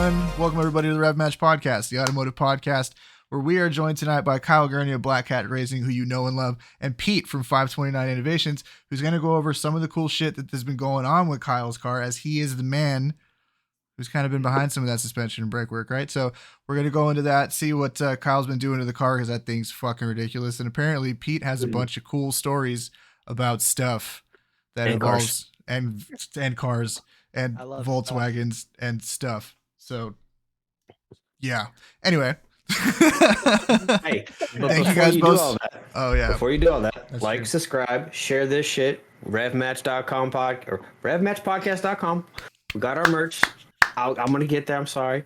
everyone. Welcome, everybody, to the RevMatch Podcast, the automotive podcast, where we are joined tonight by Kyle Gurny of Black Hat Racing, who you know and love, and Pete from 529 Innovations, who's going to go over some of the cool shit that has been going on with Kyle's car, as he is the man who's kind of been behind some of that suspension and brake work, right? So we're going to go into that, see what Kyle's been doing to the car, because that thing's fucking ridiculous. And apparently Pete has a bunch of cool stories about stuff that involves and cars and Volkswagens stuff and stuff. So yeah. Anyway. Hey, thank you guys both. Oh yeah. Before you do all that, That's like, true. subscribe, share this shit. RevMatch.com or RevMatchPodcast.com. We got our merch. I'm gonna get there. I'm sorry.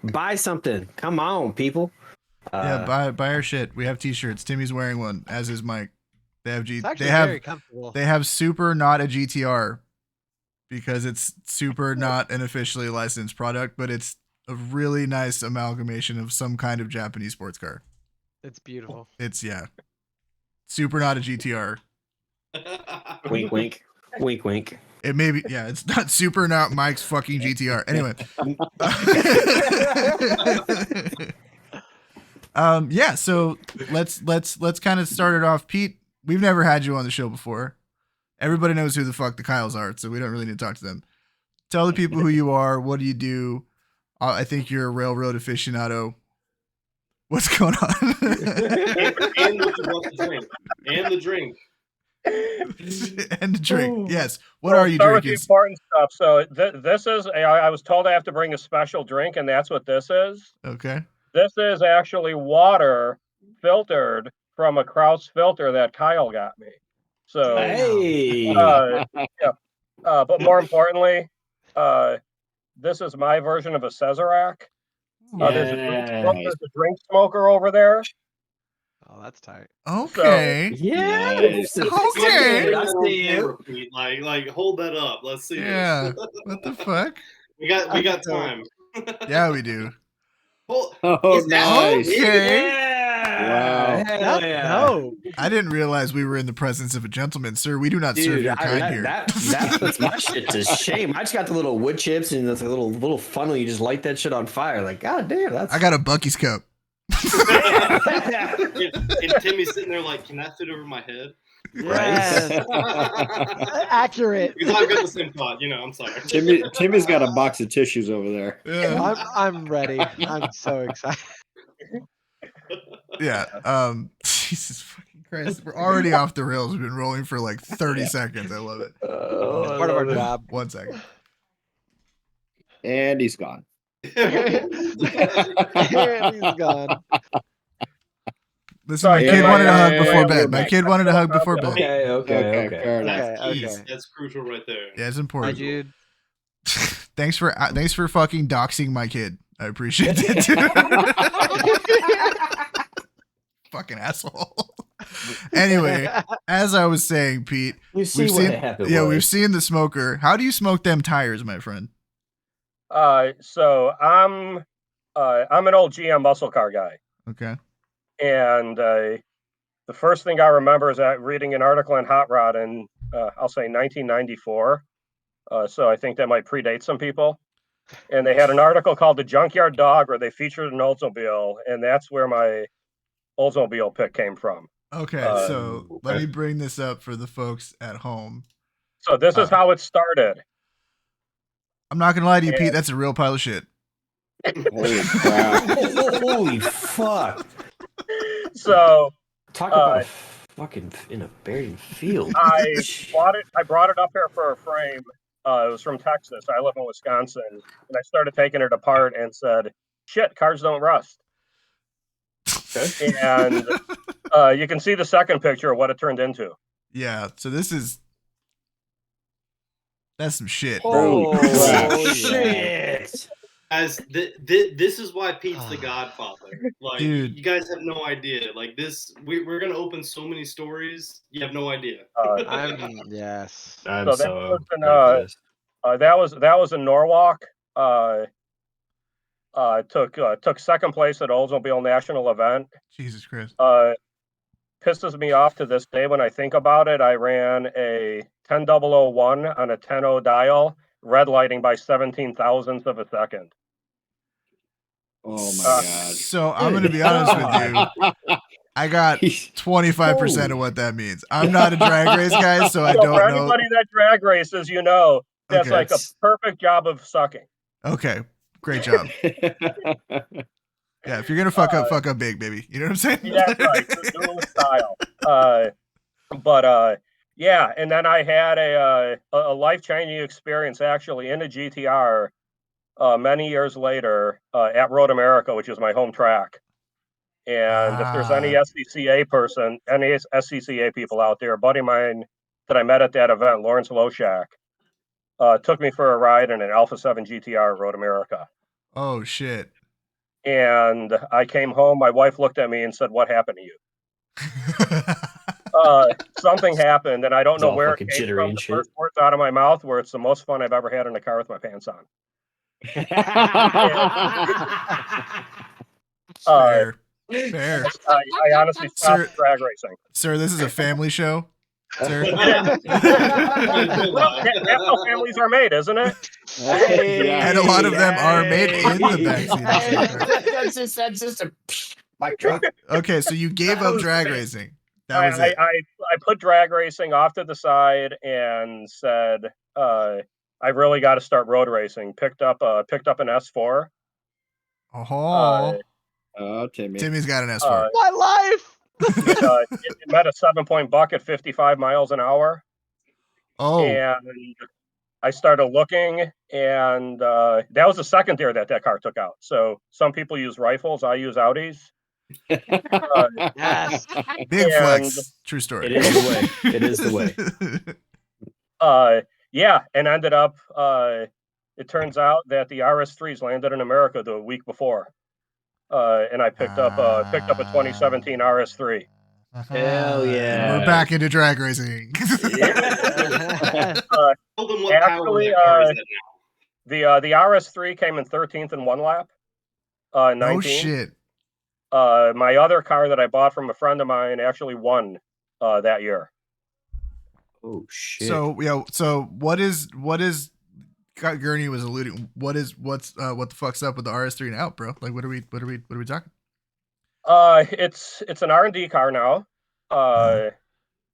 Buy something. Come on, people. Yeah, buy our shit. We have t-shirts. Timmy's wearing one, as is Mike. They have very comfortable. They have super not a GTR because it's super not an officially licensed product, but it's a really nice amalgamation of some kind of Japanese sports car. It's beautiful. It's super not a GTR. Wink, wink, wink, wink. It may be, yeah. It's not super not Mike's fucking GTR. Anyway. Yeah. So let's kind of start it off. Pete, we've never had you on the show before. Everybody knows who the fuck the Kyles are, so we don't really need to talk to them. Tell the people who you are. What do you do? I think you're a railroad aficionado. What's going on? and what you want to drink. And the drink. And the drink. Yes. What are you drinking? With the important stuff. So this is, I was told I have to bring a special drink, and that's what this is. Okay. This is actually water filtered from a Kraus filter that Kyle got me. So, hey. But more importantly, this is my version of a Cesarac. There's a drink smoker over there. Oh, that's tight. Okay. So, yes. Okay. I see you. Like, hold that up. Let's see. Yeah. This. What the fuck? We got time. Yeah, we do. Oh, nice. Okay. Yeah. Wow. Hell yeah. No. I didn't realize we were in the presence of a gentleman, sir. We do not serve your kind here. That puts my shit to shame. I just got the little wood chips and this little funnel. You just light that shit on fire. Like, god damn, that's. I got a Bucky's cup. and Timmy's sitting there like, can that fit over my head? Yes. Accurate. Because I've got the same thought. I'm sorry. Timmy's got a box of tissues over there. Yeah. I'm ready. I'm so excited. Yeah. Jesus fucking Christ. We're already off the rails. We've been rolling for like 30 seconds. I love it. Part of our job. 1 second. And he's gone. And he's gone. Listen, my kid wanted a hug before bed. My kid wanted a hug before bed. Okay. Fair enough. Okay. That's crucial right there. Yeah, it's Hi, important. Jude. Thanks for fucking doxing my kid. I appreciate it, dude. Fucking asshole. Anyway, as I was saying, Pete, we've seen the smoker. How do you smoke them tires, my friend? So I'm an old GM muscle car guy. Okay. And the first thing I remember is reading an article in Hot Rod in, I'll say 1994. So I think that might predate some people. And they had an article called The Junkyard Dog where they featured an Oldsmobile. And that's where my Oldsmobile pick came from. Okay, so let me bring this up for the folks at home. So this is how it started. I'm not going to lie to you, Pete. That's a real pile of shit. Holy crap. Holy fuck. So talk about fucking in a buried field. I brought it up here for a frame. It was from Texas. I live in Wisconsin, and I started taking it apart and said, "Shit, cars don't rust." Okay. And you can see the second picture of what it turned into. Yeah. So that's some shit. Oh shit. As this is why Pete's the Godfather. Like, dude, you guys have no idea. Like this, we're gonna open so many stories. You have no idea. Yes. That was in Norwalk. Took second place at Oldsmobile National Event. Jesus Christ. Pisses me off to this day when I think about it. I ran a 10001 on a 10.0 dial, red lighting by 17 thousandths of a second. Oh my god. So I'm gonna be honest with you. I got 25% of what that means. I'm not a drag race guy, so I So don't for know. anybody that drag races, that's Okay. like a perfect job of sucking. Okay, great job. Yeah, if you're gonna fuck up big, baby. You know what I'm saying? Yeah, right. Do it with style. Yeah, and then I had a life-changing experience actually in a GTR many years later at Road America, which is my home track. And if there's any SCCA people out there, a buddy of mine that I met at that event, Lawrence Loshak, took me for a ride in an Alpha 7 GTR at Road America. Oh shit. And I came home, my wife looked at me and said, "What happened to you?" Something happened, and I don't know where it came from. The first words out of my mouth were, "It's the most fun I've ever had in a car with my pants on." Fair. I honestly stopped drag racing. Sir, this is a family show. Sir. Well, that's how families are made, isn't it? And a lot of them are made in the backseat. That's just a mic drop. Okay, so you gave up drag racing. That was it. I put drag racing off to the side and said, I really got to start road racing. Picked up an S4. Timmy. Timmy's got an S4. My life. It met a 7-point buck at 55 miles an hour. Oh. And I started looking, and that was the second deer that car took out. So some people use rifles. I use Audis. Yes. Big flex. True story. It is the way. It is the way. Yeah, and ended up. It turns out that the RS3s landed in America the week before, and I picked up a 2017 RS3. Hell yeah! We're back into drag racing. Actually, the RS3 came in 13th in one lap. 19. No shit. My other car that I bought from a friend of mine actually won that year. Oh shit! So what is Gurny was alluding? What the fuck's up with the RS3 now, bro? Like what are we talking? It's an R&D car now.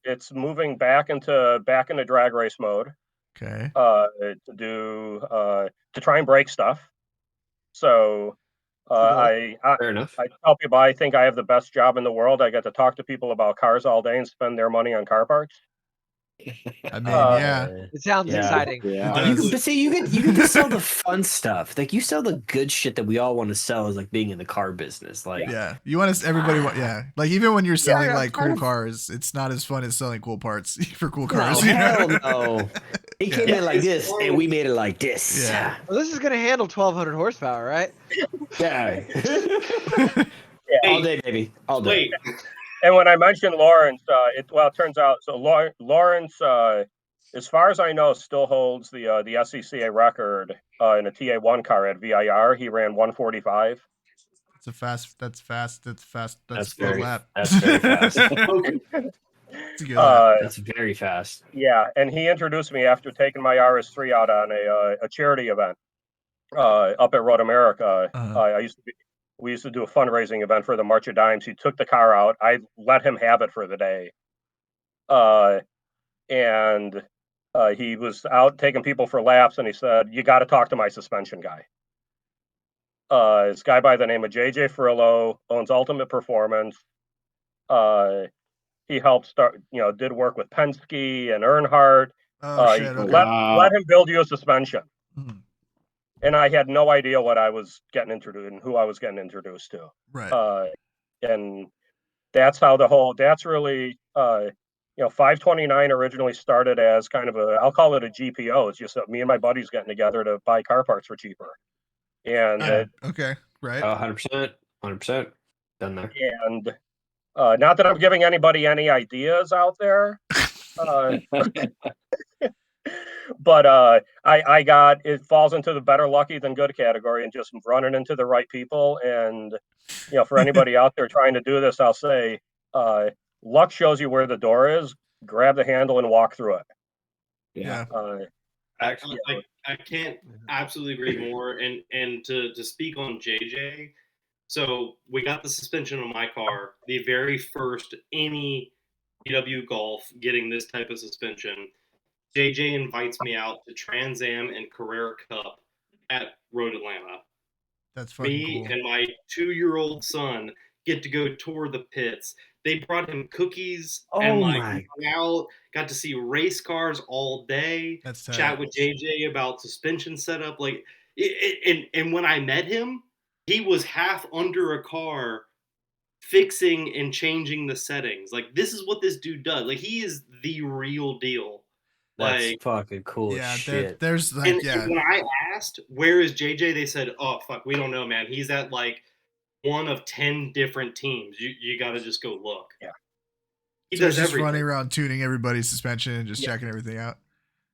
It's moving back into drag race mode. Okay. To try and break stuff. So Fair enough. I tell people I think I have the best job in the world. I get to talk to people about cars all day and spend their money on car parts. I mean, yeah. It sounds exciting. Yeah. You can sell the fun stuff. Like you sell the good shit that we all want to sell, is like being in the car business. Like Yeah. You want to everybody want like even when you're selling like cool cars, it's not as fun as selling cool parts for cool cars. Hell no. He came in like this, and we made it like this. Yeah. Well, this is gonna handle 1,200 horsepower, right? Yeah. All day, baby. All day. Wait, And when I mentioned Lawrence, it turns out Lawrence, as far as I know, still holds the SCCA record in a TA1 car at VIR. He ran 145. That's fast. That's That's a very lap. That's very fast. It's a good lap. That's very fast. Yeah, and he introduced me after taking my RS3 out on a charity event up at Road America. We used to do a fundraising event for the March of Dimes. He took the car out. I let him have it for the day. And he was out taking people for laps, and he said, "You got to talk to my suspension guy." This guy by the name of JJ Frillo owns Ultimate Performance. He helped start, did work with Penske and Earnhardt. Oh shit. Okay. Let him build you a suspension. Mhm. And I had no idea what I was getting introduced and who I was getting introduced to. Right. And that's how that's really, 529 originally started as kind of I'll call it a GPO. It's just me and my buddies getting together to buy car parts for cheaper. And okay. Right. 100%. Done there. And not that I'm giving anybody any ideas out there. But it falls into the better lucky than good category, and just running into the right people. And for anybody out there trying to do this, I'll say luck shows you where the door is. Grab the handle and walk through it. Yeah. Actually, I can't absolutely agree more. And to speak on JJ, So we got the suspension on my car, the very first any VW Golf getting this type of suspension. JJ invites me out to Trans Am and Carrera Cup at Road Atlanta. That's fucking Me cool. and my 2-year-old son get to go tour the pits. They brought him cookies and Oh like my. hung out, got to see race cars all day, That's tight. chat with JJ about suspension setup. Like, and when I met him, he was half under a car fixing and changing the settings. Like, this is what this dude does. Like, he is the real deal. That's Like, fucking cool as Yeah, shit. there's like, and when I asked, where is JJ? They said, oh, fuck, we don't know, man. He's at like one of 10 different teams. You got to just go look. Yeah. He so he's does just everything. running around tuning everybody's suspension and just Yeah. checking everything out.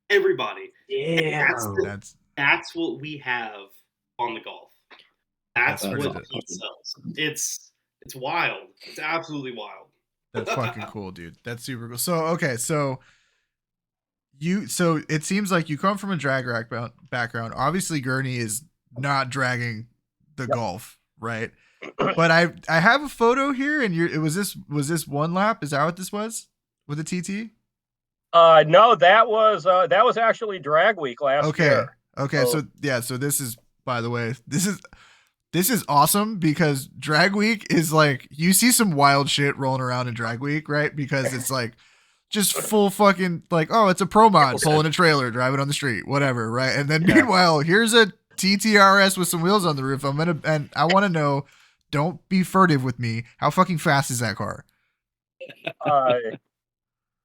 Everybody. Yeah. That's That's what we have on the Golf. That's That's what pretty he sells. It's wild. It's absolutely wild. That's fucking cool, dude. That's super cool. So okay, so it seems like you come from a drag rack background. Obviously, Gurney is not dragging the Golf, right? But I have a photo here, and was this one lap? Is that what this was with a TT? No, that was actually drag week last year. Okay, so this is, by the way, this is awesome because drag week is like, you see some wild shit rolling around in drag week, right? Because it's like just full fucking like, oh, it's a pro mod pulling a trailer, driving on the street, whatever, right? And then meanwhile, here's a TTRS with some wheels on the roof. And I want to know, don't be furtive with me. How fucking fast is that car?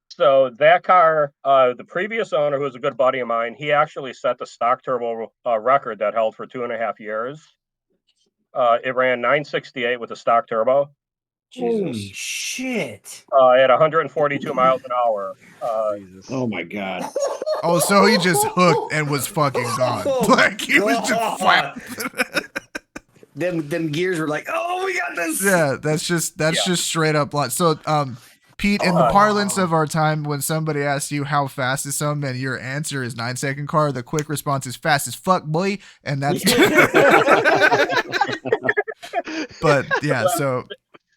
So that car, the previous owner, who was a good buddy of mine, he actually set the stock turbo record that held for 2.5 years. It ran 968 with a stock turbo. Holy shit. At 142 miles an hour. Jesus. Oh my god. Oh, so he just hooked and was fucking gone. Like he was just flap. Them gears were like, oh, we got this. Yeah, that's just straight up lot. So Pete, in the parlance of our time, when somebody asks you how fast is something and your answer is 9-second car, the quick response is fast as fuck, boy. And that's but yeah, so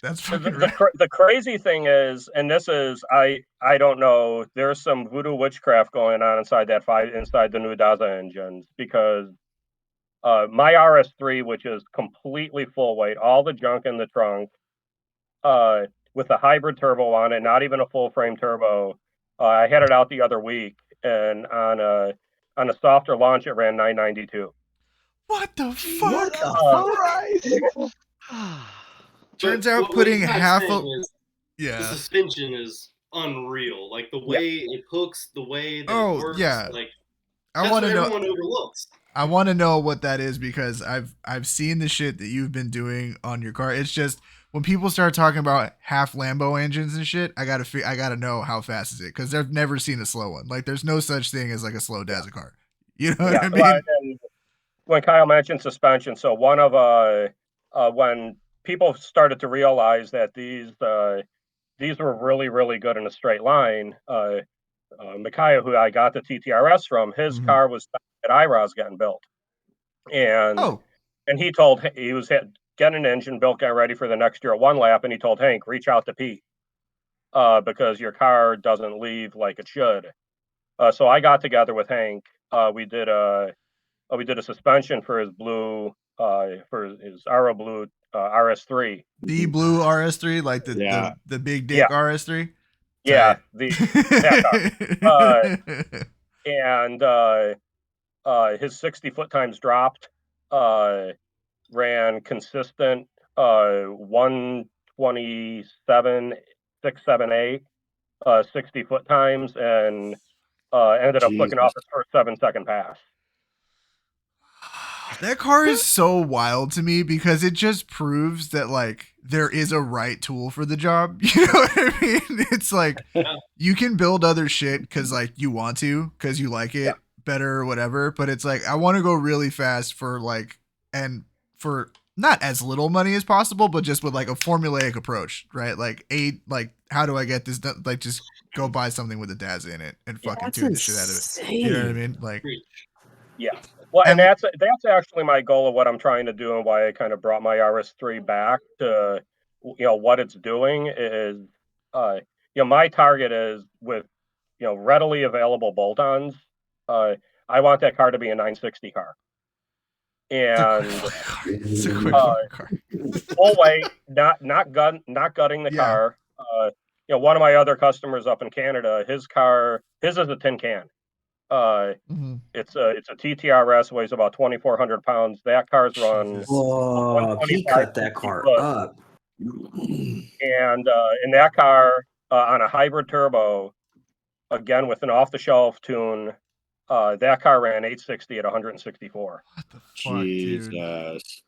that's fucking right. The crazy thing is, and this is, I don't know, there's some voodoo witchcraft going on inside inside the new Daza engines, because my RS3, which is completely full weight, all the junk in the trunk, with a hybrid turbo on it, not even a full frame turbo. I had it out the other week, and on a softer launch, it ran 992. What the fuck? Turns But out what putting he's not half saying is the yeah. suspension is unreal. Like the way it hooks, the way that it works. Yeah. Like I want to know. Everyone overlooks. I want to know what that is, because I've seen the shit that you've been doing on your car. It's just, when people start talking about half Lambo engines and shit, I gotta know how fast is it, because I've never seen a slow one. Like, there's no such thing as like a slow Daza car. You know what I mean? And when Kyle mentioned suspension, so one of when people started to realize that these were really, really good in a straight line, Micaiah, who I got the TTRS from, his car was at IROS getting built, and he was getting an engine built, getting ready for the next year at one lap, and he told Hank, reach out to Pete, because your car doesn't leave like it should. So I got together with Hank. We did a suspension for his blue, for his Arrow Blue RS3. The blue RS3, like the big dick RS3. Yeah, that car. And his 60-foot times dropped. Ran consistent 127 678 60-foot times, and ended up flicking off his first 7-second pass. That car is so wild to me, because it just proves that like there is a right tool for the job. You know what I mean? It's like you can build other shit because like you want to, because you like it better or whatever. But it's like, I want to go really fast for like, and for not as little money as possible, but just with like a formulaic approach, right? Like how do I get this done? Like, just go buy something with a Daza in it and fucking tune the shit out of it. You know what I mean? Like, yeah. Well, and And- that's actually my goal of what I'm trying to do, and why I kind of brought my RS3 back to, what it's doing is, my target is with, readily available bolt-ons. I want that car to be a 960 car, and It's a quick Uh, fucking car. full weight, not gutting the Yeah. car. One of my other customers up in Canada, his is a tin can. Mhm. It's a TTRS, weighs about 2,400 pounds. That car's run, Jesus. Whoa, he 125 cut that car foot. up. And in that car, on a hybrid turbo, again with an off-the-shelf tune, that car ran 860 at 164. What the fuck, dude? Jesus.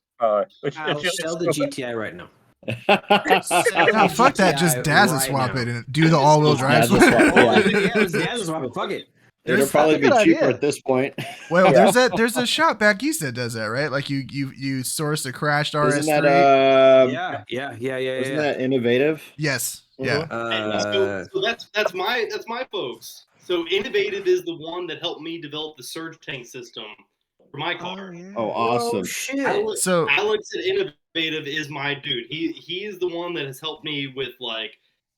It's I'll just sell the GTI right now. Nah, fuck that. Just GTI Daza right swap now. it and do the all-wheel drive. Daza swap, Oh, yeah. yeah, let's Dazzle swap it. Fuck it. It'll There's- probably That's a be good cheaper idea. at this point. Well, Yeah. there's a shop back east that does that, right? Like you source a crashed RS3. Isn't that Yeah. isn't that innovative? Yes. Mhm. Yeah. So that's my folks. So Innovative is the one that helped me develop the surge tank system for my car. Oh, awesome. Oh shit. Alex, So- Alex at Innovative is my dude. He is the one that has helped me with like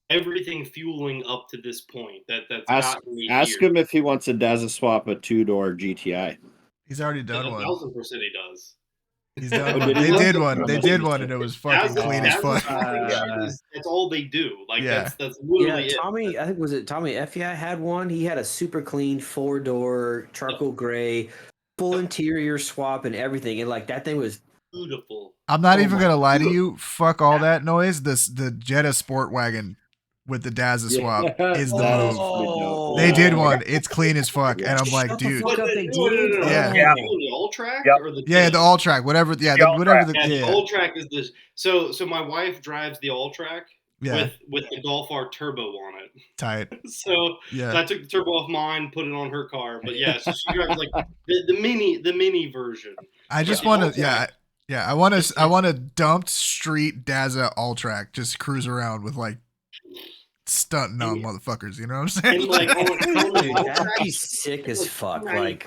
everything fueling up to this point. That's gotten me Ask here. him if he wants a Daza swap a 2-door GTI. He's already done one. 1,000% he does. He's done Oh, one. did he? They did Oh, one. They that's did one, interesting. and it was fucking clean as fuck. That's all they do. Like Yeah. that's Yeah, literally it. Tommy, I think was it Tommy FEI had one. He had a super clean 4-door charcoal gray, full interior swap and everything. And like that thing was Beautiful. I'm not Oh even my gonna lie to God. you. Fuck all that noise. The Jetta Sport Wagon with the Daza swap is the That move. is pretty dope. They Yeah. did one. It's clean as fuck, and I'm like, Shut the dude. fuck up, they No, did? Yeah. Yeah. The all track Yep. or the Yeah, the all track, whatever. Yeah, The whatever the Yeah, the yeah, all track is this. So my wife drives the all track yeah, with the Golf R turbo on it. tight. So Yeah. I took the turbo off mine, put it on her car. But yeah, so she drives like the mini version. I just the want all to, yeah, track. yeah. I want a dumped street Daza all track, just cruise around with like stunting on And- motherfuckers. You know what I'm saying? And like on the Dude, all that'd track, be sick as fuck. Like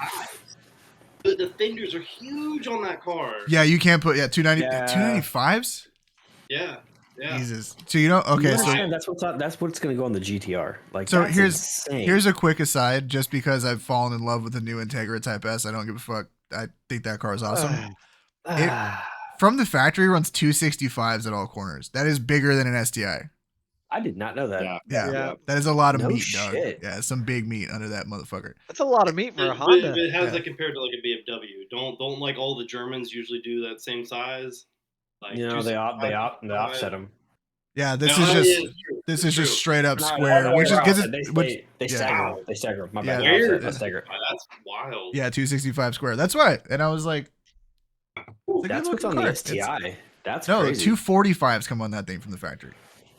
the fenders are huge on that car. yeah, you can't put 290 Yeah. 295s. Yeah. Jesus. So you know, okay, you so understand that's what's gonna go on the GTR. Like So that's insane. here's a quick aside, just because I've fallen in love with the new Integra Type S. I don't give a fuck. I think that car is awesome. From the factory, runs 265s at all corners. That is bigger than an STI. I did not know that. Yeah. Yeah, Yeah. that is a lot of No meat, dog. shit. Yeah, some big meat under that motherfucker. That's a lot of meat for a But Honda. it has Yeah. that compared to like a BMW. Don't like all the Germans usually do that same size. Like You know, they 265, offset them. Yeah, this No, is yeah, just it's true. this It's is just true. straight up No, square, no, which is they're gives offset. it They which they yeah. stagger 'em. They stagger 'em. My Yeah. bad. Weird. Offset, let's stagger. Oh, that's wild. yeah 265 square. That's why, and I was like, it's a That's good what's on looking the car. STI. That's No, crazy. 245s come on that thing from the factory.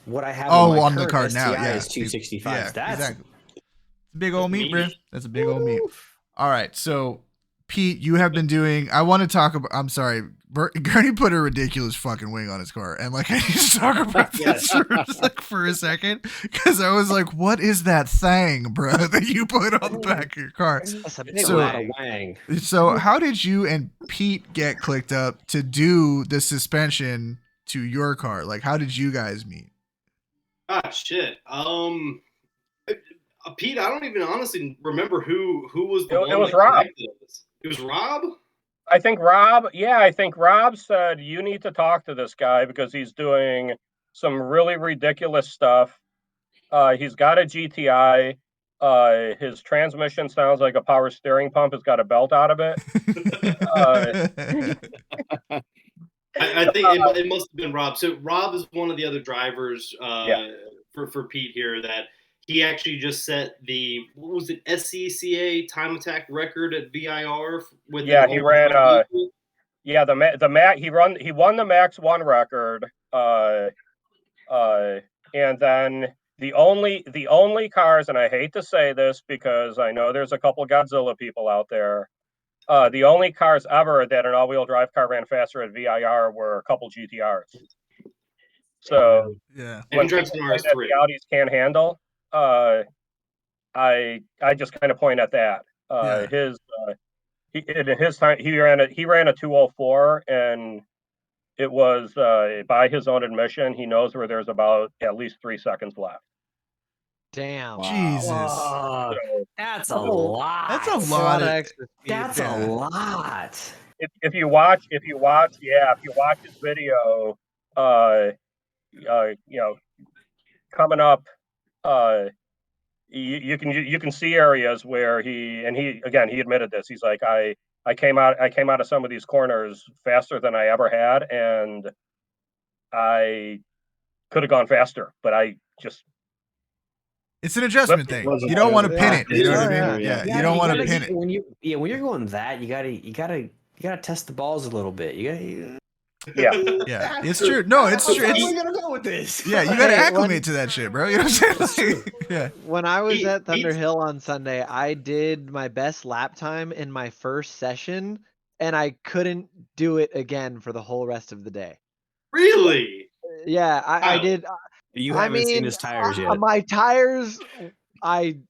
What I have Oh, on, my on the current card now, STI yeah, is 265s. Yeah, That's exactly. It's a big old That's meat, bro. meaty. That's a big old meat. All right, so Pete, you have been doing. I want to talk about. I'm sorry, Gurny put a ridiculous fucking wing on his car, and like I need to talk about this for a second because I was like, "What is that thing, bro, that you put on the back of your car?" That's a big it's So- a lot of wang. wang. So, how did you and Pete get clicked up to do the suspension to your car? Like, how did you guys meet? Ah, shit. Pete, I don't even honestly remember who was the It one was that Rob. connected us. It was Rob. I think Rob said you need to talk to this guy because he's doing some really ridiculous stuff. He's got a GTI. His transmission sounds like a power steering pump. It's got a belt out of it. I think it must have been Rob. So Rob is one of the other drivers for Pete here that he actually just set the what was it SCCA time attack record at VIR with Yeah, an he all-time ran, vehicle. Yeah, he won the Max 1 record. And then the only cars, and I hate to say this because I know there's a couple Godzilla people out there. The only cars ever that an all-wheel drive car ran faster at VIR were a couple GTRs. So Yeah. And he drives an people say that RS3. the Audis can't handle, I just kind of point at that. Yeah. in his time he ran a 204, and it was by his own admission, he knows where there's about at least 3 seconds left. Damn. Jesus. Fuck. So That's a Oh, lot. That's a That's a lot lot of of- extra speed. That's Yeah. a lot. if you watch his video, you know, coming up, you can see areas where he admitted this. He's like, I came out of some of these corners faster than I ever had, and I could have gone faster, but I just It's an adjustment Flip- thing. You don't want to pin it. You know what I Yeah. mean? Yeah, Yeah, you don't want to gotta- pin it. when you're going that, you gotta test the balls a little bit. Yeah. Yeah, it's true. No, it's true. Where are we It's, gonna go with this? yeah, you got to Hey, acclimate to that shit, bro. You know what I'm saying? Like, yeah. When I was He- at Thunder he's- Hill on Sunday, I did my best lap time in my first session, and I couldn't do it again for the whole rest of the day. Really? Yeah, I Wow. did. You I haven't seen mean, his tires yet. My tires, I'm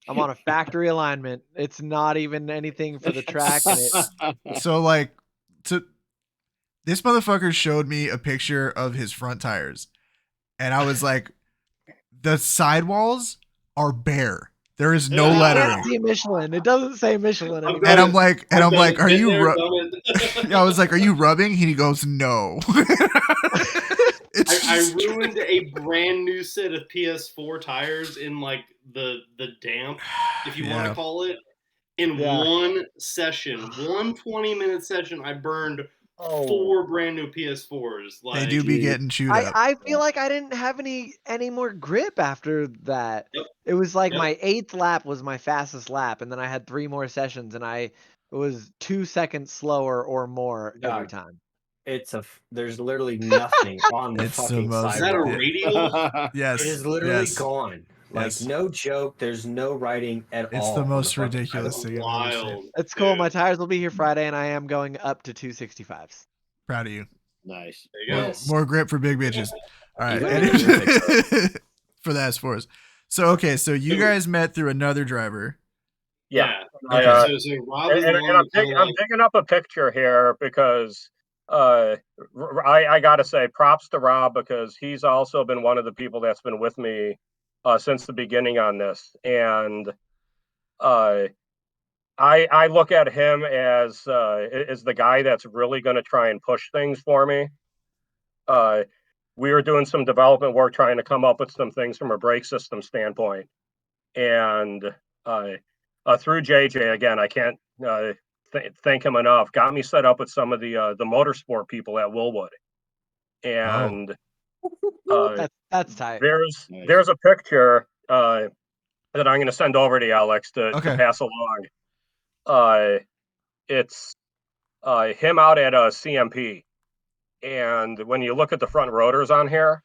on a factory alignment. It's not even anything for the track, and it. So like, this motherfucker showed me a picture of his front tires, and I was like, the sidewalls are bare. There is no Yeah. lettering. Can't see Michelin. It doesn't say Michelin I'm anymore. And I'm like, are Been you? there, done it. I was like, are you rubbing? He goes, no. It's I just- ruined a brand new set of PS4 tires in like the damp, if you want Yeah. to call it, in Yeah. one session. 20-minute session, I burned Oh. 4 brand new PS4s. Like, They do be getting chewed up. I feel like I didn't have any more grip after that. Yep. It was like Yep. my 8th lap was my fastest lap, and then I had 3 more sessions, and I was 2 seconds slower or more every Dog. time. There's literally nothing on the It's the fucking most- is that a sidewalk. radial? Yes. It is literally yes. gone. Like Yes. no joke. There's no writing at all. It's the on most fucking ridiculous sidewalk. thing I've ever seen. Wild. It's cool. dude. My tires will be here Friday, and I am going up to 265s. Proud of you. Nice. There you go. Yes. More grip for big bitches. All right. You And gotta get your for the S4s. So, okay. So you guys met through another driver. Yeah. Yeah. So Rob is the one And who kinda, I'm digging up a picture here because I got to say props to Rob, because he's also been one of the people that's been with me since the beginning on this. And I look at him as the guy that's really going to try and push things for me. We were doing some development work trying to come up with some things from a brake system standpoint. And through JJ, again, I can't thank him enough, got me set up with some of the motorsport people at Willwood. And That's tight. there's Nice. there's a picture that I'm going to send over to you, Alex, to pass along. It's him out at a CMP. And when you look at the front rotors on here,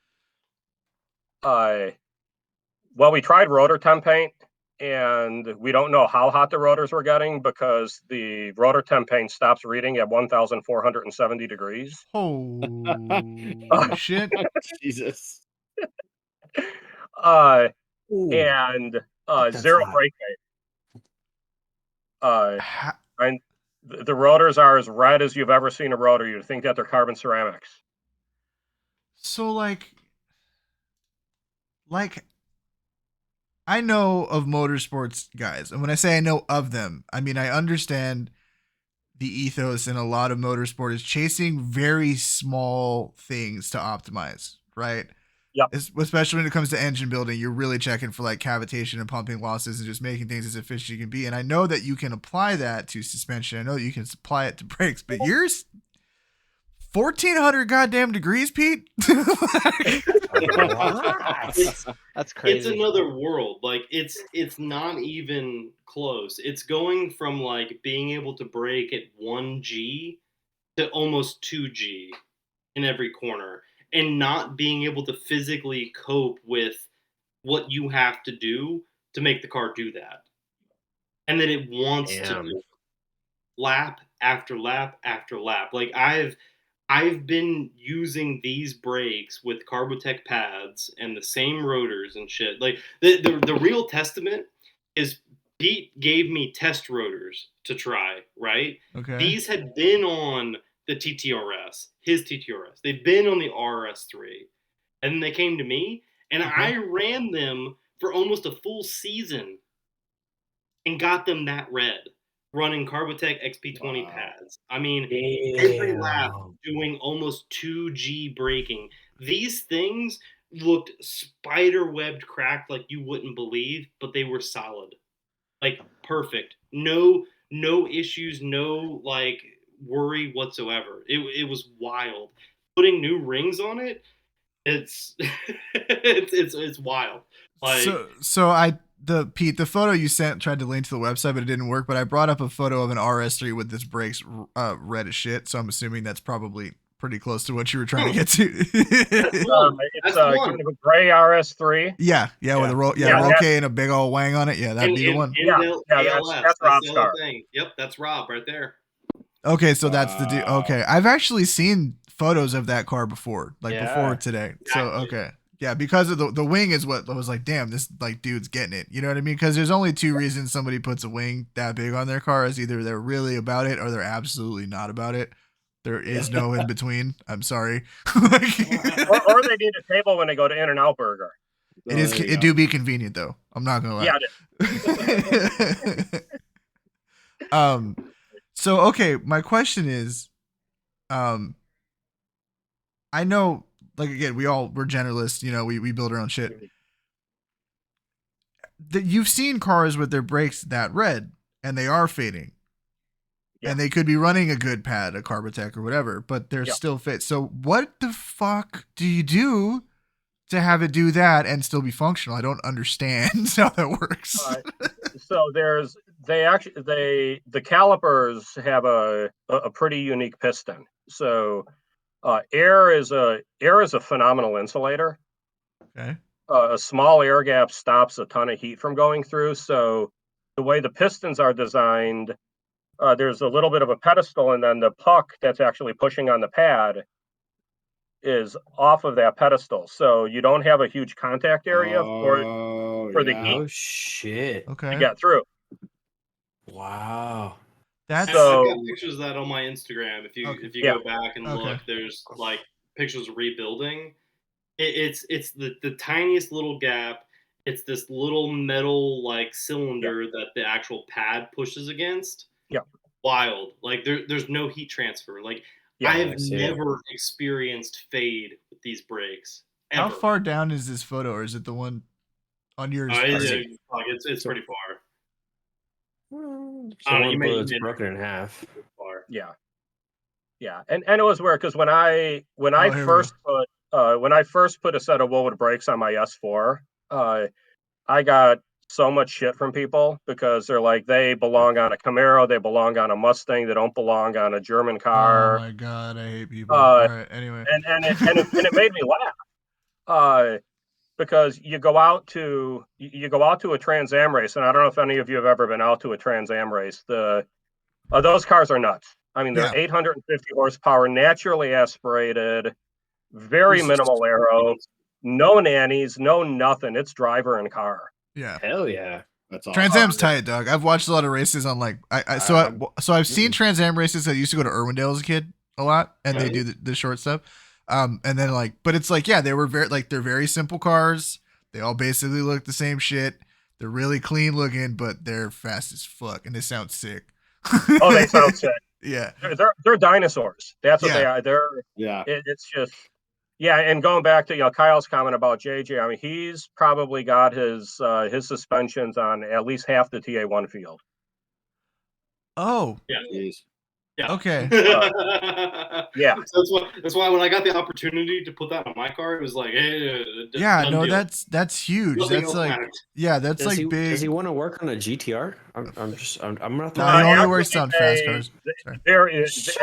well, we tried rotor temp paint, and we don't know how hot the rotors were getting because the rotor temp paint stops reading at 1,470 degrees. Holy shit. Jesus. And That's zero hot. brake paint. Ha- And the rotors are as red as you've ever seen a rotor. You'd think that they're carbon ceramics. So like I know of motorsports guys, and when I say I know of them, I mean I understand the ethos in a lot of motorsport is chasing very small things to optimize, right? Yep. Especially when it comes to engine building, you're really checking for like cavitation and pumping losses and just making things as efficient as you can be. And I know that you can apply that to suspension. I know that you can apply it to brakes, but yours 1,400 goddamn degrees, Pete. What? That's crazy. it's another world. Like it's not even close. It's going from like being able to brake at 1G to almost 2G in every corner, and not being able to physically cope with what you have to do to make the car do that. And then it wants to Damn. do it. Lap after lap after lap. Like I've been using these brakes with Carbotech pads and the same rotors and shit. Like the real testament is Pete gave me test rotors to try, right? Okay. These had been on the TTRS, his TTRS. They've been on the RS3. And then they came to me, and I ran them for almost a full season and got them that red, running Carbotech XP20 pads. I mean, every lap doing almost 2G braking. These things looked spider-webbed cracked like you wouldn't believe, but they were solid. Like, perfect. No issues, no, like, worry whatsoever. It was wild. Putting new rings on it, it's it's wild. Like, Pete, the photo you sent tried to link to the website, but it didn't work. But I brought up a photo of an RS3 with this brakes red as shit, so I'm assuming that's probably pretty close to what you were trying to get to. It's kind of a gray RS3. Yeah, with a Roque and a big old wang on it. Yeah, that'd be the one. That's Rob's car. Thing. Yep, that's Rob right there. Okay, so that's the dude. Okay, I've actually seen photos of that car before, before today. So okay, yeah, because of the wing is what I was like. Damn, this like dude's getting it. You know what I mean? Because there's only two reasons somebody puts a wing that big on their car: is either they're really about it or they're absolutely not about it. There is no in between. I'm sorry. or they need a table when they go to In-N-Out Burger. It do be convenient though. I'm not gonna lie. Yeah. So okay, my question is, I know, like again, we're generalists. You know, we build our own shit. You've seen cars with their brakes that red, and they are fading. And they could be running a good pad, a Carbotech or whatever, but they're still fit. So what the fuck do you do to have it do that and still be functional? I don't understand how that works. So the calipers have a pretty unique piston. So air is a phenomenal insulator. Okay. A small air gap stops a ton of heat from going through. So the way the pistons are designed, there's a little bit of a pedestal, and then the puck that's actually pushing on the pad is off of that pedestal. So you don't have a huge contact area for the heat. Oh shit! Okay. To get through. Wow. I've got pictures of that on my Instagram. If you go back and look, there's like pictures of rebuilding. It's the tiniest little gap. It's this little metal like cylinder that the actual pad pushes against. Yeah. Wild. Like there's no heat transfer. Like I have never experienced fade with these brakes. Ever. How far down is this photo, or is it the one on yours? It's pretty far. So you may it's broken in half. Yeah. And it was weird because when I first put a set of Woolwood brakes on my S4, I got so much shit from people because they're like, they belong on a Camaro, they belong on a Mustang, they don't belong on a German car. Oh my god, I hate people. All right, anyway, and it made me laugh. Because you go out to a Trans Am race, and I don't know if any of you have ever been out to a Trans Am race. Those cars are nuts. I mean, they're 850 horsepower, naturally aspirated, very minimal aero, no nannies, no nothing. It's driver and car. Yeah. Hell yeah. That's awesome. Trans Am's tight, dog. I've watched a lot of races on like so I've seen Trans Am races. I used to go to Irwindale as a kid a lot, and they do the short stuff. And then like, but it's like, they were they're very simple cars. They all basically look the same shit. They're really clean looking, but they're fast as fuck, and they sound sick. Oh, they sound sick. Yeah, they're dinosaurs. That's what they are. It's just. Yeah, and going back to Kyle's comment about JJ, I mean, he's probably got his suspensions on at least half the TA1 field. Oh, yeah. Okay. Yeah. That's why when I got the opportunity to put that on my car, it was like, hey. That's huge. That's like, that's like big. Does he want to work on a GTR? I'm gonna. No, he only works on fast cars. There is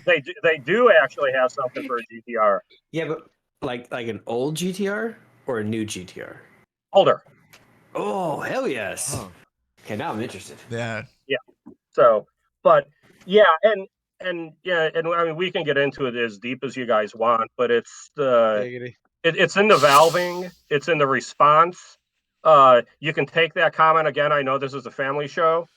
they do actually have something for a GTR. Yeah, but like an old GTR or a new GTR? Older. Oh hell yes. Oh. Okay, now I'm interested. Yeah. So, but. Yeah, and I mean we can get into it as deep as you guys want, but it's in the valving, it's in the response, You can take that comment again. I know this is a family show.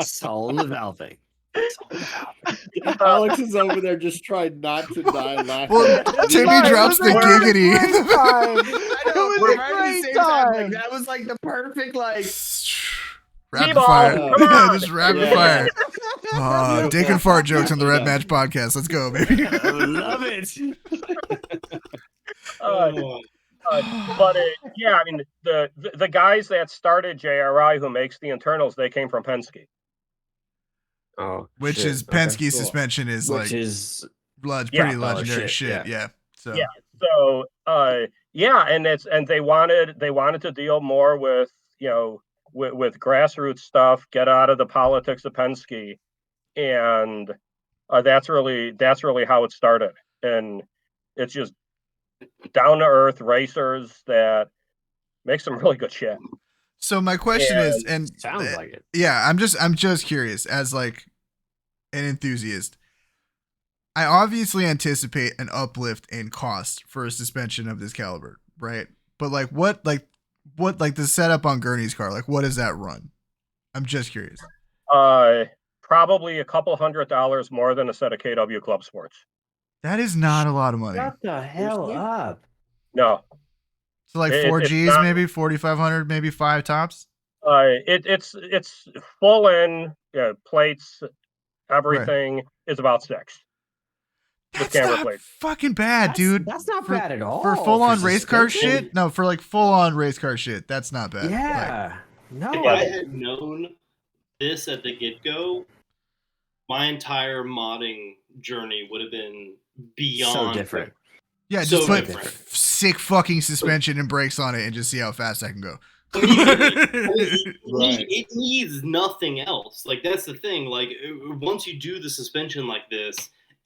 Soul developing. Alex is over there just trying not to die laughing. Well, Timmy fine, drops it the was a giggity. great time. I know, It was we're a right at the great same time. Like, time. that was like the perfect like. Rapid T-ball, fire. come Yeah, on. just rapid Yeah. fire. Beautiful. Dick and fart jokes on the Yeah. RevMatch podcast. Let's go, baby. I love it. But yeah, I mean the guys that started JRI who makes the internals, they came from Penske. Oh, Which shit. is Okay. Penske's cool. suspension is Which like is pretty legendary shit, shit. yeah. Yeah. So Yeah. So yeah, and they wanted to deal more with with grassroots stuff, get out of the politics of Penske, and that's really how it started. And it's just down to earth racers that make some really good shit. So my question is, and sounds like it. yeah, I'm just curious as like an enthusiast. I obviously anticipate an uplift in cost for a suspension of this caliber, right? But like what the setup on Gurny's car, like what does that run? I'm just curious. Probably a couple $100 more than a set of KW Club Sports. That is not a lot of money. Shut the hell Seriously? up. No, So like It- four it's Gs, not- maybe 4,500, maybe 5 tops. it's full in plates, everything is about 6. With That's camera not plates. fucking bad, dude. That's not For- bad at all. For full on for race car suspension. shit? No, for like full on race car shit. That's not bad. Like, Yeah. No. If I had known this at the get-go, my entire modding journey would have been beyond So different. yeah, So just put different. sick fucking suspension and brakes on it and just see how fast I can go. It needs nothing else. Like that's the thing. Like once you do the suspension like this,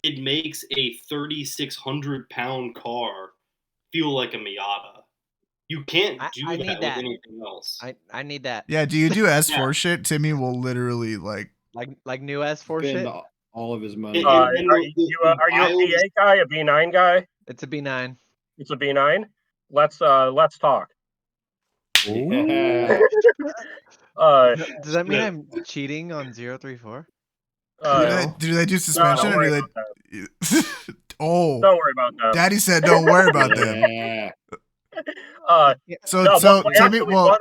it makes a 3,600-pound car feel like a Miata. You can't do I that need with that. anything else. I need that. Yeah, do you do S4 Yeah. shit? Timmy will literally like Like new S4 Spend shit. all of his money. And- Are and you a V8 guy, a V9 guy? It's a B9. It's a V9. Let's talk. Yeah. Does that mean I'm cheating on 034? do they do suspension don't or do worry they about that. Oh, Don't worry about that. Daddy said don't worry about them. Yeah. So No, so but Timmy, actually, well,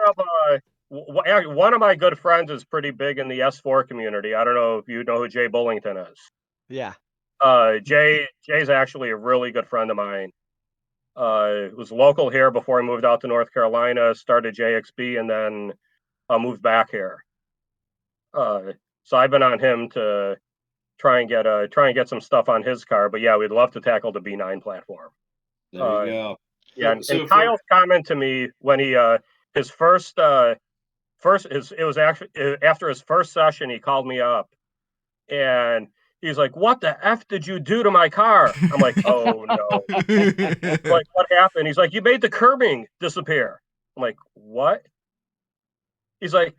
one of my good friends is pretty big in the S4 community. I don't know if you know who Jay Bullington is. Yeah. Jay's actually a really good friend of mine. Was local here before he moved out to North Carolina, started JXB, and then moved back here. So I've been on him to try and get some stuff on his car. But yeah, we'd love to tackle the B9 platform. There you go. Yeah, So and Kyle's comment to me when he his first it was actually after his first session, he called me up and he's like, "What the F did you do to my car?" I'm like, "Oh no." Like, what happened? He's like, "You made the curbing disappear." I'm like, "What?" He's like,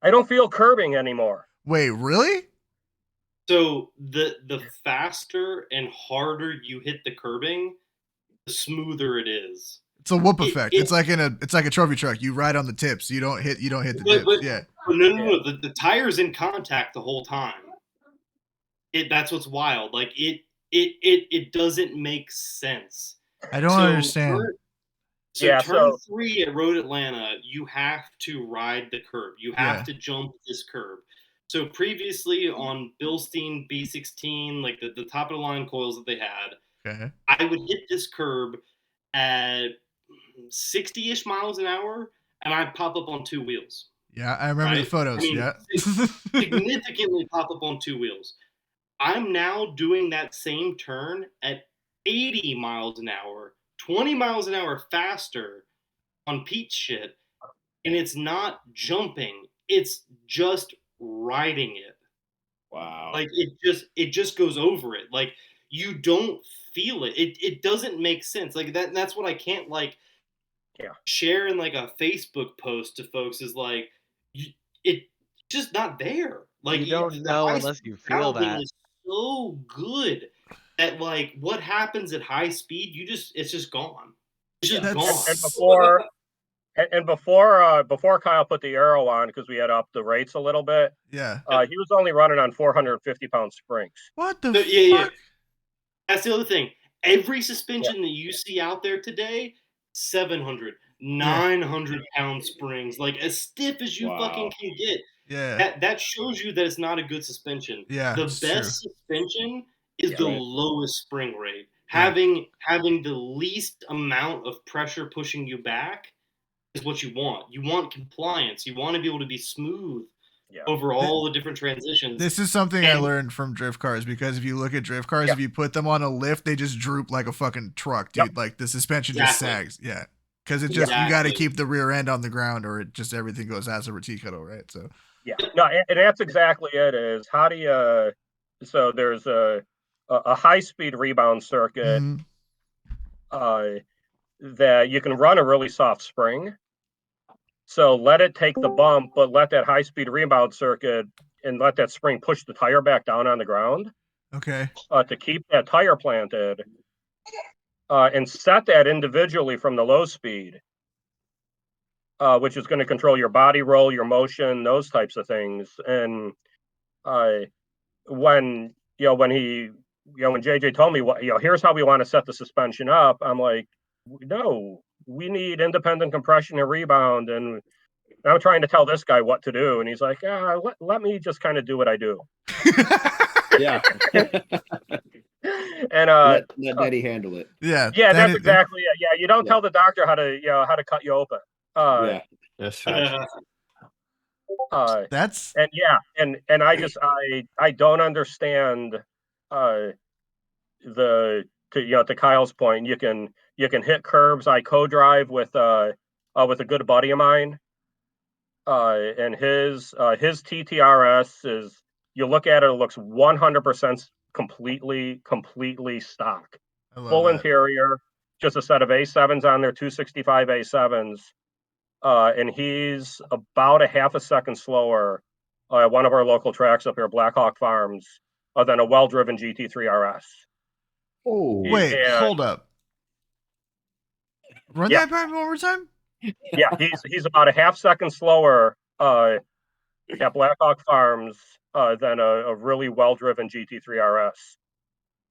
"I don't feel curbing anymore." wait, really? So the faster and harder you hit the curbing, the smoother it is. It's a whoop It- effect. it- It's like a trophy truck. You ride on the tips. You don't hit the But- tips. but- Yeah. No. The tire's in contact the whole time. That's what's wild. Like it doesn't make sense. I don't understand. Turn 3 at Road Atlanta, you have to ride the curb. You have Yeah. to jump this curb. So previously on Bilstein B16, like the top of the line coils that they had, Okay. I would hit this curb at 60-ish miles an hour, and I'd pop up on 2 wheels. Yeah, I remember the Right? photos. I mean, yeah. Significantly pop up on 2 wheels. I'm now doing that same turn at 80 miles an hour, 20 miles an hour faster on Pete's shit, and it's not jumping. It's just riding it. Wow. Like it just goes over it. Like you don't feel it. It doesn't make sense. Like that's what I can't like share in like a Facebook post to folks is like it's just not there. Like You don't the know high unless you speed feel grounding that. is so good that like what happens at high speed, it's just gone. It's just That's- gone. And before Kyle put the arrow on, because we had upped the rates a little bit, Yeah. he was only running on 450-pound springs. What the So, fuck? yeah. That's the other thing. Every suspension that you see out there today, 700, 900 pound springs, like as stiff as you fucking can get. Yeah. That shows you that it's not a good suspension. Yeah, The it's best suspension is the lowest spring rate. Yeah. Having the least amount of pressure pushing you back is what you want. You want compliance. You want to be able to be smooth over all the different transitions. This is something I learned from drift cars, because if you look at drift cars, if you put them on a lift, they just droop like a fucking truck, dude. Like the suspension just sags. Yeah. Because it just, you got to keep the rear end on the ground, or it just, everything goes as a tea kettle, right? So, yeah. No, and that's exactly it. Is how do you, so there's a high speed rebound circuit that you can run a really soft spring. So let it take the bump, but let that high speed rebound circuit and let that spring push the tire back down on the ground. Okay. To keep that tire planted, and set that individually from the low speed, which is going to control your body roll, your motion, those types of things. And when JJ told me, here's how we want to set the suspension up, I'm like, no, we need independent compression and rebound. And I'm trying to tell this guy what to do. And he's like, let me just kind of do what I do. Yeah. And let Daddy handle it. Yeah, that's exactly it. Yeah, you don't tell the doctor how to cut you open. That's right. That's and I don't understand to Kyle's point. You can hit curbs. I co-drive with a good buddy of mine, and his TTRS is, you look at it, it looks 100% completely stock. Full interior, just a set of A7s on there, 265 A7s. And he's about a half a second slower at one of our local tracks up here, Blackhawk Farms, than a well-driven GT3 RS. Oh, wait, hold up. Run that back one more time? Yeah, he's about a half second slower at Blackhawk Farms than a really well-driven GT3 RS.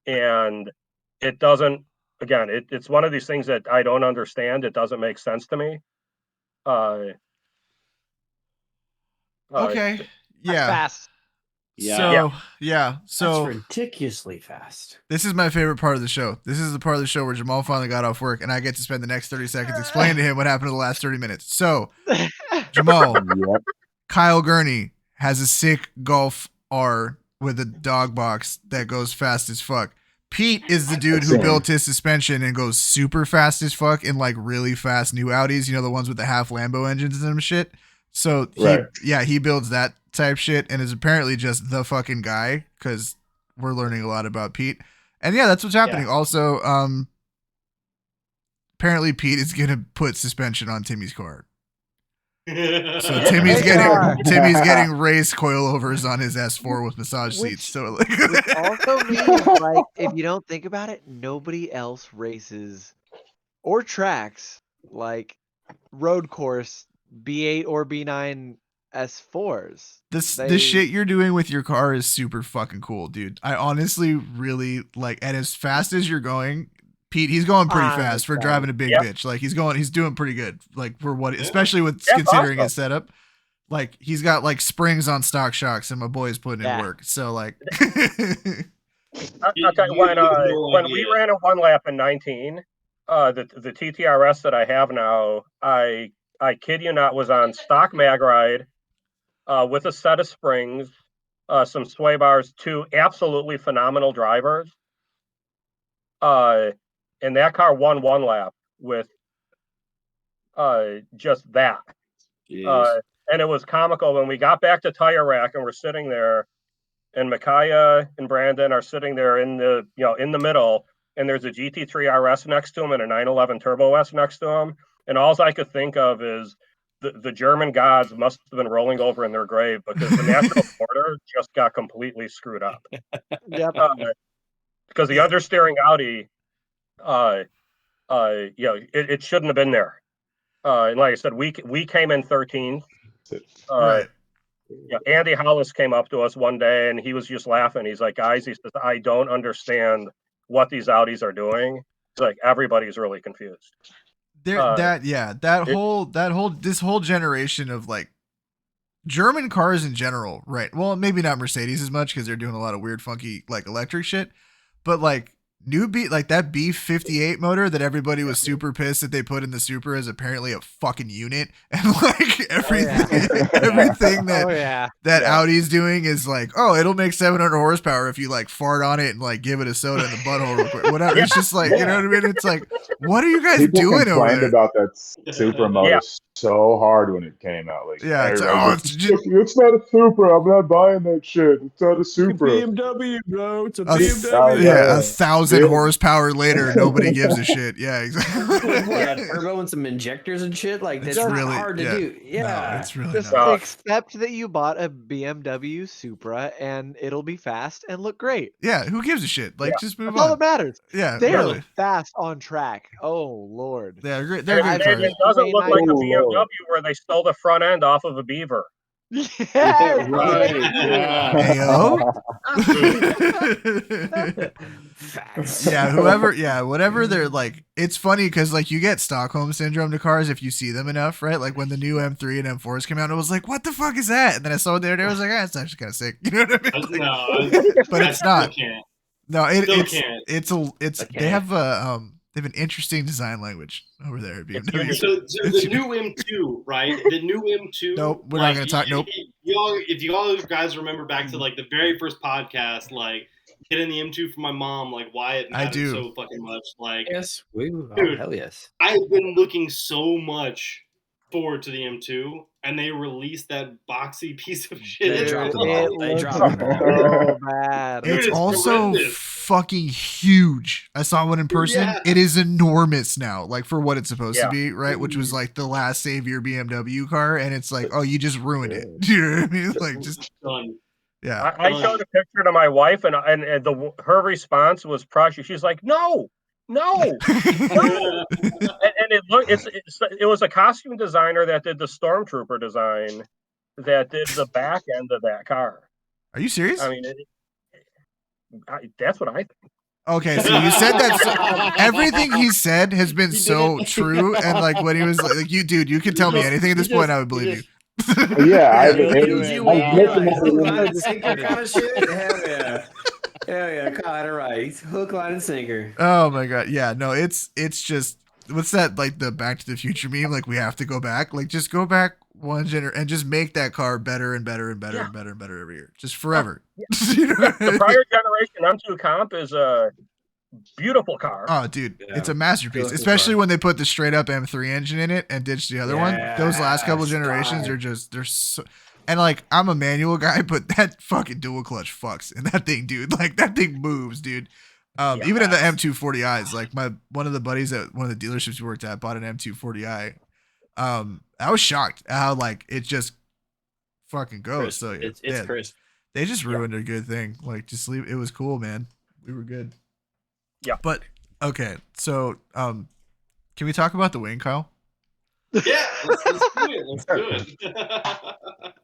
And it doesn't, again, it's one of these things that I don't understand. It doesn't make sense to me. Okay. Yeah. Fast. So that's ridiculously fast. This is my favorite part of the show. This is the part of the show where Jamal finally got off work, and I get to spend the next 30 seconds explaining to him what happened in the last 30 minutes. So, Jamal, Kyle Gurny has a sick Golf R with a dog box that goes fast as fuck. Pete is the dude who built his suspension and goes super fast as fuck in like really fast new Audis, the ones with the half Lambo engines and shit. So he builds that type shit and is apparently just the fucking guy, because we're learning a lot about Pete. And that's what's happening. Also, apparently Pete is gonna put suspension on Timmy's car. So Timmy's getting race coilovers on his S4 with massage seats. So which also means, like, if you don't think about it, nobody else races or tracks like road course B8 or B9 S4s. The shit you're doing with your car is super fucking cool, dude. I honestly really like, and as fast as you're going, Pete, he's going pretty fast for driving a big bitch. Like he's doing pretty good. Like for what, especially with considering his setup. Like he's got like springs on stock shocks, and my boy's putting in work. So like, I'll tell you, when we ran a one lap in 19, the TTRS that I have now, I kid you not, was on stock mag ride with a set of springs, some sway bars, two absolutely phenomenal drivers. And that car won one lap with just that. And it was comical when we got back to tire rack and we're sitting there, and Micaiah and Brandon are sitting there in the middle, and there's a GT3 RS next to him and a 911 Turbo S next to him. And all I could think of is the German gods must have been rolling over in their grave, because the natural order just got completely screwed up. Because because the understeering Audi, it shouldn't have been there. And like I said, we came in 13th. Right. Andy Hollis came up to us one day and he was just laughing. He's like, guys, he says, I don't understand what these Audis are doing. It's like everybody's really confused. This whole generation of like German cars in general, right? Well, maybe not Mercedes as much because they're doing a lot of weird, funky like electric shit, but like that B58 motor that everybody was super pissed that they put in the Supra is apparently a fucking unit, and like everything that Audi's doing is like, oh, it'll make 700 horsepower if you like fart on it and like give it a soda in the butthole real quick, whatever. It's just like, you know what I mean? It's like, what are you guys doing over there? About that Supra motor so hard when it came out. Like, it's not a Supra. I'm not buying that shit. It's not a Supra. It's a BMW, bro. It's a BMW. Yeah, 1,000 horsepower later, nobody gives a shit. Yeah, exactly. Yeah, turbo and some injectors and shit. Like that's really hard to do. Yeah, no, it's really just not. Except that you bought a BMW Supra and it'll be fast and look great. Yeah, who gives a shit? Like, just move That's on. all that matters. Yeah, they really. are fast on track. Oh Lord. They're great. It doesn't look like a BMW where they stole the front end off of a Beaver. Yeah, right. Whatever they're like, it's funny because like you get Stockholm syndrome to cars if you see them enough, right? Like when the new M3 and M4s came out, I was like, what the fuck is that? And then I saw it there and I was like, it's actually kind of sick. You know what I mean? Like, but it's not. No, they have an interesting design language over there at BMW. So the new M2, right? The new M2. Nope, we're not going to talk. Nope. If you all guys remember back to like the very first podcast, like getting the M2 from my mom, like why it mattered so fucking much. Like, yes, dude, hell yes. I've been looking so much forward to the M2, and they released that boxy piece of shit. They dropped it so bad. It's also fucking huge. I saw one in person. Yeah. It is enormous now, like for what it's supposed to be, right? Which was like the last savior BMW car, and it's like, oh, you just ruined it. Do you know what I mean? Like just done. Yeah. I showed a picture to my wife, and her response was precious. She's like, no. And it was a costume designer that did the Stormtrooper design that did the back end of that car. Are you serious? I mean, that's what I think. Okay, so you said that everything he said has been so true, and like when he was like, you can tell me anything at this point, I would believe you. Yeah, Hell yeah, caught it right. Hook, line, and sinker. Oh my god, yeah, no, it's just what's that like the Back to the Future meme? Like we have to go back, like just go back one and just make that car better and better and better and better and better every year, just forever. You know? The prior generation M2 Comp is a beautiful car. Oh, dude, it's a masterpiece, beautiful especially car. When they put the straight up M3 engine in it and ditch the other one. Those last couple generations are just they're so. And like I'm a manual guy, but that fucking dual clutch fucks in that thing, dude. Like that thing moves, dude. Even in the M240i's, like one of the buddies at one of the dealerships we worked at bought an M240i. I was shocked at how like it just fucking goes. Crisp. So it's crisp. They just ruined a good thing. Like just leave. It was cool, man. We were good. Yeah. But okay, so can we talk about the wing, Kyle? Yeah, let's do it.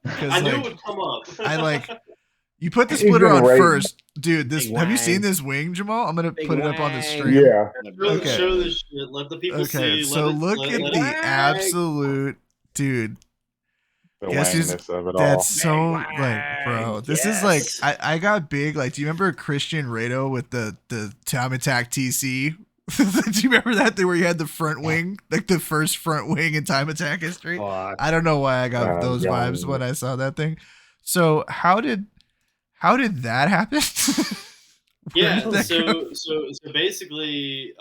I knew it would come up. You put the splitter on first, dude. Have you seen this wing, Jamal? I'm gonna put it up on the stream. Yeah. Really show this shit. Let the people see. Okay, so look at the absolute dude. The wangness of it all. That's so like, bro. This is like I got big. Like, do you remember Christian Rado with the Time Attack TC? Do you remember that thing where you had the front wing, like the first front wing in Time Attack history? I don't know why I got those vibes when I saw that thing. So how did that happen? So basically,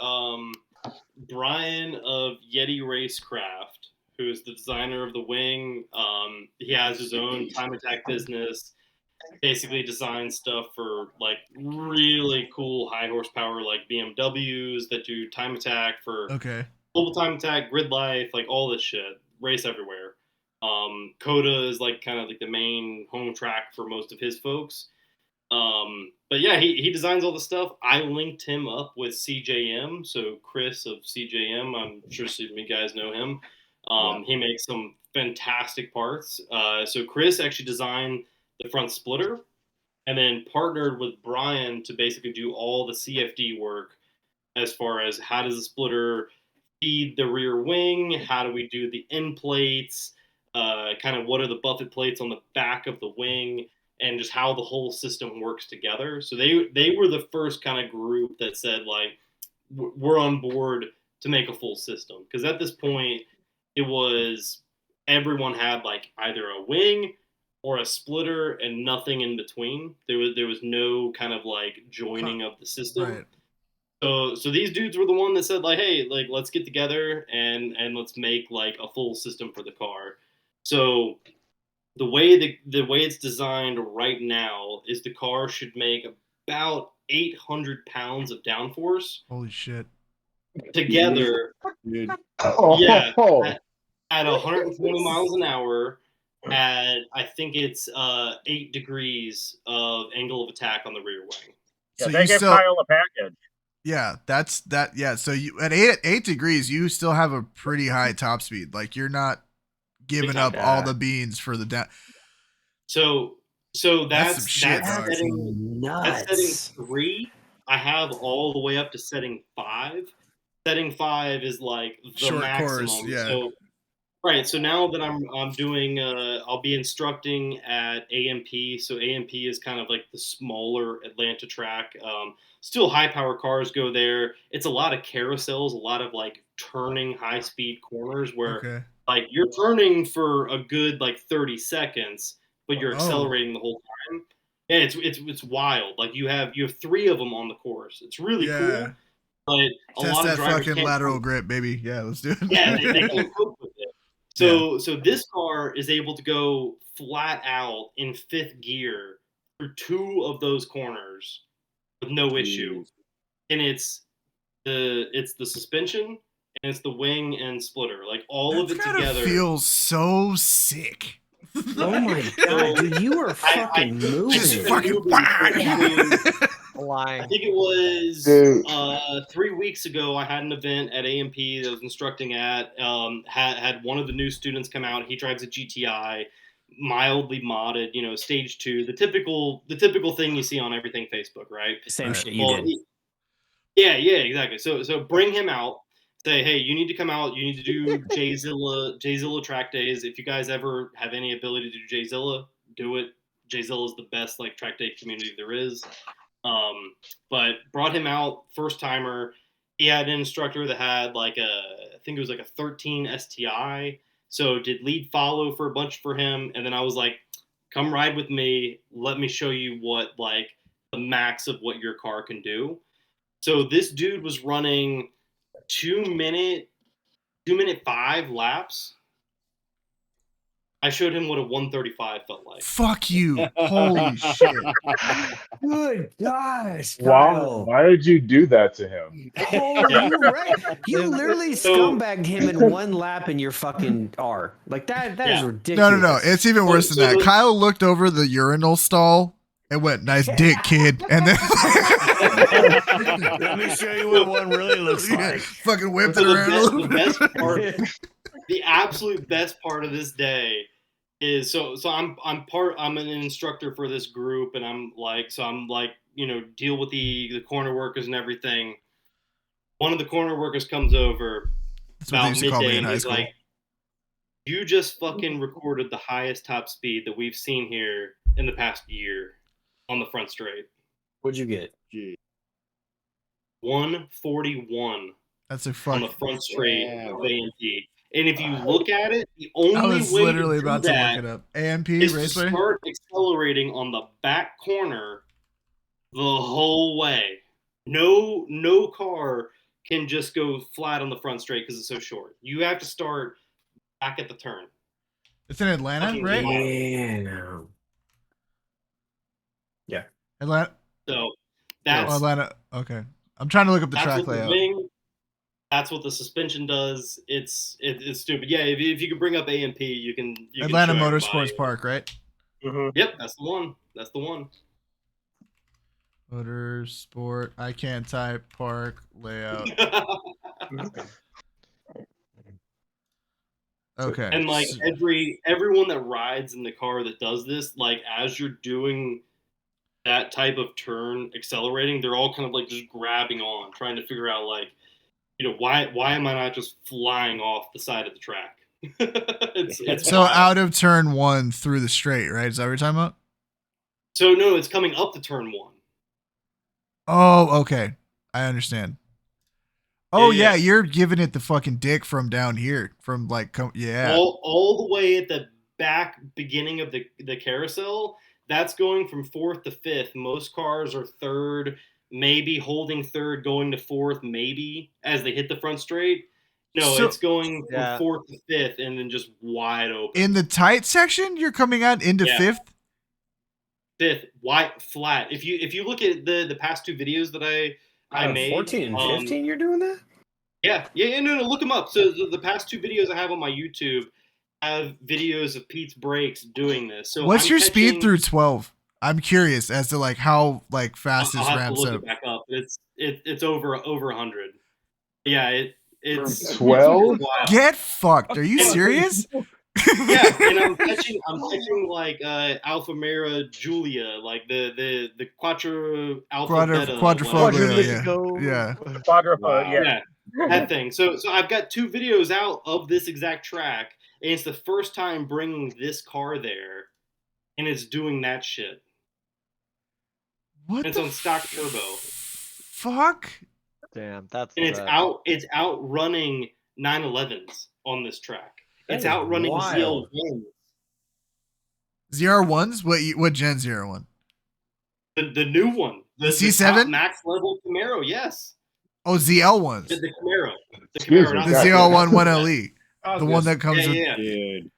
Brian of Yeti Racecraft, who is the designer of the wing, he has his own Time Attack business. Basically designs stuff for like really cool high horsepower like BMWs that do time attack for global time attack, grid life, like all this shit, race everywhere. Coda is like kind of like the main home track for most of his folks. But yeah, he designs all the stuff. I linked him up with CJM, so Chris of CJM. I'm sure some of you guys know him. He makes some fantastic parts. So Chris actually designed the front splitter, and then partnered with Brian to basically do all the CFD work as far as how does the splitter feed the rear wing, how do we do the end plates, kind of what are the buffet plates on the back of the wing, and just how the whole system works together. So they were the first kind of group that said, like, we're on board to make a full system. Because at this point, it was everyone had like either a wing or a splitter and nothing in between. There was no kind of like joining of the system. Right. So these dudes were the one that said, like, hey, like, let's get together and let's make like a full system for the car. So the way it's designed right now is the car should make about 800 pounds of downforce Holy shit. together. Dude. Yeah, Oh, at 120 miles an hour. At I think it's 8 degrees of angle of attack on the rear wing. Yeah, So they you give still, Kyle a package. yeah, that's that. Yeah. So you at 8 degrees, you still have a pretty high top speed. Like you're not giving up all the beans for the down. So That's some shit, that's dog. setting, that's setting 3. I have all the way up to setting 5. Setting 5 is like the Short maximum. course, yeah. So right. So now that I'm doing, I'll be instructing at AMP. So AMP is kind of like the smaller Atlanta track. Still high power cars go there. It's a lot of carousels, a lot of like turning high speed corners where Okay. like you're turning for a good like 30 seconds, but you're Oh. accelerating the whole time. And it's wild. Like you have 3 of them on the course. It's really Yeah. cool. But a Test lot that of drivers fucking can't lateral grip, baby. Yeah, let's do it. yeah, they can't cope with it. So this car is able to go flat out in 5th gear through 2 of those corners with no issue. And it's the suspension and it's the wing and splitter, like all of it together. Feels so sick. Oh my god, dude, you are fucking moving. Just fucking Lying. I think it was Dude. 3 weeks ago. I had an event at AMP that I was instructing at. Had one of the new students come out. He drives a GTI, mildly modded, stage 2, the typical thing you see on everything Facebook, right? Same Right. shit you did. Yeah, exactly. So bring him out. Say, hey, you need to come out. You need to do Jzilla track days. If you guys ever have any ability to do Jzilla, do it. Jzilla is the best like track day community there is. But brought him out, first timer. He had an instructor that had like I think it was like a 13 STI. So did lead follow for a bunch for him. And then I was like, come ride with me. Let me show you what like the max of what your car can do. So this dude was running 2 minute 5 laps. I showed him what a 135 felt like. Fuck you. Holy shit. Good gosh, Why? Kyle. Why did you do that to him? Oh, you're right. You literally scumbagged him in 1 lap in your fucking R. Like that is ridiculous. No. It's even worse than that. Kyle looked over the urinal stall and went, nice dick, kid. And then let me show you what one really looks like. Fucking whipped it around a little The bit. best part, the absolute best part of this day is so I'm an instructor for this group, and I'm like deal with the corner workers and everything. One of the corner workers comes over That's what they about used to call me midday in and high he's school. like, you just fucking recorded the highest top speed that we've seen here in the past year on the front straight. What'd you get? 141 That's a on fuck. the front straight of AMP. And if you look at it, the only I was way literally to do about to that look it up. AMP is to Raceway? start accelerating on the back corner the whole way. No car can just go flat on the front straight because it's so short. You have to start back at the turn. It's in Atlanta, Fucking right? Yeah. Atlanta. So that's Atlanta. Okay. I'm trying to look up the that's track what the layout. wing, that's what the suspension does. It's stupid. Yeah, if you could bring up AMP, you can Atlanta show Motorsports everybody. Park, right? Mm-hmm. Yep, that's the one. Motorsport. I can't type. Park layout. Okay. And like everyone that rides in the car that does this, like as you're doing that type of turn, accelerating, they're all kind of like just grabbing on, trying to figure out like, why am I not just flying off the side of the track? it's so wild. out of turn 1 through the straight, right? Is that what you're talking about? So no, it's coming up to turn 1. Oh, okay. I understand. Oh Yeah. you're giving it the fucking dick from down here, from like all the way at the back beginning of the carousel. That's going from 4th to 5th. Most cars are 3rd, maybe holding 3rd, going to 4th, maybe as they hit the front straight. No, it's going from 4th to 5th and then just wide open. In the tight section, you're coming out into 5th. 5th, wide, flat. If you look at the past 2 videos that I made, 14 and 15, you're doing that? Yeah, no, look them up. So the past 2 videos I have on my YouTube have videos of Pete's brakes doing this. So what's your speed through 12? I'm curious as to like how like fast this ramps look up. it back up. It's over 100. Yeah, it's 12. Get fucked. Are you serious? Yeah, and I'm catching like Alfa Mera Giulia, like the Quattro Alfa Beta, Quadrifoglio, yeah. Quadrifoglio, yeah, that thing. So I've got 2 videos out of this exact track, and it's the first time bringing this car there, and it's doing that shit. What? It's on stock turbo. Fuck. Damn, that's. And it's outrunning 911s on this track. It's outrunning ZL1s. ZR1s? What gen ZR1? The new one. The C7? top max level Camaro, yes. Oh, ZL1s. The Camaro. The Excuse Camaro. me, not The God, ZL1 1LE. The one that comes with. Yeah. Dude.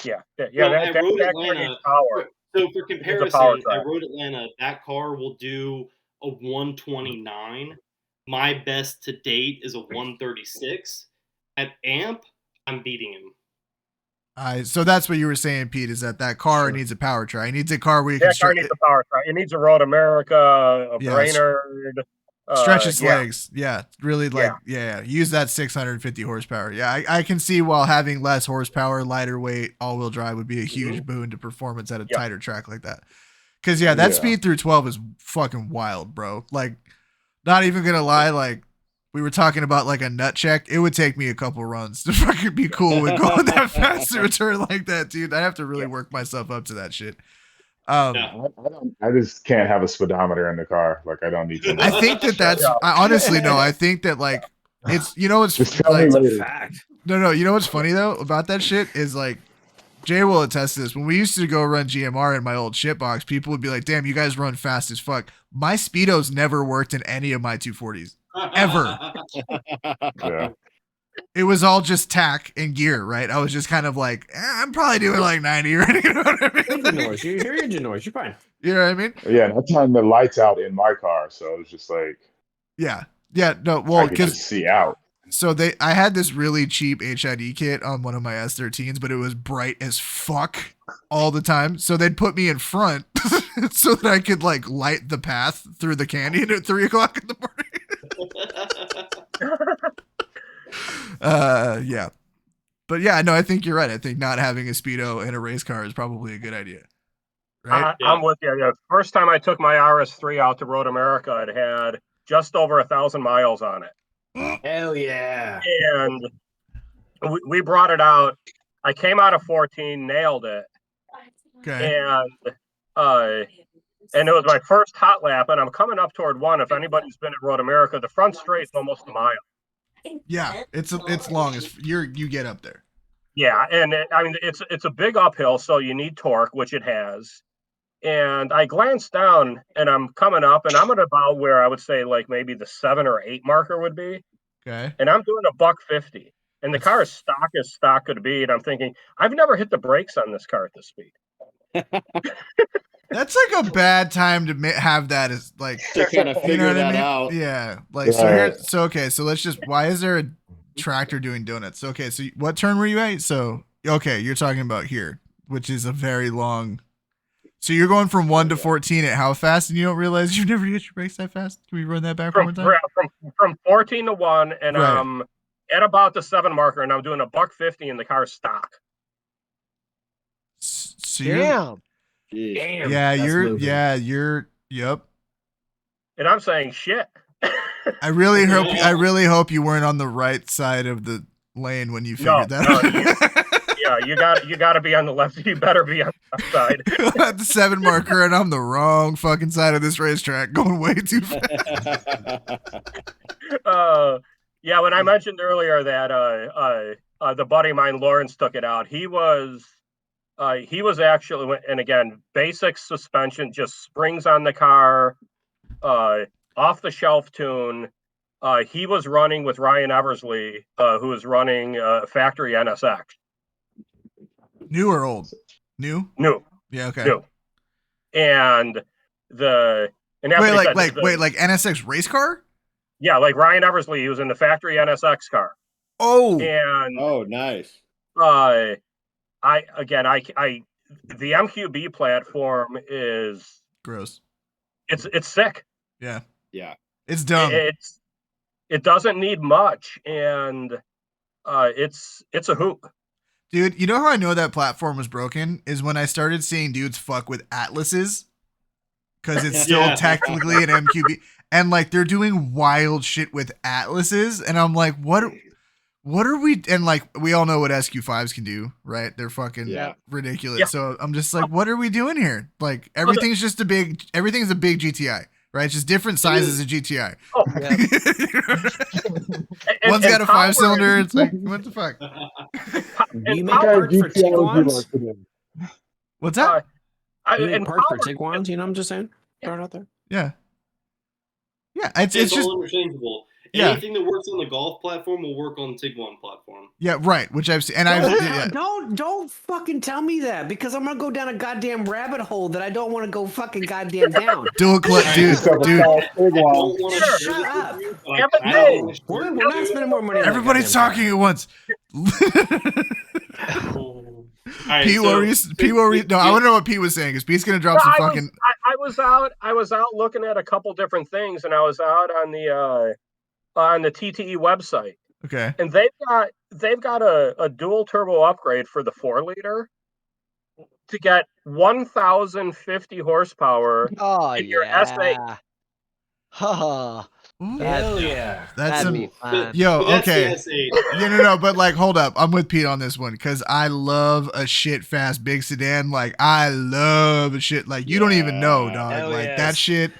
Yeah. At That Road car Atlanta. needs power. So for It's a comparison, power at track. Road Atlanta, that car will do a 129. My best to date is a 136. At AMP, I'm beating him. So that's what you were saying, Pete, is that car needs a power track. It needs a car where you can That car needs a power track. It needs a Road America, a Brainerd. Stretch its legs. Yeah. Really use that 650 horsepower. Yeah. I can see while having less horsepower, lighter weight, all-wheel drive would be a huge boon to performance at a tighter track like that. Because, that speed through 12 is fucking wild, bro. Like, not even going to lie, like, we were talking about like a nut check. It would take me a couple runs to fucking be cool with going that fast to a turn like that, dude. I have to really work myself up to that shit. I just can't have a speedometer in the car. Like, I don't need to. I think that's. I honestly no. I think that like it's it's Just tell like me It's a later. fact. no. You know what's funny though about that shit is like Jay will attest to this. When we used to go run GMR in my old shitbox, people would be like, "Damn, you guys run fast as fuck." My speedos never worked in any of my 240s ever. Yeah. It was all just tack and gear, right? I was just kind of like, I'm probably doing like 90, right? You know what I mean? Engine noise. You hear engine noise. You're fine. You know what I mean? Yeah, and I turned the lights out in my car, so it was just like Yeah. No, I well, could just because see out. so I had this really cheap HID kit on one of my S13s, but it was bright as fuck all the time. So they'd put me in front so that I could like light the path through the canyon at 3:00 in the morning. Yeah. But yeah, no, I think you're right. I think not having a Speedo in a race car is probably a good idea. Right? I'm with you. The first time I took my RS3 out to Road America, it had just over 1,000 miles on it. Hell yeah. And we brought it out. I came out of 14, nailed it. Okay. And it was my first hot lap, and I'm coming up toward 1. If anybody's been at Road America, the front straight's almost a mile. Yeah, it's long as you get up there. Yeah, and it's a big uphill, so you need torque, which it has. And I glanced down, and I'm coming up, and I'm at about where I would say like maybe the 7 or 8 marker would be. Okay. And I'm doing a $150, and the car is stock as stock could be. And I'm thinking, I've never hit the brakes on this car at this speed. That's like a bad time to have that as like To kind of figure that out. Yeah. Like so let's just why is there a tractor doing donuts? Okay, so what turn were you at? So okay, you're talking about here, which is a very long. So you're going from 1 to 14 at how fast, and you don't realize you've never hit your brakes that fast? Can we run that back one more time? From 14 to 1, and Right. at about the 7 marker, and I'm doing $150, and the car's stock. So Damn. Damn. yeah, that's moving. yep. And I'm saying shit. I really hope you weren't on the right side of the lane when you figured that out. Yeah, you got to be on the left. You better be on the left side. At the 7 marker, and I'm the wrong fucking side of this racetrack, going way too fast. Yeah, when I mentioned earlier that the buddy of mine, Lawrence, took it out, he was actually, and again, basic suspension, just springs on the car, off the shelf tune. He was running with Ryan Eversley, who was running factory NSX. New or old? New? New. Yeah, okay. New. And like NSX race car? Yeah, like Ryan Eversley, he was in the factory NSX car. Oh. And nice. the MQB platform is gross. It's sick. Yeah. Yeah. It's dumb. It doesn't need much, and it's a hoop. Dude, you know how I know that platform was broken is when I started seeing dudes fuck with Atlases, because it's still technically an MQB, and like they're doing wild shit with Atlases, and I'm like, what are we? And like we all know what SQ5s can do, right? They're fucking ridiculous. Yeah. So I'm just like, what are we doing here? Like everything's a big GTI. Right, it's just different sizes of GTI. Oh, yeah. One's got a 5-cylinder. It's like, what the fuck? Do you make parts for Tiguan's? What's that? Do you make parts for Tiguan's? You know, I'm just saying. Throw it out there. Yeah. Yeah, it's just all interchangeable. Yeah. Anything that works on the golf platform will work on the Tiguan platform. Yeah, right. Which I've seen, and don't fucking tell me that, because I'm gonna go down a goddamn rabbit hole that I don't want to go fucking goddamn down. Dude. Shut up. We're not spending more money. Everybody's talking at once. Right, Pete, no, I want to know what Pete was saying, because Pete's gonna drop some fucking. I was out looking at a couple different things, and I was out on the TTE website. Okay. And they've got a dual turbo upgrade for the 4-liter to get 1,050 horsepower in your S8. Oh, hell yeah. That'd be fun. Yo, That's okay. the S8. Yeah, no, but like, hold up. I'm with Pete on this one, because I love a shit fast big sedan. Like, I love a shit. Like, you don't even know, dog. Hell like, yes. that shit.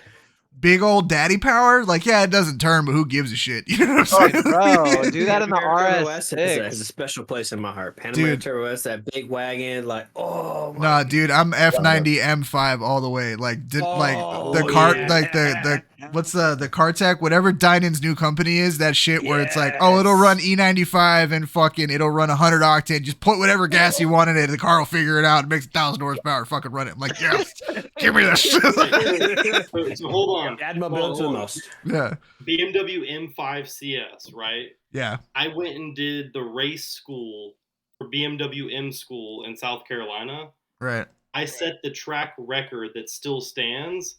Big old daddy power, like, yeah, it doesn't turn, but who gives a shit? You know what I'm saying? Bro, do that in the Turbo S RS6. has a special place in my heart. Panamera Turbo S, that big wagon, like, oh my Nah, dude, I'm F90 M5 all the way. Like, the car, like the what's the Cartech, whatever Dynan's new company is, that shit where it's like, oh, it'll run E95 and fucking it'll run 100 octane. Just put whatever gas you want in it, the car will figure it out. It makes 1,000 horsepower. Fucking run it. I'm like, yes, give me that shit. So hold on. Add mobility to the most. Yeah. BMW M5 CS, right? Yeah. I went and did the race school for BMW M school in South Carolina. Right. I set the track record that still stands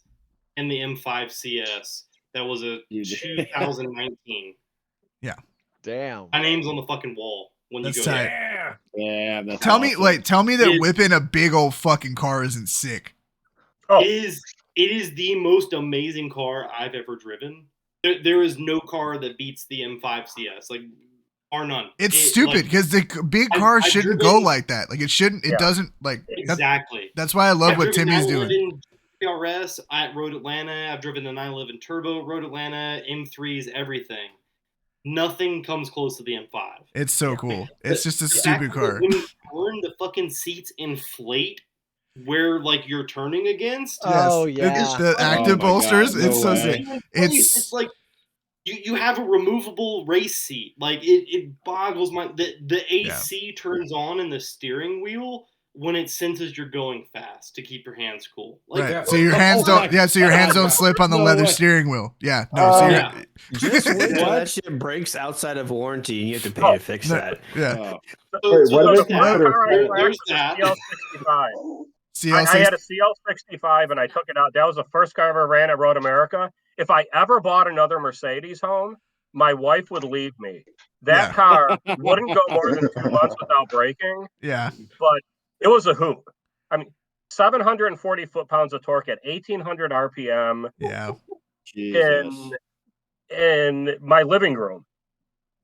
in the M5 CS. That was a 2019. Yeah. Damn. My name's on the fucking wall when That's you go tight. there. Yeah. That's Tell me that It's- whipping a big old fucking car isn't sick. Oh. It is the most amazing car I've ever driven. There is no car that beats the M5 CS, like, bar none. It's stupid, because the big cars shouldn't go like that. Like, it shouldn't. It doesn't, like. Exactly. That's why I love what driven Timmy's 911 doing. PRS at Road Atlanta. I've driven the 911 Turbo, Road Atlanta, M3s, everything. Nothing comes close to the M5. It's so cool. It's just a The stupid fact car. that When you turn, the fucking seats inflate where, like, you're turning against. Oh, Yes. yeah. It's the active my God, bolsters. no it's so way. sick. It's like you have a removable race seat. Like, it boggles my the AC turns on in the steering wheel when it senses you're going fast to keep your hands cool. Like, Right. So your hands don't. Yeah. So your hands don't slip on the leather steering wheel. Yeah. No. So yeah. Just wait till that shit breaks outside of warranty and you have to pay to fix that. Yeah. Wait, what do they there's consider? there's that. CL65. I had a CL65 and I took it out. That was the first car I ever ran at Road America. If I ever bought another Mercedes home, my wife would leave me. That car wouldn't go more than 2 months without breaking. Yeah. But it was a hoop. I mean, 740 foot-pounds of torque at 1,800 RPM. Yeah. In my living room.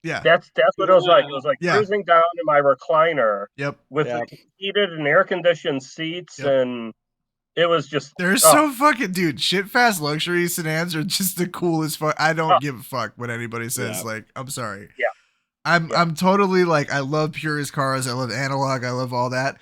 Yeah. That's what it was like. It was like cruising down in my recliner. With heated and air-conditioned seats, and it was just. They're so fucking dude. Shit fast luxury sedans are just the coolest fuck. I don't give a fuck what anybody says. Like, I'm sorry. Yeah. I'm totally like, I love purist cars. I love analog. I love all that.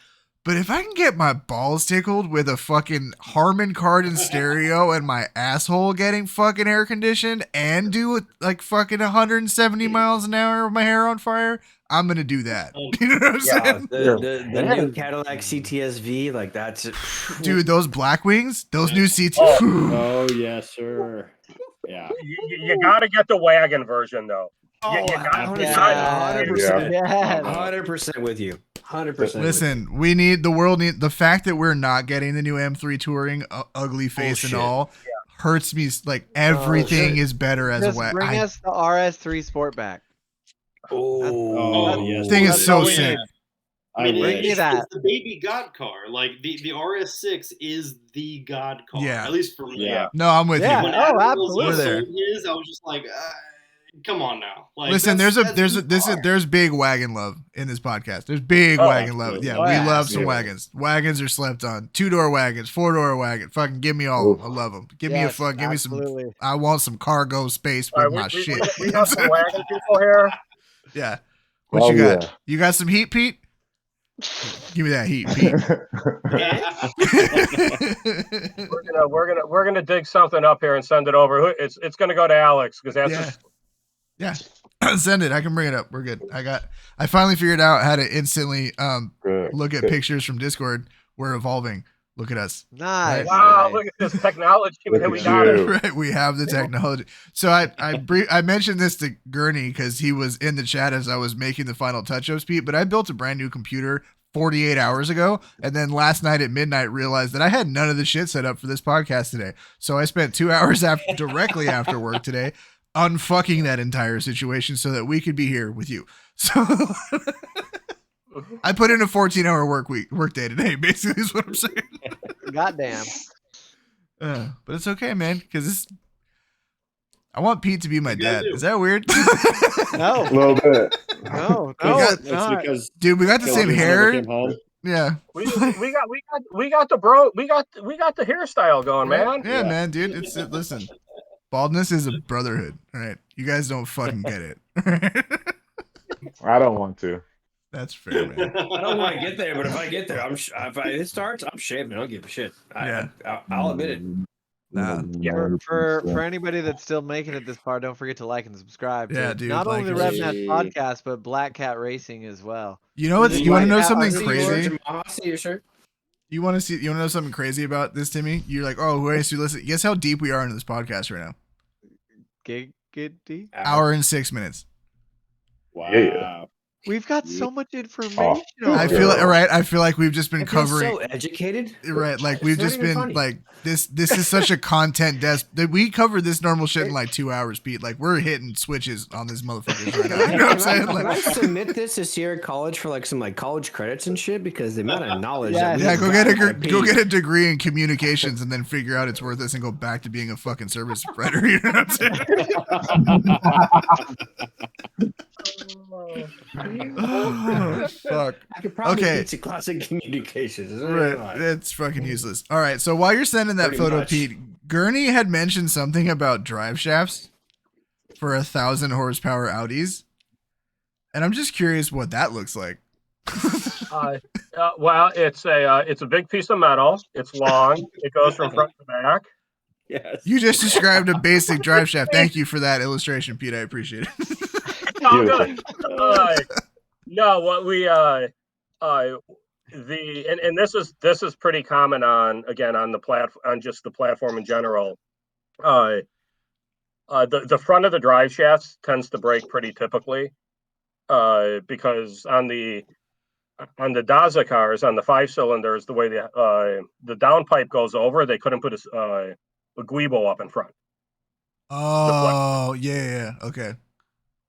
But if I can get my balls tickled with a fucking Harman Kardon stereo and my asshole getting fucking air conditioned and do like fucking 170 miles an hour with my hair on fire, I'm gonna do that. You know what I'm saying? The new Cadillac CTS-V, like that's it. Dude, those black wings, those new CTS. Oh yes, sir. Yeah. You gotta get the wagon version though. Oh, you gotta 100% with you. 100%. Listen, the fact that we're not getting the new M3 Touring, ugly face and all, hurts me. Like everything is better as a wagon. Bring us the RS3 Sportback. Yes. Thing is so sick. I mean, it's the baby god car. Like the RS6 is the god car. Yeah. At least for me. Yeah. No, I'm with you. When absolutely. We're there. I was just like, come on now. Like, listen, there's big wagon love in this podcast. There's big wagon love. Yeah, we love some wagons. Wagons are slept on. 2-door wagons, 4-door wagon. Fucking give me all of them. I love them. Give me a fuck. Give me some. I want some cargo space with my shit. We got some wagon people here. Yeah. What you got? You got some heat, Pete? Give me that heat, Pete. we're gonna dig something up here and send it over. It's gonna go to Alex because that's send it. I can bring it up. We're good. I finally figured out how to instantly look at pictures from Discord. We're evolving. Look at us. Nice. Right? Wow, look at this technology that we got. Right, we have the technology. So I mentioned this to Gurny because he was in the chat as I was making the final touch-ups, Pete. But I built a brand new computer 48 hours ago, and then last night at midnight realized that I had none of the shit set up for this podcast today. So I spent 2 hours directly after work today unfucking that entire situation so that we could be here with you. So I put in a 14-hour work day today, basically is what I'm saying. Goddamn. But it's okay, man, because I want Pete to be my dad. Is that weird? No. A little bit. No, That's it's not. because dude, we got the same hair. Yeah. We got the hairstyle going, man. Yeah, man, dude. Listen. Baldness is a brotherhood. All right. You guys don't fucking get it. I don't want to. That's fair, man. I don't want to get there, but if I get there, if it starts, I'm shaving. I don't give a shit. I'll admit it. Nah. For anybody that's still making it this far, don't forget to like and subscribe. Yeah, to dude, not like only the and RevMatch podcast, but Black Cat Racing as well. You know what? You want to know something See crazy? your shirt. You want to know something crazy about this, Timmy? You're like, oh, who is to listen? Guess how deep we are into this podcast right now? Giggity. Hour and 6 minutes. Wow. Yeah. We've got so much information. I feel like, right. I feel like we've just been covering. So educated, right? Like we've It's just not even been funny. like this. This is such a content desk that we covered this normal shit in like 2 hours, Pete. Like we're hitting switches on this motherfucker right now. You know what I'm saying? Can I Like, submit this to Sierra College for like some like college credits and shit? Because the amount of knowledge. Yeah, that yeah, we've go get got go get a degree in communications and then figure out it's worth this and go back to being a fucking service provider. You know what I'm saying? Oh, fuck. I could probably Okay. teach a class in communications. It's Right. It's fucking useless. All right. So while you're sending that Pretty photo, much. Pete, Gurney had mentioned something about drive shafts for 1,000 horsepower Audis. And I'm just curious what that looks like. Well, it's a big piece of metal. It's long. It goes from front to back. Yes. You just described a basic drive shaft. Thank you for that illustration, Pete. I appreciate it. Oh, good. No, what we this is pretty common on just the platform in general. The front of the drive shafts tends to break pretty typically, because on the on the Daza cars, on the 5-cylinders, the way the downpipe goes over, they couldn't put a Guibo up in front. Oh, yeah. Okay.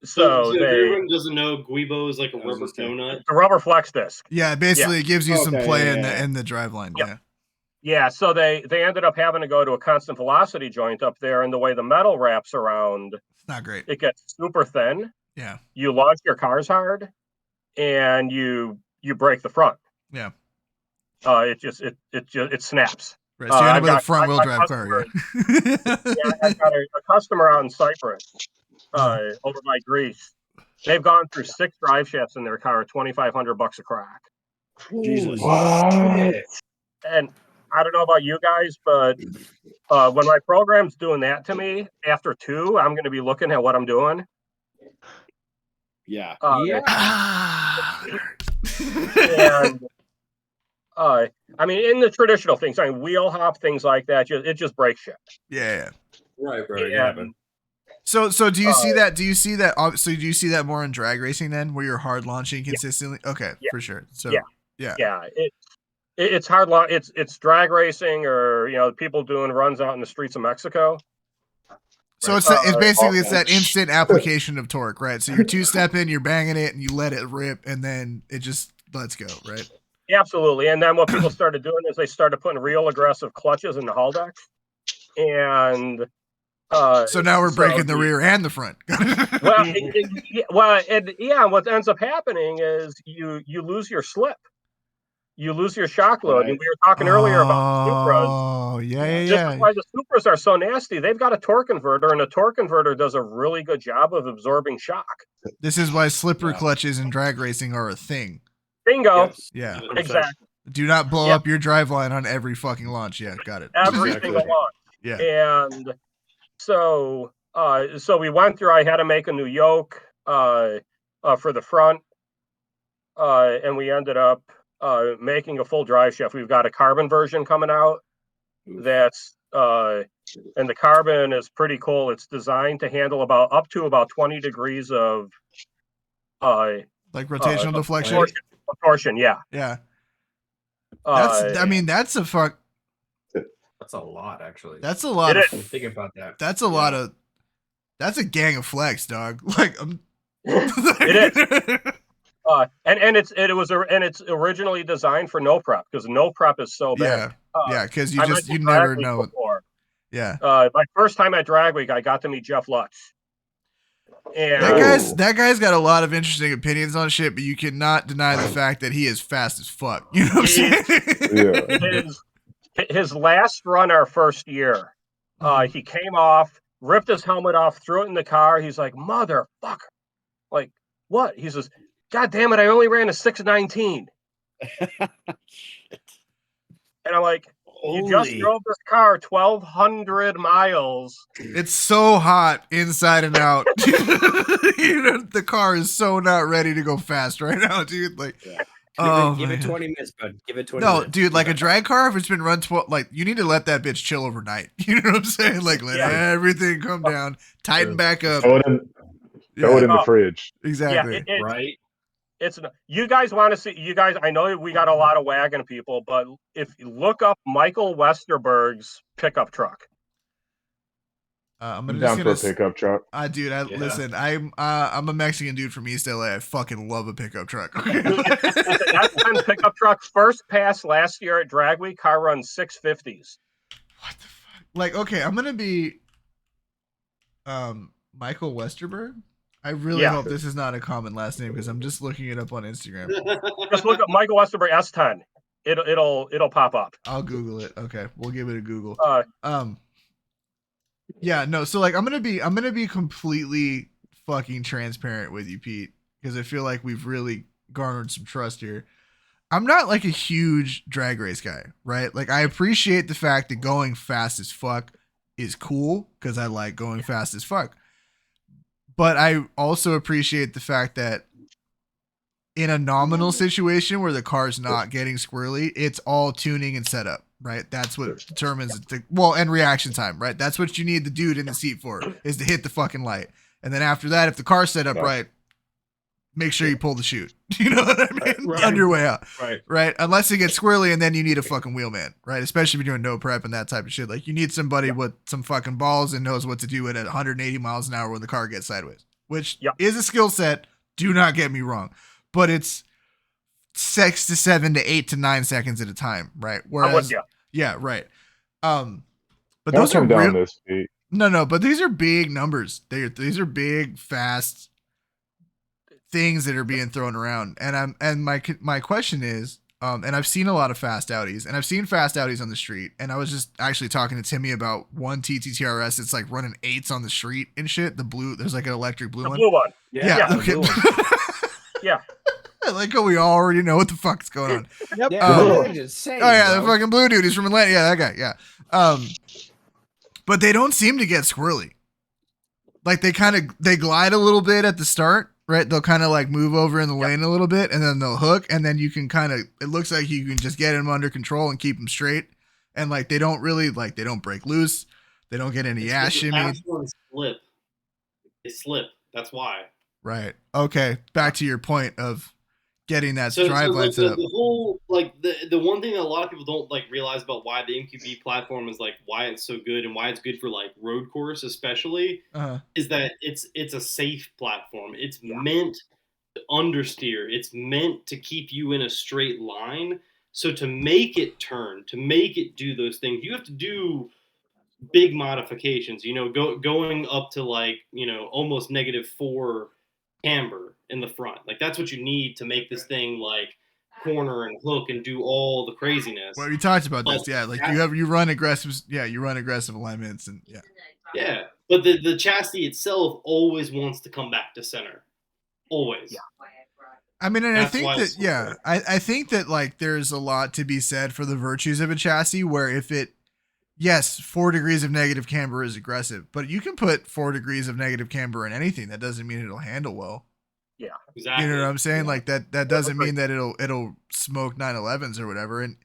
So if they everyone doesn't know, Guibo is like a rubber donut. the rubber flex disc. Yeah, basically it gives you some Okay, play yeah. in the driveline. Yep. Yeah. Yeah, so they ended up having to go to a constant velocity joint up there, and the way the metal wraps around, It's not great. it gets super thin. Yeah. You launch your cars hard, and you break the front. Yeah. It snaps. Right. So you end up I've with a got- front wheel I've drive got car. customers- Yeah. Yeah, I've got a customer out in Cyprus, over by Greece. They've gone through 6 drive shafts in their car, $2,500 a crack. Jesus. What? And I don't know about you guys, but when my program's doing that to me, after 2, I'm going to be looking at what I'm doing. Yeah. Yeah. Ah. And I mean, in the traditional things, I mean, wheel hop, things like that, it just breaks shit. Yeah. Right. And, So do you see that? Do you see that? So do you see that more in drag racing then, where you're hard launching consistently? Okay, Yeah. for sure. So Yeah. It's hard. It's drag racing, or people doing runs out in the streets of Mexico. So it's basically that instant application of torque, right? So you're 2-stepping, you're banging it, and you let it rip, and then it just lets go, right? Absolutely. And then what people started doing is they started putting real aggressive clutches in the hull decks, and So now we're breaking the rear and the front. What ends up happening is you lose your slip, you lose your shock load. Right. And we were talking earlier about Supras. Oh, This yeah. is why the Supras are so nasty. They've got a torque converter, and a torque converter does a really good job of absorbing shock. This is why slipper Yeah. clutches in drag racing are a thing. Bingo. Yes. Yeah. 100%. Exactly. Do not blow Yep. up your driveline on every fucking launch. Yeah, got it. Every Exactly. single launch. Yeah. And so we went through. I had to make a new yoke for the front, and we ended up making a full drive shaft. We've got a carbon version coming out. That's and the carbon is pretty cool. It's designed to handle up to about 20 degrees of Like rotational deflection. torsion. Yeah. Yeah. That's That's a lot, actually. that's a lot It of Think about that. that's a lot of that's a gang of flex, dog. Like It is. It's originally designed for no prep, because no prep is so bad. Yeah, because you I just mentioned you never Drag Week know. before. Yeah. My first time at Drag Week, I got to meet Jeff Lutz. And That guy's got a lot of interesting opinions on shit, but you cannot deny the fact that he is fast as fuck. You know what I'm saying? Yeah. his last run our first year, he came off, ripped his helmet off, threw it in the car. He's like, motherfucker. Like, what? He says, God damn it, I only ran a 619. And I'm like, you just drove this car 1,200 miles. It's so hot inside and out. The car is so not ready to go fast right now, dude. Like, Give it 20 minutes, bud. Give it 20 no, minutes. dude, like a drag car, if it's been run 12, like you need to let that bitch chill overnight. You know what I'm saying? Like, let everything come down, tighten back up. Throw it in the fridge. Exactly. Right? It's you guys want to see you guys. I know we got a lot of wagon people, but if you look up Michael Westerberg's pickup truck, I'm I'm gonna down for a pickup truck. dude. Listen, I'm a Mexican dude from East LA. I fucking love a pickup truck. that's been pickup truck first pass last year at Drag Week. Car runs 650s. What the fuck? Like, okay, I'm gonna be Michael Westerberg. I really hope this is not a common last name, because I'm just looking it up on Instagram. Just look up Michael Westerberg S10. It'll pop up. I'll Google it. Okay, we'll give it a Google. Yeah, no. So like, I'm gonna be completely fucking transparent with you, Pete, because I feel like we've really garnered some trust here. I'm not like a huge drag race guy, right? Like, I appreciate the fact that going fast as fuck is cool, because I like going fast as fuck. But I also appreciate the fact that in a nominal situation where the car's not getting squirrely, it's all tuning and setup, right? That's what determines and reaction time, right? That's what you need the dude in the seat for, is to hit the fucking light. And then after that, if the car's set up right, make sure you pull the chute. You know what I mean? Right. On your way out. Right. Unless it gets squirrely, and then you need a fucking wheelman, right? Especially if you're doing no prep and that type of shit. Like, you need somebody with some fucking balls and knows what to do at 180 miles an hour when the car gets sideways, which is a skill set. Do not get me wrong, but it's 6 to 7 to 8 to 9 seconds at a time, right? Whereas, yeah, right. But those are down this feet. No, but these are big numbers. These are big, fast things that are being thrown around. And my question is, and I've seen a lot of Fast Audis, and I've seen Fast Audis on the street. And I was just actually talking to Timmy about one TTTRS. It's like running 8s on the street and shit. The blue, there's like an electric blue one. Blue one. Yeah. the Okay. blue one. Yeah. I like how we already know what the fuck's going on. Yep. Yeah, just saying, Oh yeah, bro. the fucking blue dude. He's from Atlanta. Yeah, that guy. Yeah. But they don't seem to get squirrely. Like they glide a little bit at the start, right? They'll kind of like move over in the lane a little bit, and then they'll hook, and then you can it looks like you can just get them under control and keep them straight. And like they don't really they don't break loose. They don't get any ass shimmy. Slip. They slip. That's why. Right. Okay. Back to your point of getting that So driveline set up. the whole the one thing that a lot of people don't realize about why the MQB platform is why it's so good and why it's good for road course especially is that it's a safe platform. It's meant to understeer. It's meant to keep you in a straight line. So to make it turn, to make it do those things, you have to do big modifications. Going up to almost -4 camber in the front. That's what you need to make this thing corner and hook and do all the craziness. Well, we talked about this, yeah. You run aggressive, you run aggressive alignments, and yeah. But the chassis itself always wants to come back to center, always. Yeah. I mean, and That's I think why that it's so good. I think that there's a lot to be said for the virtues of a chassis. Where if yes, 4 degrees of negative camber is aggressive, but you can put 4 degrees of negative camber in anything. That doesn't mean it'll handle well. Yeah, exactly. You know what I'm saying? That doesn't mean that it'll smoke 911s or whatever. And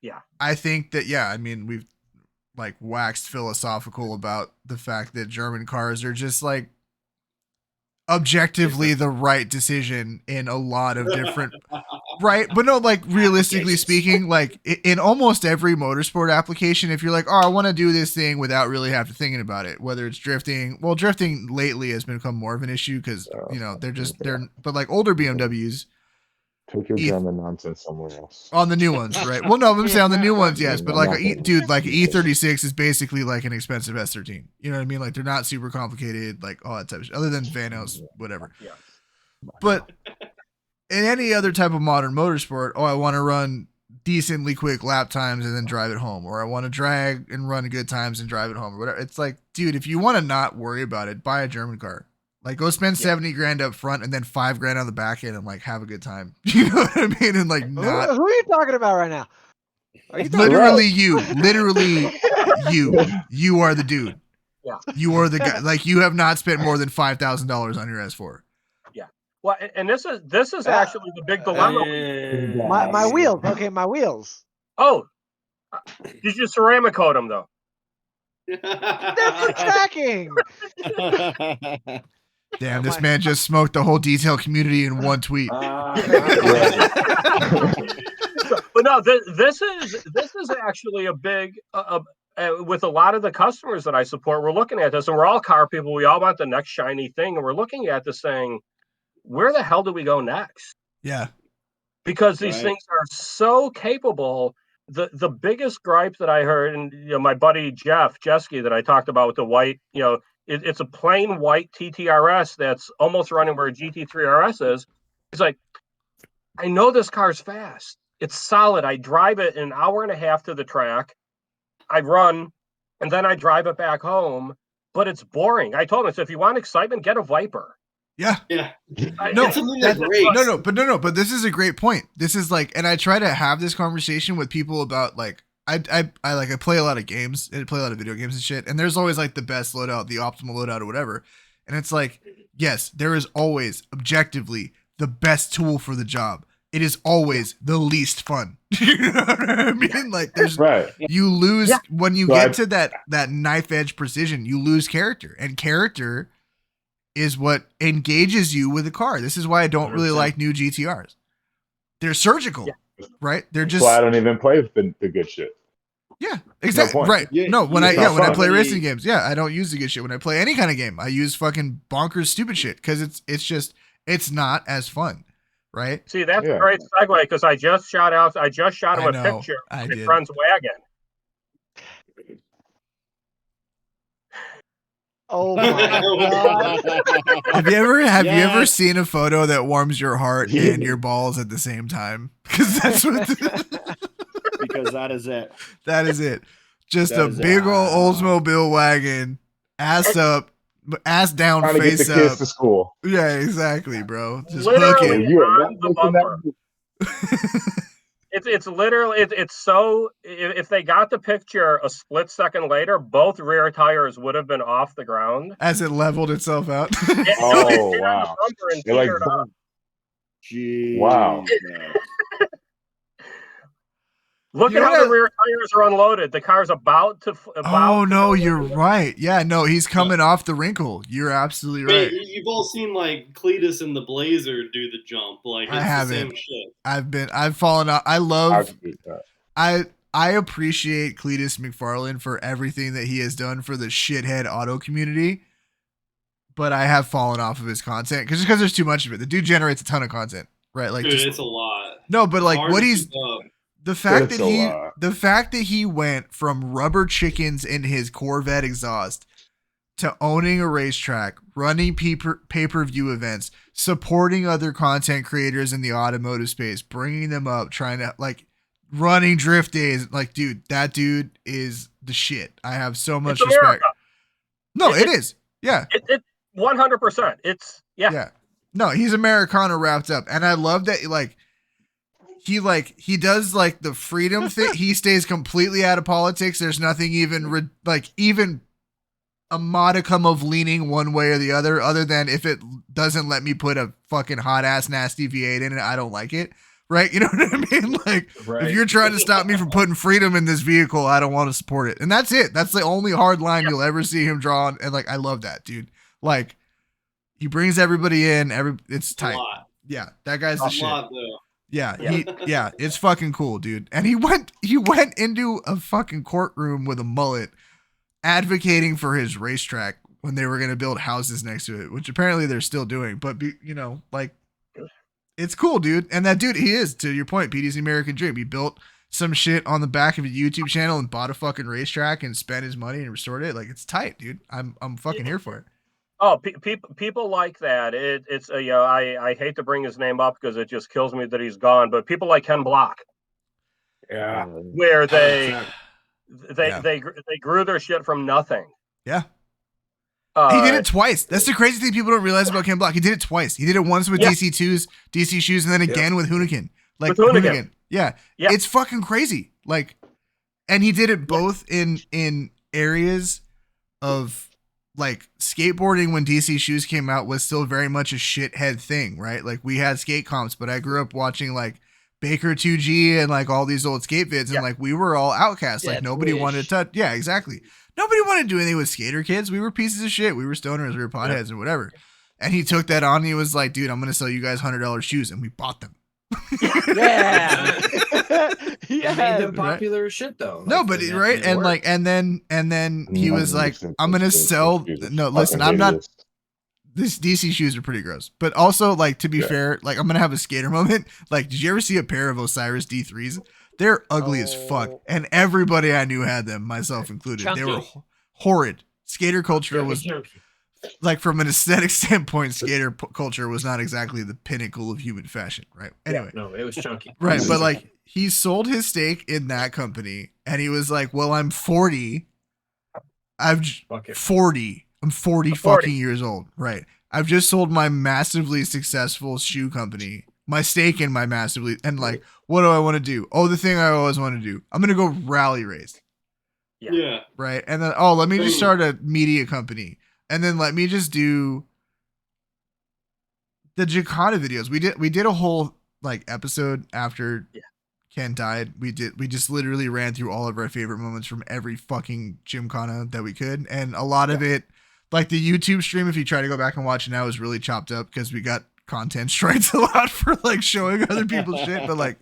yeah, I think that I mean, we've waxed philosophical about the fact that German cars are just objectively the right decision in a lot of different right, but no, realistically speaking, in almost every motorsport application, if you're I want to do this thing without really have to thinking about it, whether it's drifting. Well, drifting lately has become more of an issue because but older BMWs Take your German nonsense somewhere else. on the new ones, right? Well, no, I'm saying on the new ones, yes, but an E36 is basically an expensive S13. You know what I mean? They're not super complicated, all that type of shit, other than Vanos, whatever. Yeah. But in any other type of modern motorsport, I want to run decently quick lap times and then drive it home, or I want to drag and run good times and drive it home, or whatever. It's dude, if you want to not worry about it, buy a German car. Go spend 70 grand up front and then 5 grand on the back end and have a good time. You know what I mean? And not. Who are you talking about right now? Are you literally you. Literally you. You are the dude. Yeah. You are the guy. You have not spent more than $5,000 on your S4. Yeah. Well, and this is actually the big dilemma. My wheels. Okay, my wheels. Oh, did you ceramic coat them though? They're for tracking. Damn, this man just smoked the whole detail community in one tweet. But no, this is actually a big with a lot of the customers that I support. We're looking at this, and we're all car people. We all want the next shiny thing, and we're looking at this saying, where the hell do we go next? Yeah, because these things are so capable. The biggest gripe that I heard, and my buddy Jeff Jeske that I talked about with the white, it's a plain white TTRS that's almost running where a GT3 RS is. He's like, I know this car's fast. It's solid. I drive it an hour and a half to the track. I run, and then I drive it back home. But it's boring. I told him, so if you want excitement, get a Viper. Yeah. Yeah. No, but this is a great point. This is and I try to have this conversation with people about I play a lot of games and play a lot of video games and shit. And there's always the best loadout, the optimal loadout or whatever. And it's yes, there is always objectively the best tool for the job. It is always the least fun. You know what I mean? There's you lose when you get to that knife edge precision, you lose character, and character is what engages you with the car. This is why I don't really 100%. like new GTRs. They're surgical, right? They're That's just why I don't even play the good shit. yeah, exactly. point. Right. Yeah, No, when you I saw when I fun. play somebody- racing games, yeah, I don't use the good shit. When I play any kind of game, I use fucking bonkers stupid shit because it's not as fun, right? See, that's Yeah. a great segue because I just shot him I a know, picture I of my did. friend's wagon. Oh my god. Have you ever Yes. seen a photo that warms your heart Yeah. and your balls at the same time? Because that's what Because that is it. that is it. Just That a is it. big old Oldsmobile wagon, ass up, ass down, Trying to get the face kids up. to school. Yeah, exactly, bro. Just Literally. hook Yeah, you are on not the making bumper. that. It's literally it's so if they got the picture a split second later, both rear tires would have been off the ground. as it leveled itself out. Yeah, no, it Oh, hit on the wow. bumper and They're like, teetered up. Jesus. Wow. Look You at know how the what I- rear tires are unloaded. The car's about to. Oh no, go you're into the- right. Yeah, no, he's coming off the wrinkle. You're absolutely right. Wait, you've all seen like Cletus and the Blazer do the jump. Like I it's the haven't. same shit. I've fallen off. I love I I appreciate Cletus McFarlane for everything that he has done for the shithead auto community, but I have fallen off of his content because there's too much of it. The dude generates a ton of content, right? Like Dude, just, it's a lot. no, but like Hard what to he's keep up. the fact It's that a lot. the fact that he went from rubber chickens in his Corvette exhaust to owning a racetrack, running pay-per-view events, supporting other content creators in the automotive space, bringing them up, trying to like running drift days. Like, dude, that dude is the shit. I have so much It's respect. America. No, it is. Yeah. It 100%. It's yeah. Yeah. No, he's Americana wrapped up. And I love that he does like the freedom thing. He stays completely out of politics. There's nothing even even a modicum of leaning one way or the other than if it doesn't let me put a fucking hot ass nasty V8 in it, I don't like it. Right? You know what I mean? Like if you're trying to stop me from putting freedom in this vehicle, I don't want to support it. And that's it. That's the only hard line you'll ever see him draw on. And like I love that, dude. Like he brings everybody in, it's A tight. lot. Yeah, that guy's the A shit. lot though. Yeah, it's fucking cool, dude. And he went into a fucking courtroom with a mullet advocating for his racetrack when they were going to build houses next to it, which apparently they're still doing. But like it's cool, dude. And that dude, he is, to your point, PD's the American dream. He built some shit on the back of a YouTube channel and bought a fucking racetrack and spent his money and restored it. Like it's tight, dude. I'm fucking here for it. Oh, people like that. It's I hate to bring his name up because it just kills me that he's gone. But people like Ken Block, Yeah. where they Yeah. grew their shit from nothing. Yeah. He did it twice. That's the crazy thing people don't realize about Ken Block. He did it twice. He did it once with Yeah. DC shoes, and then again with Hoonigan. Like With Hoonigan. Hoonigan. Yeah. Yeah. It's fucking crazy. Like, and he did it both in areas of like skateboarding when DC shoes came out was still very much a shithead thing, right? Like we had skate comps, but I grew up watching like Baker 2G and like all these old skate vids, and Yeah. like we were all outcasts. Yeah, Like nobody Wish. wanted to touch. Yeah, exactly. Nobody wanted to do anything with skater kids. We were pieces of shit. We were stoners. We were potheads or whatever. And he took that on. And he was like, "Dude, I'm gonna sell you guys $100 shoes," and we bought them. Yeah. It made Yeah. them popular as shit though. No, Like, but they right, made it and work. like, and then he was like, "I'm gonna sell." No, listen, I'm not. These DC shoes are pretty gross, but also like to be Yeah. fair, like I'm gonna have a skater moment. Like, did you ever see a pair of Osiris D3s? They're ugly as fuck, Oh. and everybody I knew had them, myself included. They were Chunky. horrid. Skater culture was Chunky. like, from an aesthetic standpoint, skater culture was not exactly the pinnacle of human fashion, right? Anyway, No, it was chunky. right, but like he sold his stake in that company, and he was like, "Well, I'm 40. Fuck it. 40. I'm 40 fucking years old. Right. I've just sold my massively successful shoe company, my stake in my massively, and like, what do I want to do? Oh, the thing I always want to do. I'm going to go rally race. Yeah. Right. And then, let me just start a media company. And then let me just do the Jakarta videos. We did a whole like episode after Ken died. We just literally ran through all of our favorite moments from every fucking Gymkhana that we could. And a lot of it, Like the YouTube stream, if you try to go back and watch it now, is really chopped up because we got content strikes a lot for like showing other people's shit. But like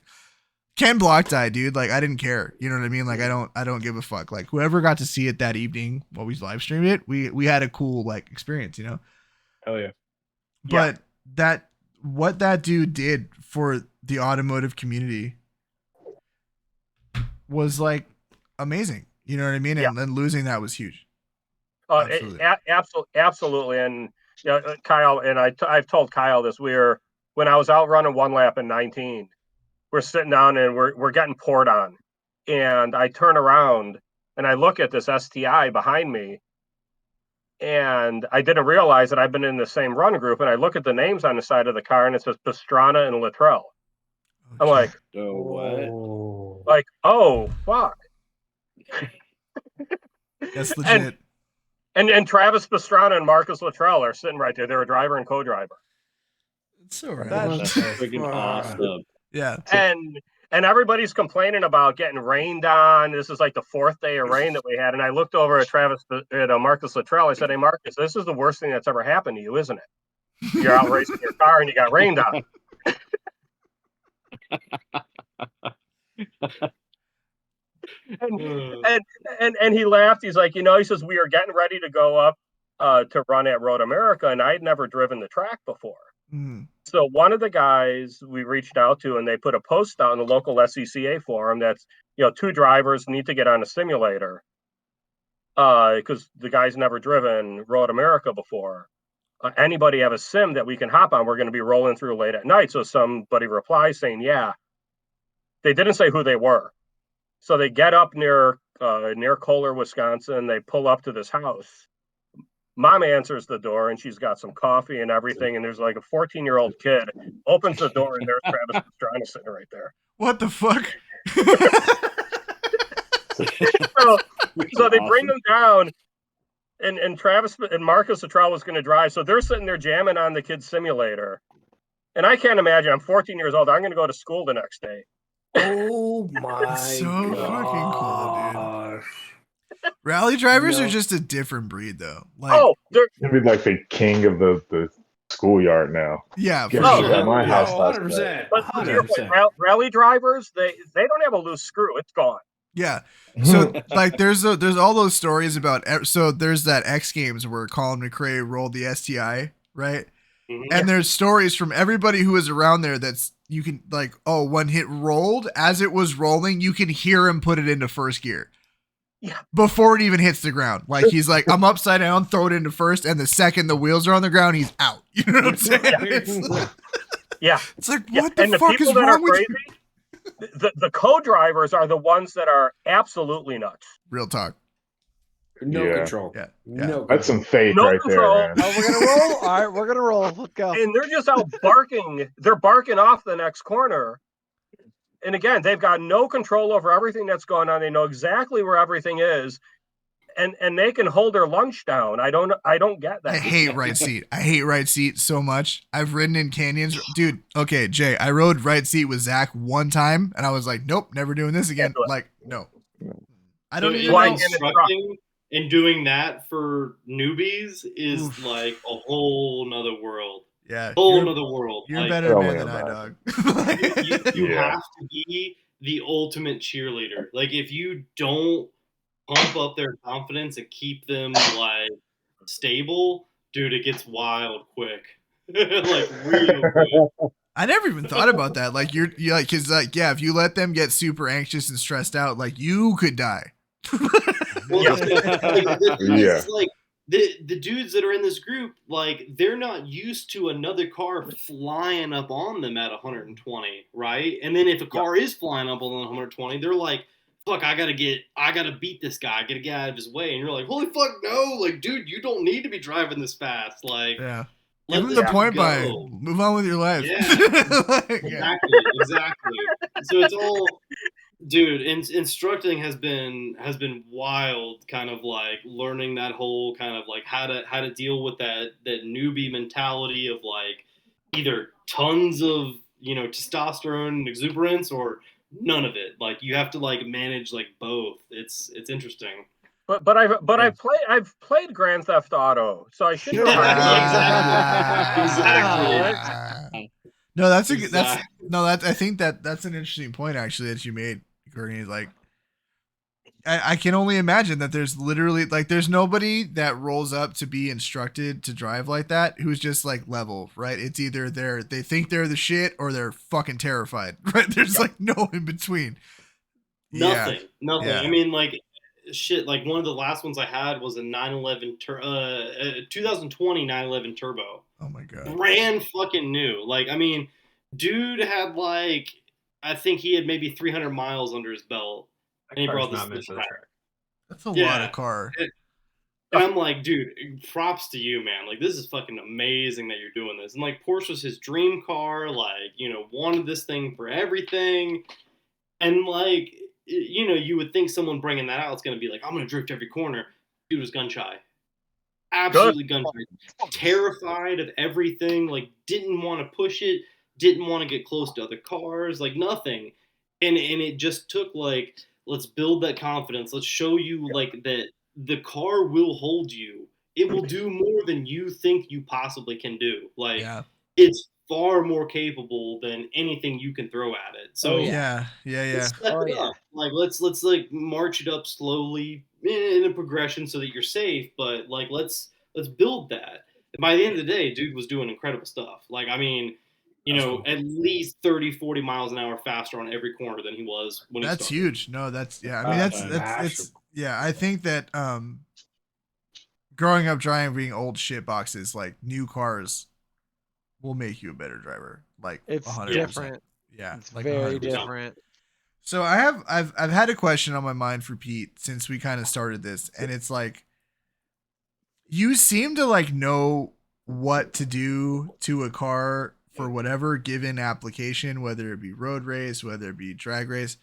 Ken Block died, dude. Like I didn't care. You know what I mean? Like I don't give a fuck. Like whoever got to see it that evening while we live streamed it, we had a cool like experience, you know? Hell yeah. But what that dude did for the automotive community was like amazing. You know what I mean? And then losing that was huge. Absolutely. Absolutely. And Kyle, and I've told Kyle this. When I was out running one lap in 19, we're sitting down and we're getting poured on, and I turn around and I look at this STI behind me, and I didn't realize that I've been in the same run group. And I look at the names on the side of the car, and it says Pastrana and Luttrell. I'm like, Oh, what? like, oh fuck. That's legit. And Travis Pastrana and Marcus Luttrell are sitting right there. They're a driver and co-driver. It's so right. That's freaking awesome. Yeah. And everybody's complaining about getting rained on. This is like the fourth day of rain that we had. And I looked over at Marcus Luttrell. I said, "Hey, Marcus, this is the worst thing that's ever happened to you, isn't it? You're out racing your car and you got rained on." and he laughed. He's like, he says, we are getting ready to go up to run at Road America, and I had never driven the track before. Mm. So one of the guys we reached out to, and they put a post out in the local SCCA forum that's, 2 drivers need to get on a simulator because the guy's never driven Road America before. Anybody have a sim that we can hop on? We're going to be rolling through late at night. So somebody replies saying, yeah. They didn't say who they were. So they get up near Kohler, Wisconsin. They pull up to this house. Mom answers the door, and she's got some coffee and everything. And there's like a 14-year-old kid opens the door, and there's Travis Pastrana sitting right there. What the fuck? so they bring them down, and Travis and Marcus Luttrell was going to drive. So they're sitting there jamming on the kid's simulator. And I can't imagine. I'm 14 years old. I'm going to go to school the next day. Oh my so fucking cool, dude. Rally drivers are just a different breed, though. Like, they're Gonna be like the king of the schoolyard now. Yeah, for Yeah, sure. at my house last 100%. But to your point, rally drivers, they don't have a loose screw. It's gone. Yeah. So like there's all those stories about, so there's that X Games where Colin McRae rolled the STI, right? Mm-hmm. And there's stories from everybody who was around there that's, you can like, when hit rolled, as it was rolling, you can hear him put it into first gear. Yeah. Before it even hits the ground. Like he's like, I'm upside down, throw it into first, and the second the wheels are on the ground, he's out. You know what I'm saying? It's like, what the fuck is wrong with you? The co-drivers are the ones that are absolutely nuts. Real talk. No control. Yeah. No. That's some faith No right control. there, man. Oh, we're gonna roll. All right, we're gonna roll. Let's go. And they're just out barking. They're barking off the next corner. And again, they've got no control over everything that's going on. They know exactly where everything is, and they can hold their lunch down. I don't get that. I hate right seat. I hate right seat so much. I've ridden in canyons, dude. Okay, Jay, I rode right seat with Zach one time, and I was like, nope, never doing this again. Like, no, I don't even know. Instructing and doing that for newbies is like a whole nother world. Yeah, whole nother world. You're like, better man than I, dog. you have to be the ultimate cheerleader. Like if you don't pump up their confidence and keep them like stable, dude, it gets wild quick. Like real quick. I never even thought about that. Like you're like, cause like, yeah, if you let them get super anxious and stressed out, like you could die. Well, it's like the dudes that are in this group, like they're not used to another car flying up on them at 120, right? And then if a car is flying up on 120, they're like, fuck, I gotta beat this guy, I gotta get out of his way. And you're like, holy fuck, no, like, dude, you don't need to be driving this fast. Like, yeah. Give them the point by move on with your life. Yeah. Exactly. So it's all, dude, instructing has been wild, kind of like learning that whole kind of like how to deal with that newbie mentality of like either tons of, testosterone and exuberance or none of it. Like you have to like manage like both. It's interesting. I've played Grand Theft Auto, so I should know how to Exactly. No, that's a Exactly. I think that's an interesting point actually that you made, Gurny. Like, I can only imagine that there's literally like there's nobody that rolls up to be instructed to drive like that who's just like level, right? It's either they think they're the shit or they're fucking terrified, right? There's like no in between. Nothing. Yeah. I mean, like, shit. Like one of the last ones I had was a 2020 911 Turbo. Oh my god. Brand fucking new. Like, I mean, dude had like, I think he had maybe 300 miles under his belt, and he brought this back. That's a lot of car. And I'm like, dude, props to you, man. Like, this is fucking amazing that you're doing this. And like, Porsche was his dream car. Like, wanted this thing for everything. And like, you would think someone bringing that out is going to be like, I'm going to drift every corner. Dude was gun shy. Absolutely gun shy. Terrified of everything. Like, didn't want to push it. Didn't want to get close to other cars. Like, nothing. And it just took like, let's build that confidence. Let's show you like that the car will hold you. It will do more than you think you possibly can do. Like, it's far more capable than anything you can throw at it. So let's step it up. Like, let's like march it up slowly in a progression so that you're safe. But like, let's build that. And by the end of the day, dude was doing incredible stuff. Like, I mean, at least 30, 40 miles an hour faster on every corner than he was when he started. That's huge. No, that's I mean, that's I think that growing up driving old shit boxes, like new cars will make you a better driver. Like it's 100%. Different. Yeah, it's like very 100%. different. So I've had a question on my mind for Pete since we kind of started this, and it's like, you seem to like know what to do to a car for whatever given application, whether it be road race, whether it be drag race.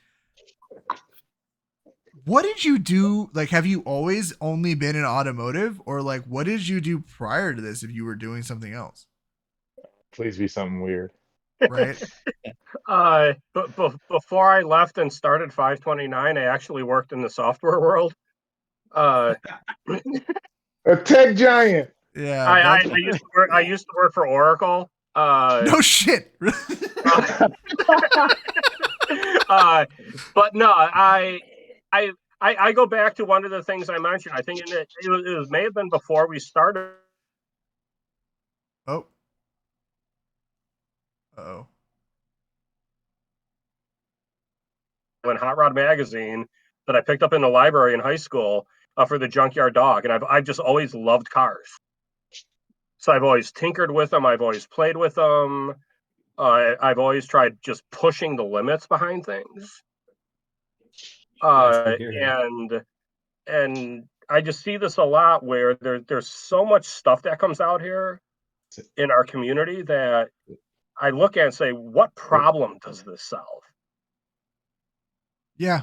What did you do? Like, have you always only been in automotive, or like, what did you do prior to this if you were doing something else? Please be something weird. Right. But before I left and started 529, I actually worked in the software world. A tech giant. Yeah. I used to work for Oracle. No shit. But no, I go back to one of the things I mentioned. I think it may have been before we started. Oh. Uh-oh. In Hot Rod magazine that I picked up in the library in high school for the Junkyard Dog, and I've just always loved cars. So I've always tinkered with them. I've always played with them. I've always tried just pushing the limits behind things. And I just see this a lot where there's so much stuff that comes out here in our community that I look at and say, what problem does this solve? Yeah.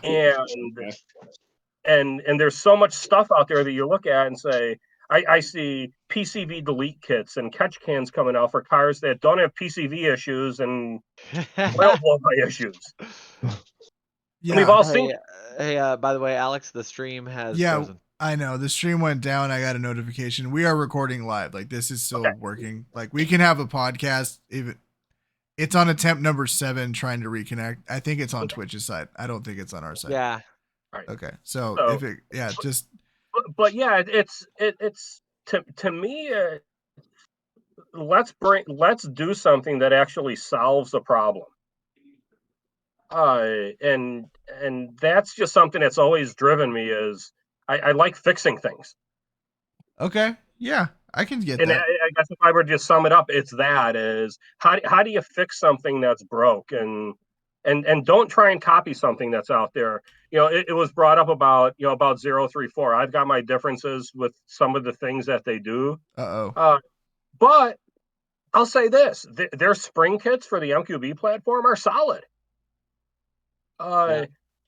And there's so much stuff out there that you look at and say, I see PCV delete kits and catch cans coming out for cars that don't have PCV issues and oil blow-by issues. Yeah. And we've all seen. Hey, by the way, Alex, the stream has frozen. I know the stream went down. I got a notification. We are recording live. Like, this is still working. Like, we can have a podcast. Even it's on attempt number 7 trying to reconnect. I think it's on Twitch's side. I don't think it's on our side. Yeah. Right. Okay. So if it, just. But yeah, it's to me. Let's do something that actually solves a problem. And that's just something that's always driven me is I like fixing things. Okay. Yeah, I can get that. And I guess if I were to just sum it up, it's that is how do you fix something that's broke and don't try and copy something that's out there. It was brought up about 034. I've got my differences with some of the things that they do. But I'll say this, their spring kits for the MQB platform are solid.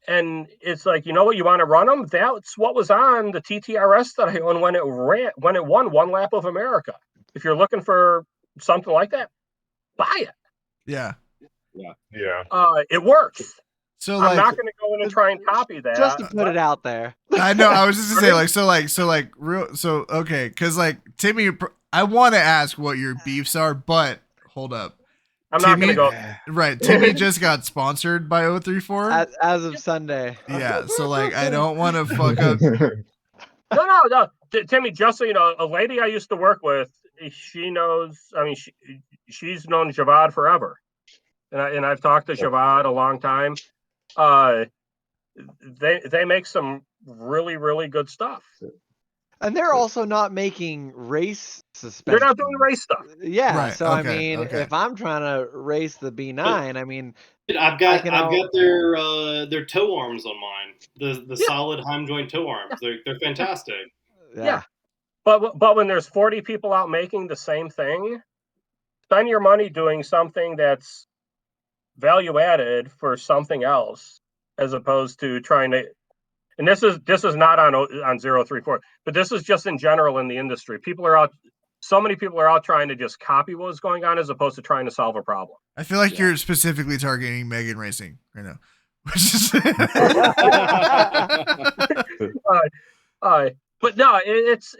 And it's like, you know what, you want to run them? That's what was on the TTRS that I owned when it won one lap of America. If you're looking for something like that, buy it. Yeah. It works. So I'm like, not going to go in and try and copy that. Just to put it out there. I know. I was just gonna say okay, because like Timmy, I want to ask what your beefs are, but hold up. I'm not going to go. Right, Timmy just got sponsored by 034. As of Sunday. Yeah, so like I don't want to fuck up. No. Timmy, just so you know, a lady I used to work with, she knows. I mean, she's known Javad forever, and I've talked to Javad a long time. They make some really, really good stuff. And they're also not making race suspension. They're not doing race stuff. Yeah, Right, so I mean, if I'm trying to race the B9, I mean, I've got their toe arms on mine. The solid heim joint toe arms. They're fantastic. Yeah. But when there's 40 people out making the same thing, spend your money doing something that's value added for something else, as opposed to trying to. And this is not on 034, but this is just in general in the industry. So many people are out trying to just copy what's going on as opposed to trying to solve a problem. I feel like you're specifically targeting Megan Racing right now. But no, that's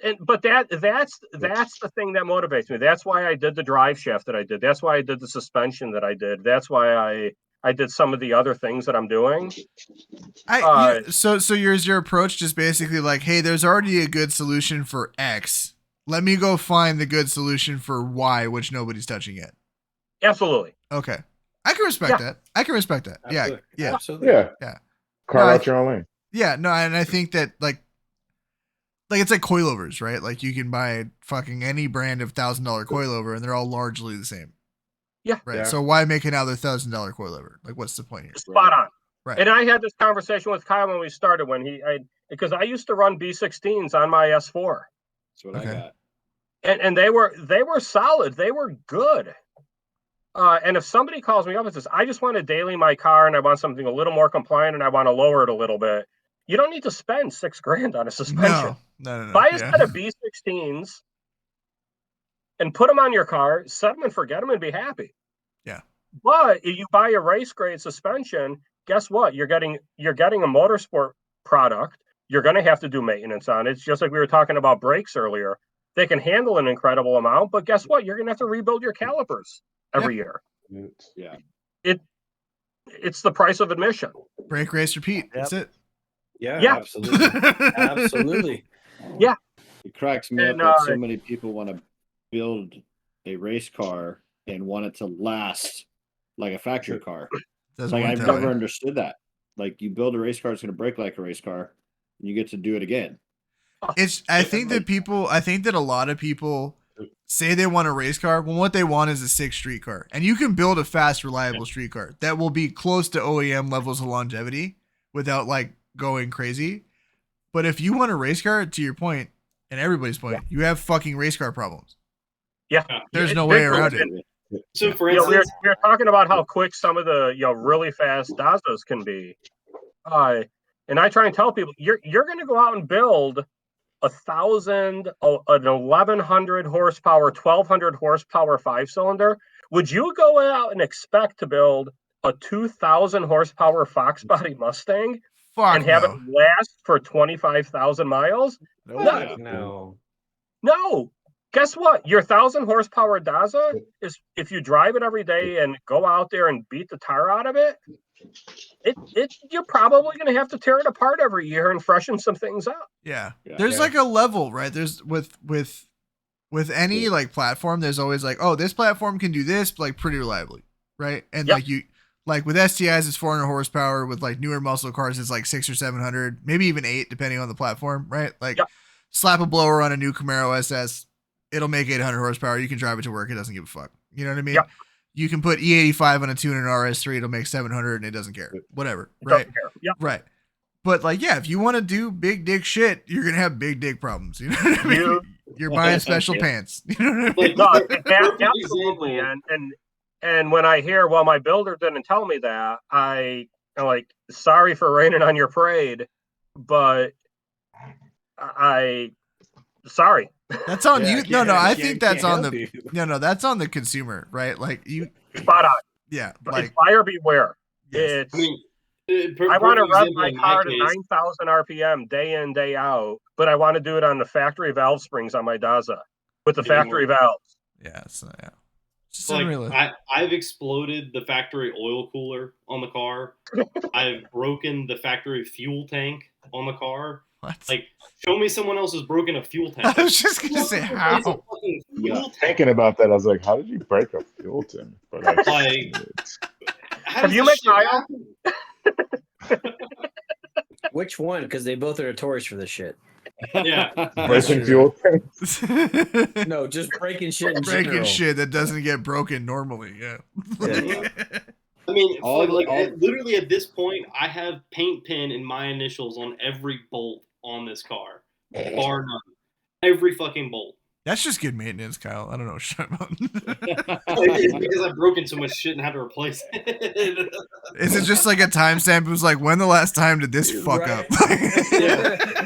the thing that motivates me. That's why I did the drive shaft that I did. That's why I did the suspension that I did. That's why I did some of the other things that I'm doing. So your approach just basically like, hey, there's already a good solution for X. Let me go find the good solution for Y, which nobody's touching yet. Absolutely. Okay. I can respect that. Absolutely. Yeah. Absolutely. Yeah. Carve out your own lane. Yeah. No, and I think that like it's like coilovers, right? Like you can buy fucking any brand of $1,000 coilover and they're all largely the same. Yeah. Right. Yeah. So why make another $1,000 coilover? Like what's the point here? Spot on. Right. And I had this conversation with Kyle when we started because I used to run B16s on my S4. That's what I got. And they were solid. They were good. And if somebody calls me up and says, I just want to daily my car and I want something a little more compliant and I want to lower it a little bit, you don't need to spend $6,000 on a suspension. No. Buy a set of B16s and put them on your car, set them and forget them and be happy. Yeah. But if you buy a race grade suspension, guess what? You're getting a motorsport product. You're going to have to do maintenance on it. It's just like we were talking about brakes earlier. They can handle an incredible amount, but guess what? You're going to have to rebuild your calipers every year. Yeah. It's the price of admission. Break, race, repeat. That's it. Yeah. Absolutely. Absolutely. Yeah. It cracks me up that so many people want to build a race car and want it to last like a factory car. Like I've never understood that. Like you build a race car, it's going to break like a race car, and you get to do it again. I think that a lot of people say they want a race car when what they want is a 6 street car. And you can build a fast, reliable street car that will be close to OEM levels of longevity without like going crazy. But if you want a race car, to your point and everybody's point, you have fucking race car problems. Yeah. There's no way around it. So for instance, we're talking about how quick some of the really fast Dazas can be. And I try and tell people, you're going to go out and build 1,100 horsepower, 1,200 horsepower 5-cylinder. Would you go out and expect to build a 2,000 horsepower Fox body Mustang and have it last for 25,000 miles? No. Guess what? Your 1,000 horsepower Daza is, if you drive it every day and go out there and beat the tar out of it, you're probably going to have to tear it apart every year and freshen some things up. Yeah. There's like a level, right? There's with any like platform, there's always like, oh, this platform can do this like pretty reliably, right? And like with STIs, it's 400 horsepower. With like newer muscle cars, it's like 600 or 700, maybe even 8, depending on the platform, right? Like slap a blower on a new Camaro SS, it'll make 800 horsepower. You can drive it to work. It doesn't give a fuck. You know what I mean? You can put E85 on a tuner and RS3. It'll make 700 and it doesn't care. Whatever. Right. Right. But like, yeah, if you want to do big dick shit, you're going to have big dick problems. You know what I mean? You're buying special pants. You know what I mean? Absolutely. And when I hear, well, my builder didn't tell me that, I'm like, sorry for raining on your parade, but sorry. That's on you. No, I think that's on that's on the consumer, right? Like you spot on. Yeah. Like buyer beware. I mean, I want to rev my in car to case. 9,000 RPM day in, day out, but I want to do it on the factory valve springs on my Daza with the factory valves. Yeah, so yeah. It's Like unreal. I've exploded the factory oil cooler on the car. I've broken the factory fuel tank on the car. What? Like, show me someone else who's broken a fuel tank. I was just gonna say how. It's a fucking fuel tank. Thinking about that, I was like, how did you break a fuel tank? But Like, how Have does you this met shit Kyle? happen? Which one? Because they both are notorious for this shit. Yeah. breaking fuel tanks. No, just breaking shit in Breaking general. shit that doesn't get broken normally. Yeah. I mean, All- literally at this point, I have paint pen and my initials on every bolt on this car, bar none. Every fucking bolt. That's just good maintenance, Kyle. I don't know what you're talking about. It's because I've broken so much shit and had to replace it. Is it just like a timestamp? It was like, when the last time did this fuck up?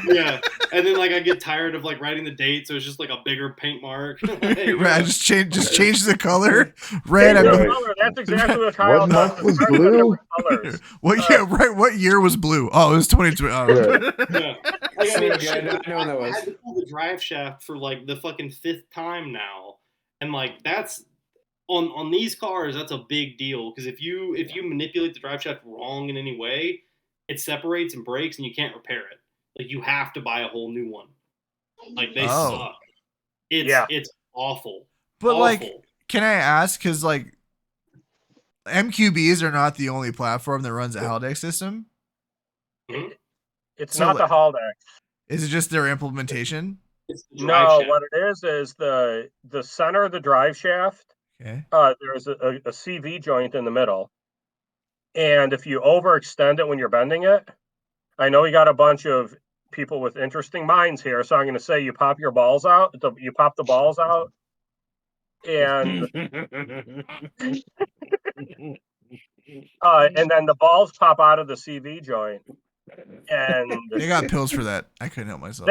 Yeah. And then like I get tired of like writing the date, so it's just like a bigger paint mark. Right, just change the color. Red. I Right. believe. Color, that's exactly what Kyle What does. month was It's blue? colors. What year was blue? Oh, it was 2020. Oh, Yeah. Like, I mean, So shit, good. I know when that was. I had to pull the drive shaft for like the fucking 5th time now, and like that's on these cars. That's a big deal because if you manipulate the drive shaft wrong in any way, it separates and breaks, and you can't repair it. Like you have to buy a whole new one. Like they suck. It's awful. But awful. like, can I ask? Because like, MQBs are not the only platform that runs a Haldex system. It's So, not the like, Haldex. Is it just their implementation? It's the drive No, shaft. what it is the center of the drive shaft. Okay. There's a CV joint in the middle, and if you overextend it when you're bending it, I know you got a bunch of people with interesting minds here, so I'm going to say you pop your balls out. You pop the balls out, and and then the balls pop out of the CV joint, and They got pills for that. I couldn't help myself.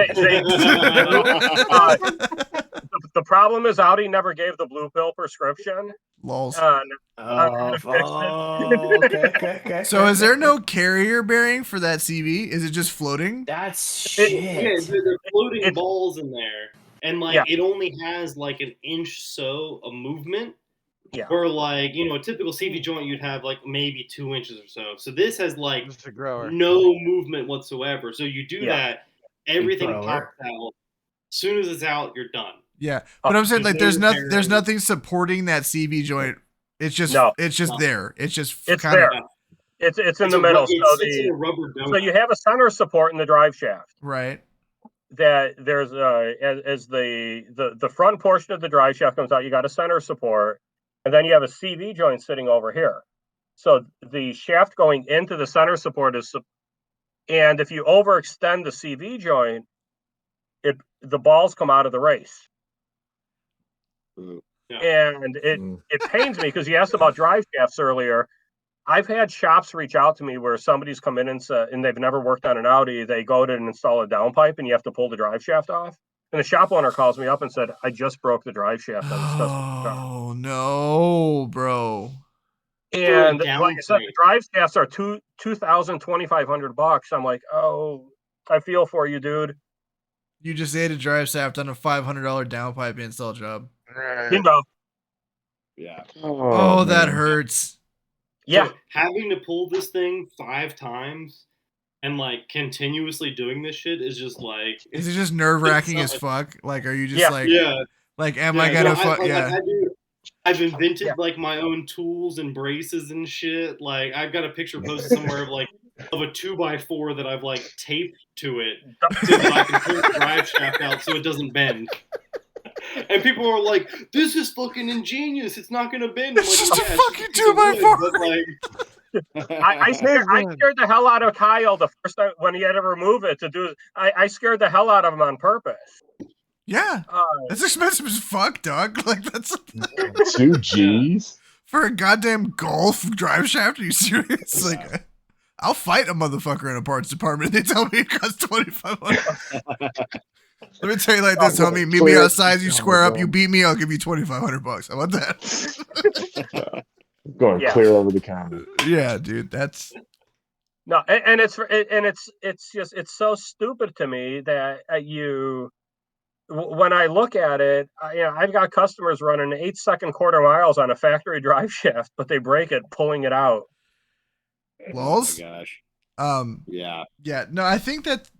The problem is Audi never gave the blue pill prescription. Lols. Okay. So is there no carrier bearing for that CV? Is it just floating? That's shit. Yeah, they're floating balls in there, and like Yeah. it only has like an inch so of movement. Yeah. Where like a typical CV joint you'd have like maybe 2 inches or so. So this has like Just a grower. no movement whatsoever. So you do Yeah. that, everything Grower. pops out. As soon as it's out, you're done. Yeah, but I'm saying like there's There's there's nothing supporting that CV joint. It's just No. it's just there. It's just It's kinda, there. It's in the middle. It sits in a rubber donut. So you have a center support in the drive shaft. right. That there's as the front portion of the drive shaft comes out, you got a center support, and then you have a CV joint sitting over here. So the shaft going into the center support and if you overextend the CV joint, the balls come out of the race. Yeah. And it pains me because you asked about drive shafts earlier. I've had shops reach out to me where somebody's come in and they've never worked on an Audi. They go to install a downpipe and you have to pull the drive shaft off. And the shop owner calls me up and said, "I just broke the drive shaft on this customer's car." Oh no, bro. And For a like I said, the drive shafts are $2,500. I'm like, oh, I feel for you, dude. You just ate a drive shaft on a $500 downpipe install job. You know, Yeah. Oh, that man. hurts. yeah. So having to pull this thing 5 times and like continuously doing this shit is just like Is it just nerve wracking as It's fuck? Like, are you just Yeah. like, yeah. am I gonna fuck? Yeah. I've invented Yeah. like my own tools and braces and shit. Like I've got a picture posted somewhere of a 2x4 that I've like taped to it so that I can pull the drive shaft out so it doesn't bend. And people are like, "This is fucking ingenious. It's not gonna bend." I'm It's like, just a "Yeah, fucking it's just a 2x4." wood," but, like, I scared the hell out of Kyle the first time when he had to remove it to do. I scared the hell out of him on purpose. Yeah. That's expensive as fuck, dog. Like, that's 2 G's? for a goddamn Golf drive shaft. Are you serious? Like, I'll fight a motherfucker in a parts department. They tell me it costs $2,500. Let me tell you like this, homie. Meet me outside. You square up. You beat me. I'll give you $2,500. How about that? Going Yeah. clear over the counter. Yeah, dude. That's No, and it's so stupid to me that when I look at it, I've got customers running 8-second quarter miles on a factory drive shaft, but they break it pulling it out. Lols? Oh my gosh. Yeah. No, I think that's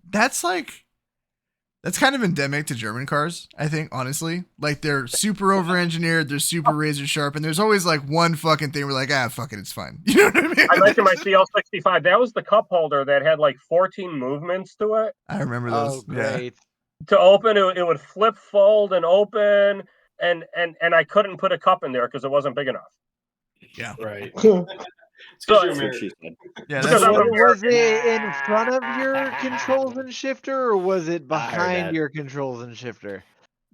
kind of endemic to German cars. I think, honestly, like they're super over-engineered, they're super razor sharp, and there's always like one fucking thing we're like, fuck it, it's fine. You know what I mean? I mentioned my CL65. That was the cup holder that had like 14 movements to it. I remember those. Oh, great. Yeah. To open it would flip, fold, and open, and I couldn't put a cup in there because it wasn't big enough. Yeah. Right. So, yeah, was it in front of your controls and shifter, or was it behind your controls and shifter?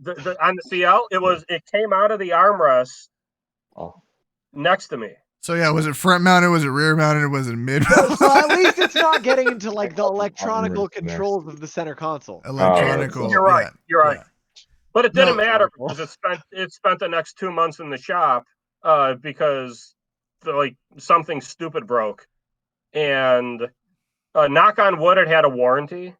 On the CL, it came out of the armrest next to me. So yeah, was it front mounted? Was it rear mounted? Was it mid? So at least it's not getting into like the electronical controls of the center console. Electronical. You're right. You're right. Yeah. But it didn't matter because it spent the next 2 months in the shop because something stupid broke, and knock on wood, it had a warranty.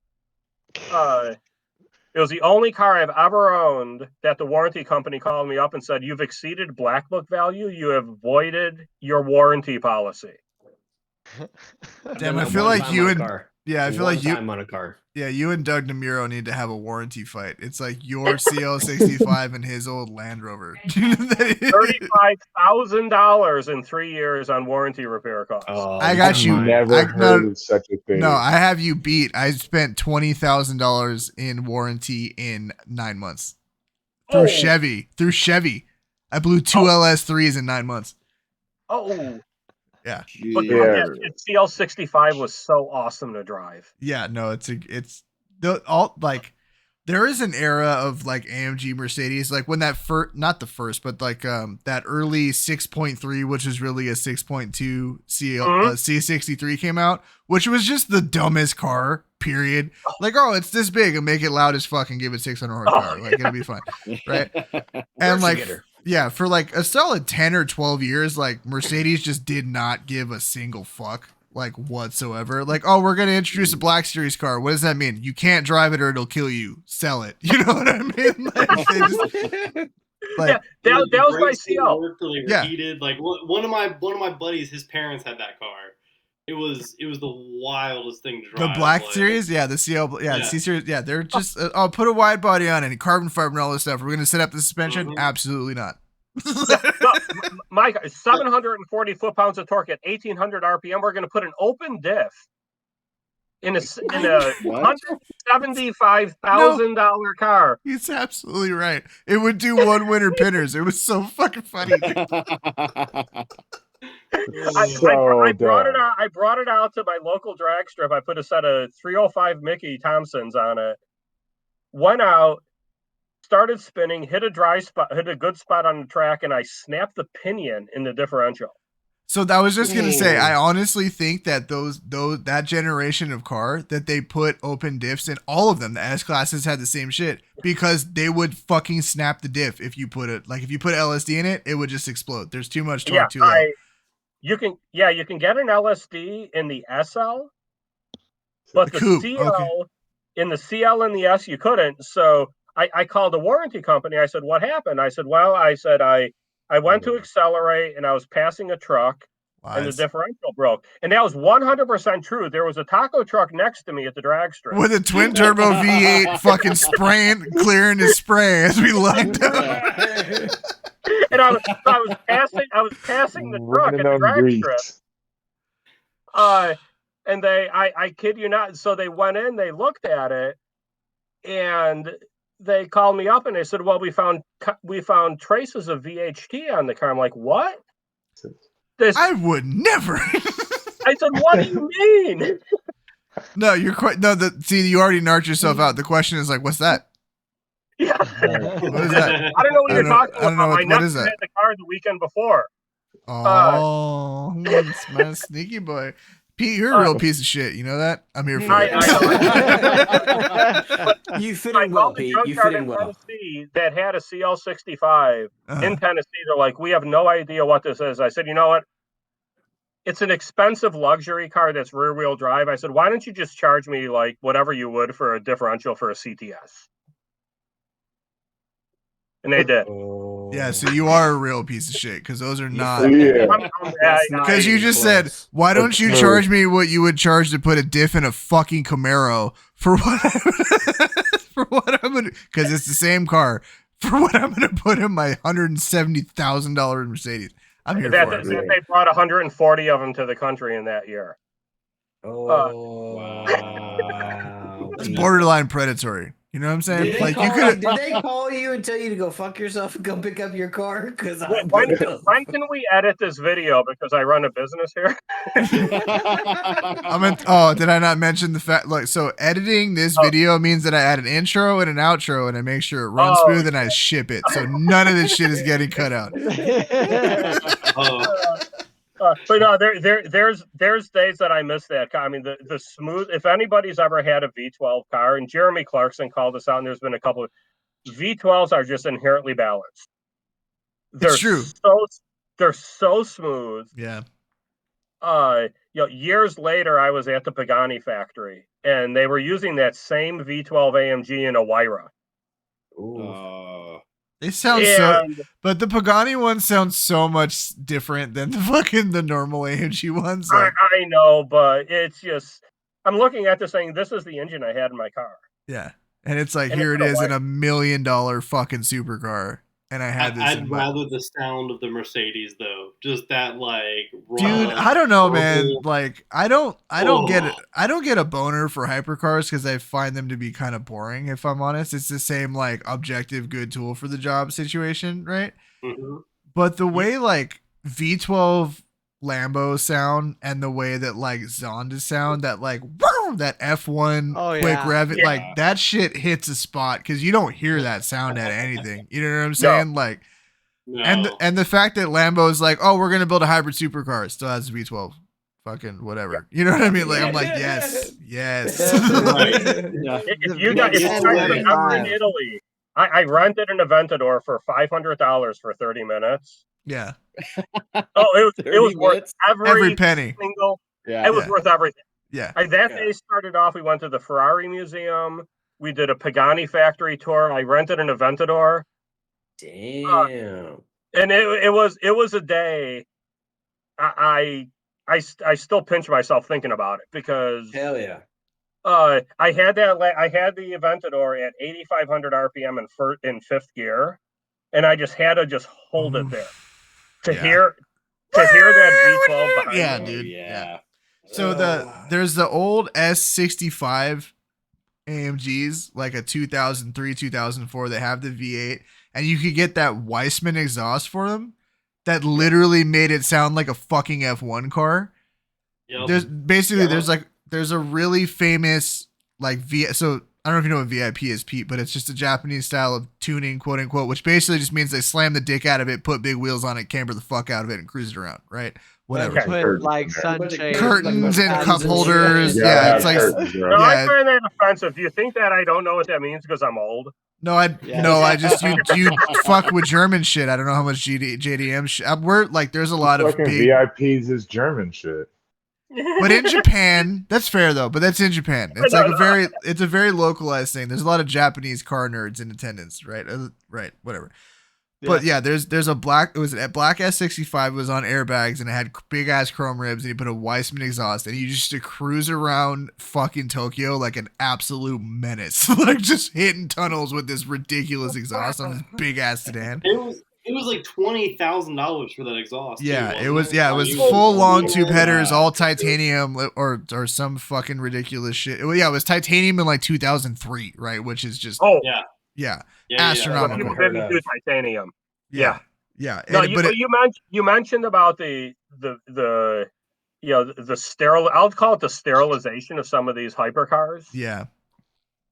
It was the only car I've ever owned that the warranty company called me up and said, "You've exceeded black book value. You have voided your warranty policy." Damn, I feel like you and I feel like you on a car. Yeah, you and Doug Namiro need to have a warranty fight. It's like your CL65 and his old Land Rover. $35,000 in 3 years on warranty repair costs. I got you. Never heard of such a thing. No, I have you beat. I spent $20,000 in warranty in 9 months through Chevy. I blew 2 LS3s in 9 months. Oh. Yeah. But CL65 was so awesome to drive. Yeah, no, there is an era of like AMG Mercedes, like when that not the first, but like that early 6.3, which is really a 6.2 C63 came out, which was just the dumbest car, period. Like, it's this big and make it loud as fuck and give it 600 horsepower. Like, it'll be fine. Right. And like, yeah, for like a solid 10 or 12 years, like Mercedes just did not give a single fuck, like whatsoever. Like, we're going to introduce a Black Series car. What does that mean? You can't drive it or it'll kill you. Sell it. You know what I mean? Like, that was my CL. Yeah. Heated. Like one of my buddies, his parents had that car. It was the wildest thing to drive. The Black Series, the CL, the C Series, they're just put a wide body on it and carbon fiber and all this stuff. We're gonna set up the suspension? Mm-hmm. Absolutely not. Mike, 740 foot-pounds of torque at 1800 RPM. We're gonna put an open diff in a $175,000 car. He's absolutely right. It would do one winter pinners. It was so fucking funny. I brought it out to my local drag strip. I put a set of 305 Mickey Thompsons on it. Went out, started spinning, hit a good spot on the track, and I snapped the pinion in the differential. So I was just gonna say, I honestly think that that generation of car that they put open diffs in, all of them, the S classes had the same shit because they would fucking snap the diff if you put LSD in it, it would just explode. There's too much torque too low. You can get an LSD in the SL, but the CL in the CL and the S you couldn't. So I called the warranty company. I said, "What happened?" I said, I went to accelerate and I was passing a truck and the differential broke. And that was 100% true. There was a taco truck next to me at the drag strip with a twin turbo V8 fucking clearing his spray as we lined up. And I was passing the truck at the drag strip. And I kid you not. So they went in, they looked at it, and they called me up and they said, "Well, we found traces of VHT on the car." I'm like, "What?" I would never. I said, "What do you mean?" No, you're quite see, you already narked yourself out. The question is like, what's that? Yeah. What is that? I don't know what you're talking about. I don't know what is that? Had the car the weekend before. Oh, smart, sneaky boy. Pete, you're a real piece of shit. You know that? I'm here for it. You fit in well, Pete. You fit in well. Tennessee that had a CL65 in Tennessee. They're like, "We have no idea what this is." I said, "You know what? it's an expensive luxury car that's rear wheel drive. I said, why don't you just charge me like whatever you would for a differential for a CTS? And they did. Yeah, so you are a real piece of shit because those are not. Yeah. Because you just said, why don't you charge me what you would charge to put a diff in a fucking Camaro for what I'm gonna? Because it's the same car for what I'm gonna put in my $170,000 Mercedes. I'm here for it. They brought 140 of them to the country in that year. Wow. It's borderline predatory. You know what I'm saying? Did Like they you could. did they call you and tell you to go fuck yourself and go pick up your car? Because When can we edit this video? Because I run a business here. Did I not mention the fact? Like, so editing this video means that I add an intro and an outro, and I make sure it runs smooth, and I ship it. So none of this shit is getting cut out. But no, there's days that I miss that car. I mean, the smooth. If anybody's ever had a V12 car, and Jeremy Clarkson called us out, and there's been a couple of V12s are just inherently balanced. It's true. They're so smooth. Yeah. Years later, I was at the Pagani factory, and they were using that same V12 AMG in a Wyra. They sound but the Pagani ones sound so much different than the normal AMG ones. Like, I know, but it's just, I'm looking at this saying, this is the engine I had in my car. Yeah. And it's like, here it is in $1 million fucking supercar. And I had this. I'd rather the sound of the Mercedes though. Just that like raw, dude, I don't know, man. Like I don't get it. I don't get a boner for hypercars because I find them to be kind of boring, if I'm honest. It's the same like objective good tool for the job situation, right? Mm-hmm. But the way like V12 Lambo sound and the way that like Zonda sound, that like that F1 quick rev it, like that shit hits a spot because you don't hear that sound at anything. You know what I'm saying? Like, and the fact that Lambo is like, oh, we're gonna build a hybrid supercar, still has a V12, fucking whatever. You know what I mean? Like, I'm like, yes. If you guys remember in Italy, I rented an Aventador for $500 for 30 minutes. Yeah. It was worth every penny. It was worth everything. Yeah. That day started off, we went to the Ferrari Museum. We did a Pagani factory tour. I rented an Aventador. Damn. And it was a day I still pinch myself thinking about it because hell yeah. I had the Aventador at 8,500 RPM in fifth gear, and I just had to hold it there to hear that V12 behind me. Yeah, dude. Yeah. So there's the old S65 AMGs, like a 2003, 2004. They have the V8, and you could get that Weissman exhaust for them. That literally made it sound like a fucking F1 car. Yep. There's a really famous like so I don't know if you know what VIP is, Pete, but it's just a Japanese style of tuning, quote unquote, which basically just means they slam the dick out of it, put big wheels on it, camber the fuck out of it, and cruise it around, right? Whatever. Put like sunshades, curtains and cup holders. Yeah, it's like I find that offensive. Do you think that I don't know what that means because I'm old? No, I just you fuck with German shit. I don't know how much JDM shit. We're like, there's a lot of fucking big VIPs is German shit. But in Japan, that's fair though. But that's in Japan. It's like it's a very localized thing. There's a lot of Japanese car nerds in attendance, right? Right, whatever. Yeah. But yeah, there's a black S65 was on airbags and it had big ass chrome ribs and you put a Weissman exhaust and you just to cruise around fucking Tokyo like an absolute menace, like just hitting tunnels with this ridiculous exhaust on this big ass sedan. It was like $20,000 for that exhaust. Yeah, it was full long tube headers, all titanium or some fucking ridiculous shit. It was titanium in like 2003, right? Which is just astronomical. People didn't do titanium. Yeah. No, you mentioned about the sterile. I'll call it the sterilization of some of these hypercars. Yeah.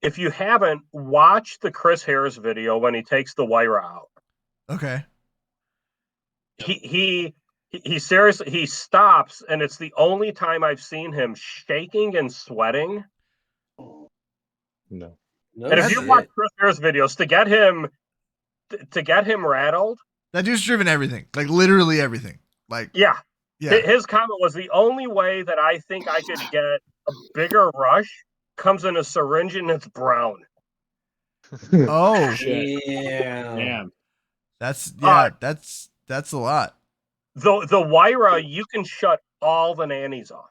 If you haven't, watch the Chris Harris video when he takes the wire out. Okay. He seriously stops, and it's the only time I've seen him shaking and sweating. No. And if you watch Chris Harris videos to get him rattled, that dude's driven everything, like literally everything. Like yeah. His comment was the only way that I think I could get a bigger rush comes in a syringe and it's brown. Oh, Yeah. Damn. that's a lot. The Wyra, you can shut all the nannies off.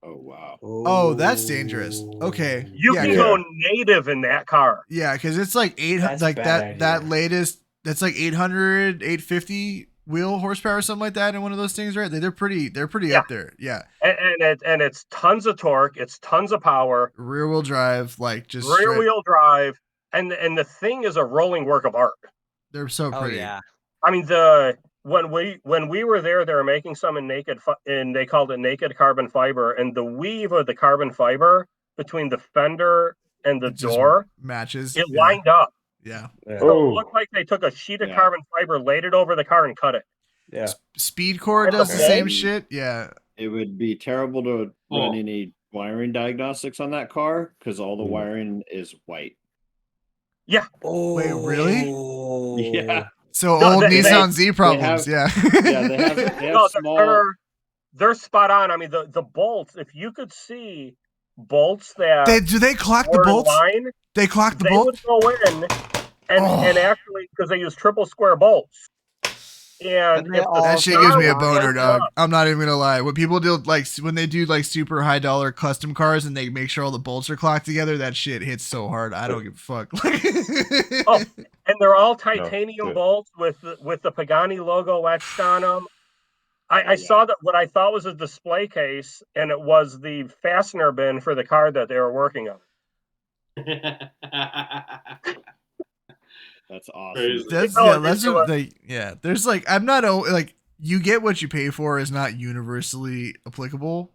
Oh wow. Oh, that's dangerous. Okay. You can go native in that car. Yeah, because it's like 800, That's like a bad that idea. latest. That's like 800, 850 wheel horsepower, or something like that, in one of those things, right? They're pretty up there. Yeah. And it's tons of torque. It's tons of power. Rear wheel drive, like just Rear wheel drive, and the thing is a rolling work of art. They're so pretty. Oh yeah. I mean, when we were there, they were making some in and they called it naked carbon fiber, and the weave of the carbon fiber between the fender and the It just door matches. it lined up. Yeah. So Oh. it looked like they took a sheet of carbon fiber, laid it over the car, and cut it. Yeah. Speedcore does the same shit. Yeah. It would be terrible to run any wiring diagnostics on that car because all the wiring is white. Yeah. Oh. Wait, really? Yeah. So old Nissan Z problems. They have small. They're spot on. I mean, the bolts. If you could see bolts that do they clock the were in bolts? line, They clock the they bolts. would go in and actually, because they use triple square bolts. And they if all- That shit gives me a car boner, lights dog. up- I'm not even gonna lie. When people do when they do like super high dollar custom cars and they make sure all the bolts are clocked together, that shit hits so hard. I don't give a fuck. Oh, and they're all titanium good. bolts with the Pagani logo etched on them. I saw that what I thought was a display case, and it was the fastener bin for the car that they were working on. That's awesome. Crazy. That's there's like I'm not like you get what you pay for is not universally applicable.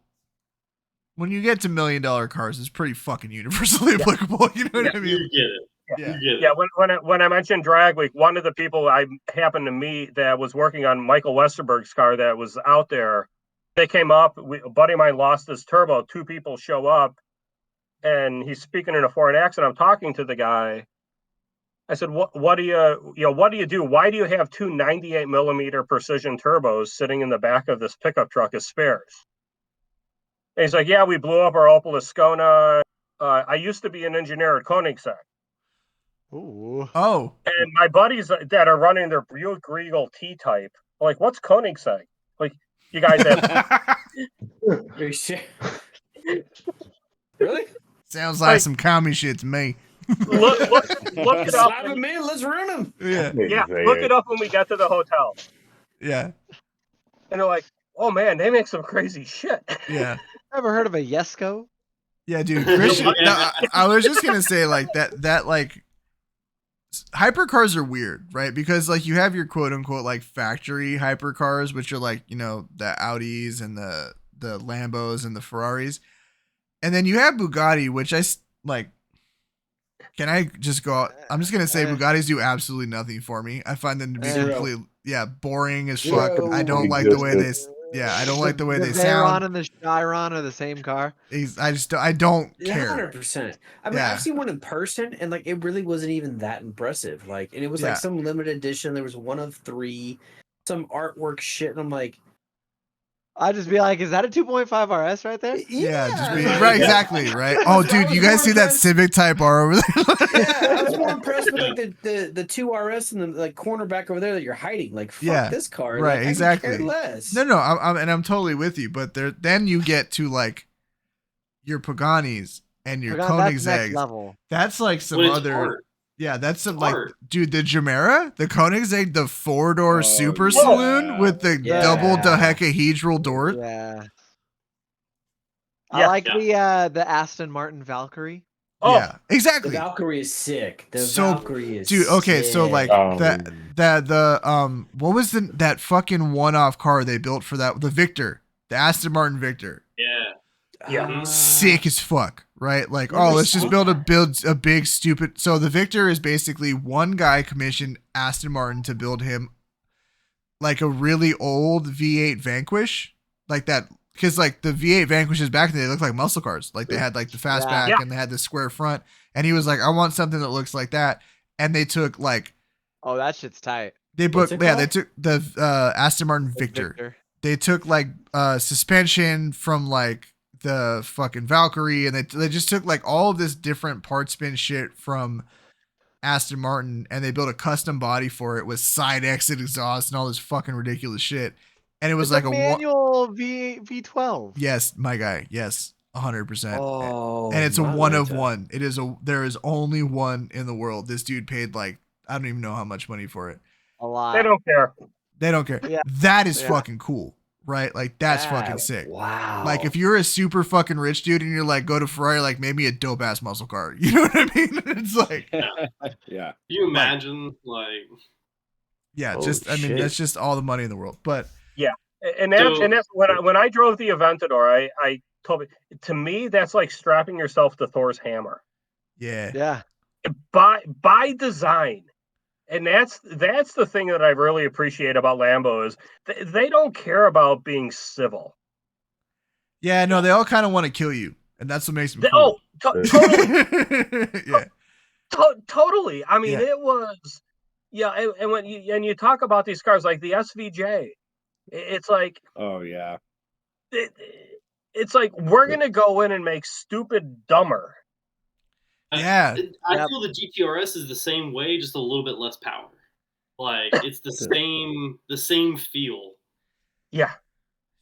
When you get to $1 million cars, it's pretty fucking universally applicable. You know what I mean? You get it. Yeah. You get it. When I mentioned Drag Week, one of the people I happened to meet that was working on Michael Westerberg's car that was out there, they came up. A buddy of mine lost his turbo. Two people show up, and he's speaking in a foreign accent. I'm talking to the guy. I said, what do you do? Why do you have two 98 millimeter precision turbos sitting in the back of this pickup truck as spares? And he's like, yeah, we blew up our Opel Ascona. I used to be an engineer at Koenigsegg. Ooh. Oh. And my buddies that are running their Buick Regal T-Type, are like, what's Koenigsegg? Like, you guys have... Really? Sounds like some commie shit to me. look it up. Slap him in. Let's run him. Yeah. Yeah, look it up when we get to the hotel. Yeah. And they're like, oh man, they make some crazy shit. Yeah. Ever heard of a Yesco? Yeah, dude. Christian, no, I was just gonna say like that like hypercars are weird, right? Because like you have your quote unquote like factory hypercars, which are like, you know, the Audis and the Lambos and the Ferraris, and then you have Bugatti, which I like. Can I just go out? I'm just gonna say Bugattis do absolutely nothing for me. I find them to be completely boring as fuck. I don't like the way they I don't like the way they sound. The Veyron and the Chiron are the same car. I don't Yeah, care. 100%. I mean, I've seen one in person, and like it really wasn't even that impressive. Like, and it was like some limited edition. There was one of 3, some artwork shit, and I'm like, I'd just be like, is that a 2.5 RS right there? Yeah, just be, right, exactly, right. Oh, dude, you guys see that Civic Type R over there? Yeah, I was more impressed with like the 2 RS and the like cornerback over there that you're hiding. Like, fuck this car. Right, like, exactly. I could care less. No, I'm totally with you. But then you get to like your Paganis and your That's next Koenigsegg's. level. That's like some Well, it's other. art. Yeah, that's some It's like, art. dude, the Gemera, the Koenigsegg, the 4-door super yeah. saloon with the Yeah. double dodecahedral door. Yeah. I Yeah. like the Aston Martin Valkyrie. Oh, Yeah, The exactly. Valkyrie is sick. The So, Valkyrie is Dude, okay, so sick. like what was that fucking one-off car they built for that? The Victor, the Aston Martin Victor. Yeah. Sick as fuck, right? Like, oh, let's just build a big stupid. So the Victor is basically one guy commissioned Aston Martin to build him like a really old V8 Vanquish, like that. Because like the V8 Vanquishes back then, they looked like muscle cars. Like they had like the fastback Yeah. and they had the square front. And he was like, I want something that looks like that. And they took like Oh, that shit's tight. they What's booked it they called? took the Aston Martin Victor. they took like suspension from like the fucking Valkyrie, and they just took like all of this different part spin shit from Aston Martin, and they built a custom body for it with side exit exhaust and all this fucking ridiculous shit. And it was It's like a manual V12. Yes, my guy. Yes, 100%. Oh, and it's a my one of Lanta. one. There is only one in the world. This dude paid like I don't even know how much money for it. A lot. They don't care. They don't care. Yeah. That is Yeah. fucking cool, right? Like that's fucking sick. Wow. Like if you're a super fucking rich dude and you're like go to Ferrari, like maybe a dope ass muscle car. You know what I mean? It's like Yeah. You imagine yeah, Oh, just I mean shit. that's just all the money in the world. But And that's when I drove the Aventador, I told me, to me that's like strapping yourself to Thor's hammer yeah. by design. And that's the thing that I really appreciate about Lambo is they don't care about being civil. Yeah, no, they all kind of want to kill you. And that's what makes them cool. Totally. Yeah. Totally. I mean, Yeah. it was, and when you talk about these cars like the SVJ, it's like, Oh yeah. it's like we're gonna go in and make stupid dumber. Yeah. I feel the GTRS is the same way, just a little bit less power. Like it's the same feel. Yeah.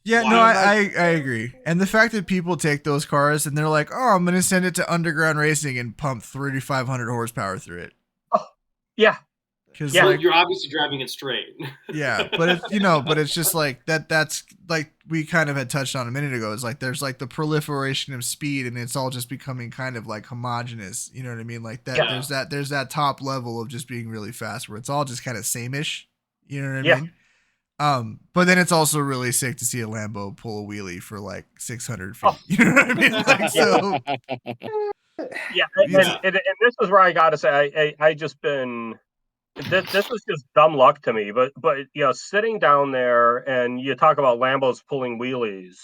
Yeah, Wow. no, I agree. And the fact that people take those cars and they're like, oh, I'm going to send it to underground racing and pump 3,500 horsepower through it. Oh, yeah. Because Yeah. like, You're obviously driving it straight. yeah, but it's, but it's just like that's like we kind of had touched on a minute ago. It's like there's like the proliferation of speed and it's all just becoming kind of like homogenous. You know what I mean? Like that, Yeah. there's that top level of just being really fast where it's all just kind of same-ish. You know what I Yeah. mean? But then it's also really sick to see a Lambo pull a wheelie for like 600 feet. Oh. You know what I mean? Like, so Yeah. And this is where I got to say, I just been, this was just dumb luck to me, but sitting down there and you talk about Lambos pulling wheelies.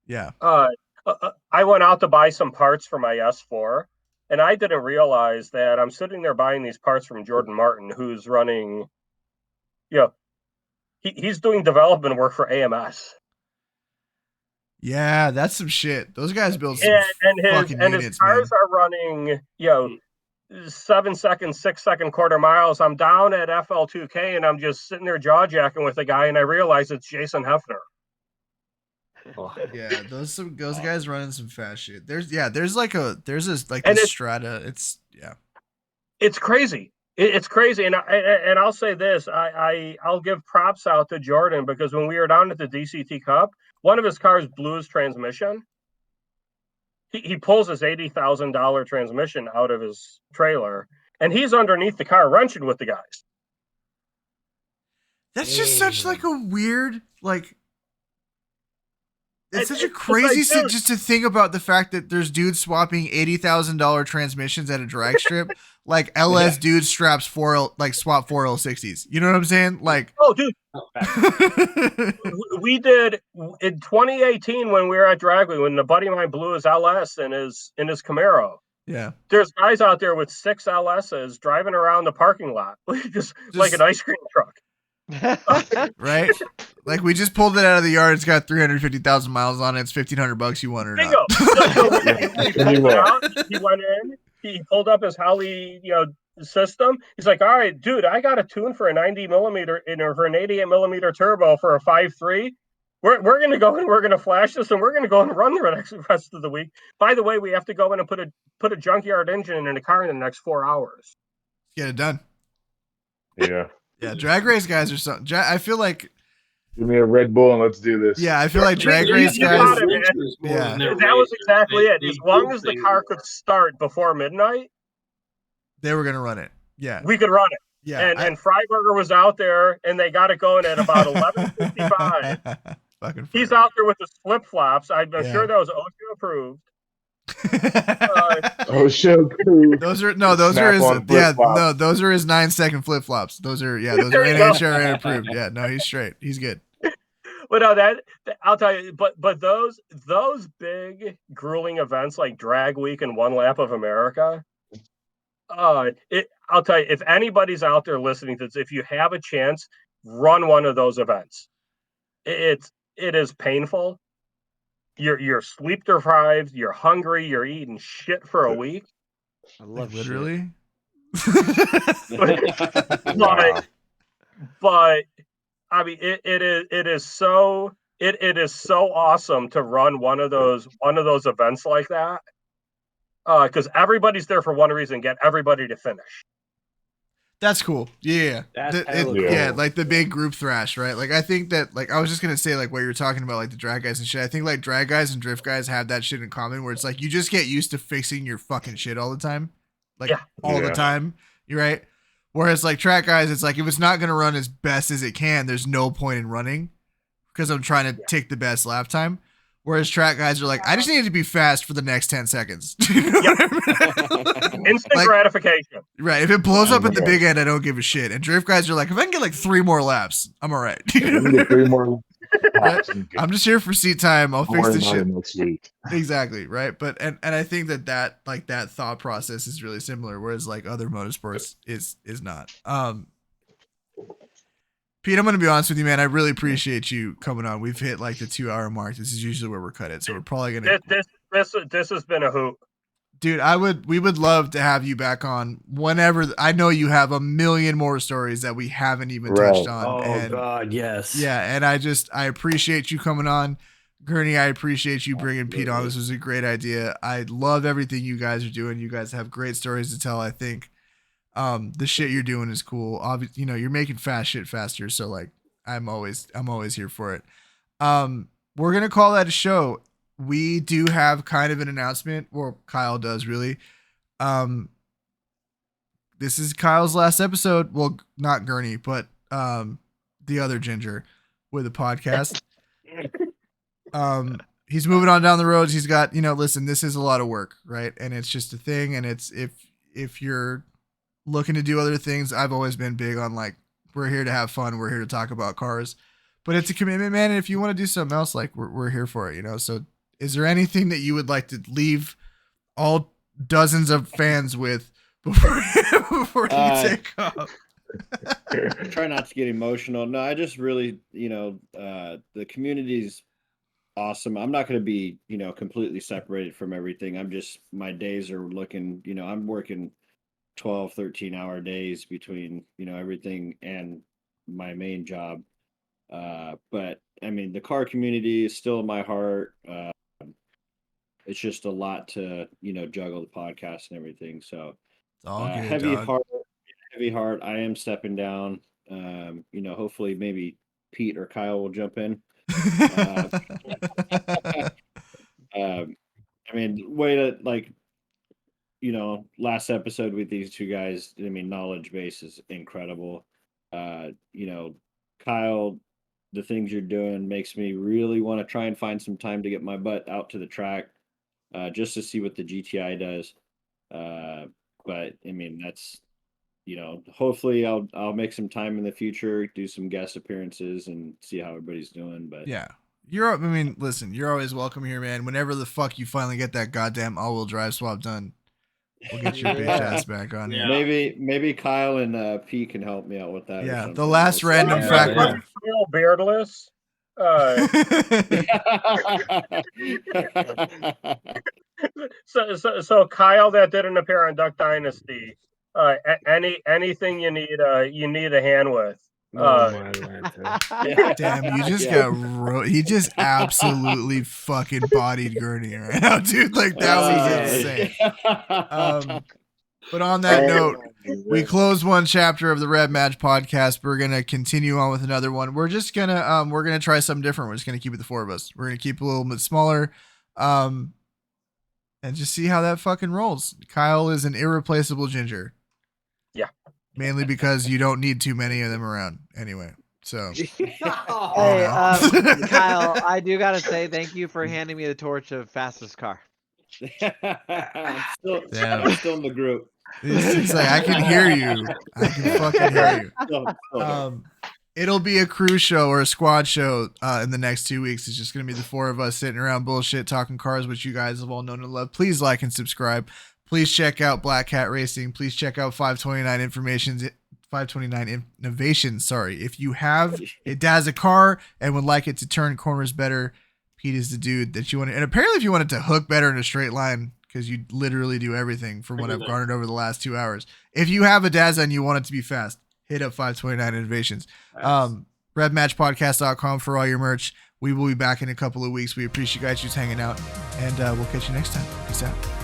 yeah. I went out to buy some parts for my S4 and I didn't realize that I'm sitting there buying these parts from Jordan Martin, who's running, he's doing development work for AMS. Yeah, that's some shit. Those guys build some fucking his units, cars man. are running, 7 second, 6 second quarter miles. I'm down at FL2K and I'm just sitting there jaw jacking with a guy and I realize it's Jason Hefner. Yeah, those guys running some fast shit. There's this like And this strata. It's It's crazy. It's crazy, and I'll say this: I'll give props out to Jordan because when we were down at the DCT Cup, one of his cars blew his transmission. He pulls his $80,000 transmission out of his trailer, and he's underneath the car wrenching with the guys. that's just such like a weird like. It's such a It's crazy like, dude, just to think about the fact that there's dudes swapping $80,000 transmissions at a drag strip, like LS dudes swap 4 L60s. You know what I'm saying? Like, oh, dude, we did in 2018 when we were at Dragway when the buddy of mine blew his LS in his Camaro. yeah, There's guys out there with 6 LSs driving around the parking lot, just like an ice cream truck. right? Like we just pulled it out of the yard. It's got 350,000 miles on it. It's $1,500. You want it or Bingo. not? He went in. He pulled up his Holley, system. He's like, "All right, dude, I got a tune for a 90 millimeter for an 88 millimeter turbo for a 5.3. We're gonna go and we're gonna flash this and we're gonna go and run the rest of the week. By the way, we have to go in and put a junkyard engine in a car in the next 4 hours. Get it done. Yeah. Yeah, drag race guys are something. I feel like. Give me a Red Bull and let's do this. Yeah, I feel like drag race You guys. got it, man. Yeah. That was exactly it. As long as the car could start before midnight, they were gonna run it. Yeah, we could run it. Yeah, and Freiberger was out there, and they got it going at about 11:55. Fucking He's out there with the flip flops. I'm sure that was OSHA approved. Those are those are his 9-second flip flops. Those are NHRA approved. Yeah, no, he's straight. He's good. But no, that I'll tell you. But those big grueling events like Drag Week and One Lap of America. I'll tell you, if anybody's out there listening to this, if you have a chance, run one of those events. It's it is painful. You're sleep deprived. You're hungry. You're eating shit for a week. I love literally. But I mean, it is so awesome to run one of those events like that, because everybody's there for one reason: get everybody to finish. That's cool. Yeah. That's hella cool. Yeah, like the big group thrash, right? Like I think that, like, I was just gonna say, like, what you were talking about, like the drag guys and shit. I think like drag guys and drift guys have that shit in common, where it's like you just get used to fixing your fucking shit all the time, like all the time. You're right. Whereas like track guys, it's like if it's not gonna run as best as it can, there's no point in running because I'm trying to take the best lap time. Whereas track guys are like, I just need to be fast for the next 10 seconds. You know what I mean? Instant gratification. Right. If it blows up at the big end, I don't give a shit. And drift guys are like, if I can get like 3 more laps, I'm all right. Get 3 more laps. I'm just here for seat time. I'll fix this shit next week. Exactly. Right. But and I think that like that thought process is really similar, whereas like other motorsports is not. Pete, I'm going to be honest with you, man. I really appreciate you coming on. We've hit like the 2-hour mark. This is usually where we're cut it. So we're probably going to. This has been a hoot. Dude, we would love to have you back on whenever. I know you have a million more stories that we haven't even touched on. Oh, God, yes. Yeah. And I appreciate you coming on. Gurny, I appreciate you bringing Pete on. This was a great idea. I love everything you guys are doing. You guys have great stories to tell, I think. The shit you're doing is cool. Obviously, you know, you're making fast shit faster. So like, I'm always here for it. We're going to call that a show. We do have kind of an announcement, or Kyle does really. This is Kyle's last episode. Well, not Gurny, but, the other ginger with a podcast. He's moving on down the roads. He's got, listen, this is a lot of work, right? And it's just a thing. And it's, if you're looking to do other things, I've always been big on like, we're here to have fun. We're here to talk about cars, but it's a commitment, man. And if you want to do something else, like we're here for it, So is there anything that you would like to leave all dozens of fans with before you take off? Try not to get emotional. No, I just really, the community's awesome. I'm not going to be, completely separated from everything. My days are looking, I'm working 12, 13-hour days between, everything and my main job. But I mean, the car community is still in my heart. It's just a lot to, juggle the podcast and everything. So heavy heart. I am stepping down. Hopefully maybe Pete or Kyle will jump in. I mean, way to like, last episode with these two guys, I mean, knowledge base is incredible. Kyle, the things you're doing makes me really want to try and find some time to get my butt out to the track, just to see what the GTI does. But I mean, that's, hopefully I'll make some time in the future, do some guest appearances and see how everybody's doing. But yeah, listen, you're always welcome here, man. Whenever the fuck you finally get that goddamn all-wheel drive swap done, we'll get your bitch ass back on here. Maybe Kyle and Pete can help me out with that. Yeah, the last random fact. Real beardless. So Kyle, that didn't appear on Duck Dynasty. Anything you need a hand with. Damn, you just he just absolutely fucking bodied Gurny right now, dude. Like that was insane. But on that note, we close one chapter of the RevMatch podcast. We're gonna continue on with another one. We're just gonna we're gonna try something different. We're just gonna keep it the 4 of us. We're gonna keep it a little bit smaller, and just see how that fucking rolls. Kyle is an irreplaceable ginger. Yeah. Mainly because you don't need too many of them around anyway. So, hey, Kyle, I do gotta say thank you for handing me the torch of fastest car. I'm still in the group. It's like I can hear you. I can fucking hear you. It'll be a crew show or a squad show in the next 2 weeks. It's just gonna be the 4 of us sitting around bullshit talking cars, which you guys have all known and love. Please like and subscribe. Please check out Black Cat Racing. Please check out 529 529 Innovations. Sorry. If you have a Daza car and would like it to turn corners better, Pete is the dude that you want to. And apparently, if you want it to hook better in a straight line, because you literally do everything from what I've garnered over the last 2 hours. If you have a Daza and you want it to be fast, hit up 529 Innovations. Nice. RevMatchPodcast.com for all your merch. We will be back in a couple of weeks. We appreciate you guys just hanging out, and we'll catch you next time. Peace out.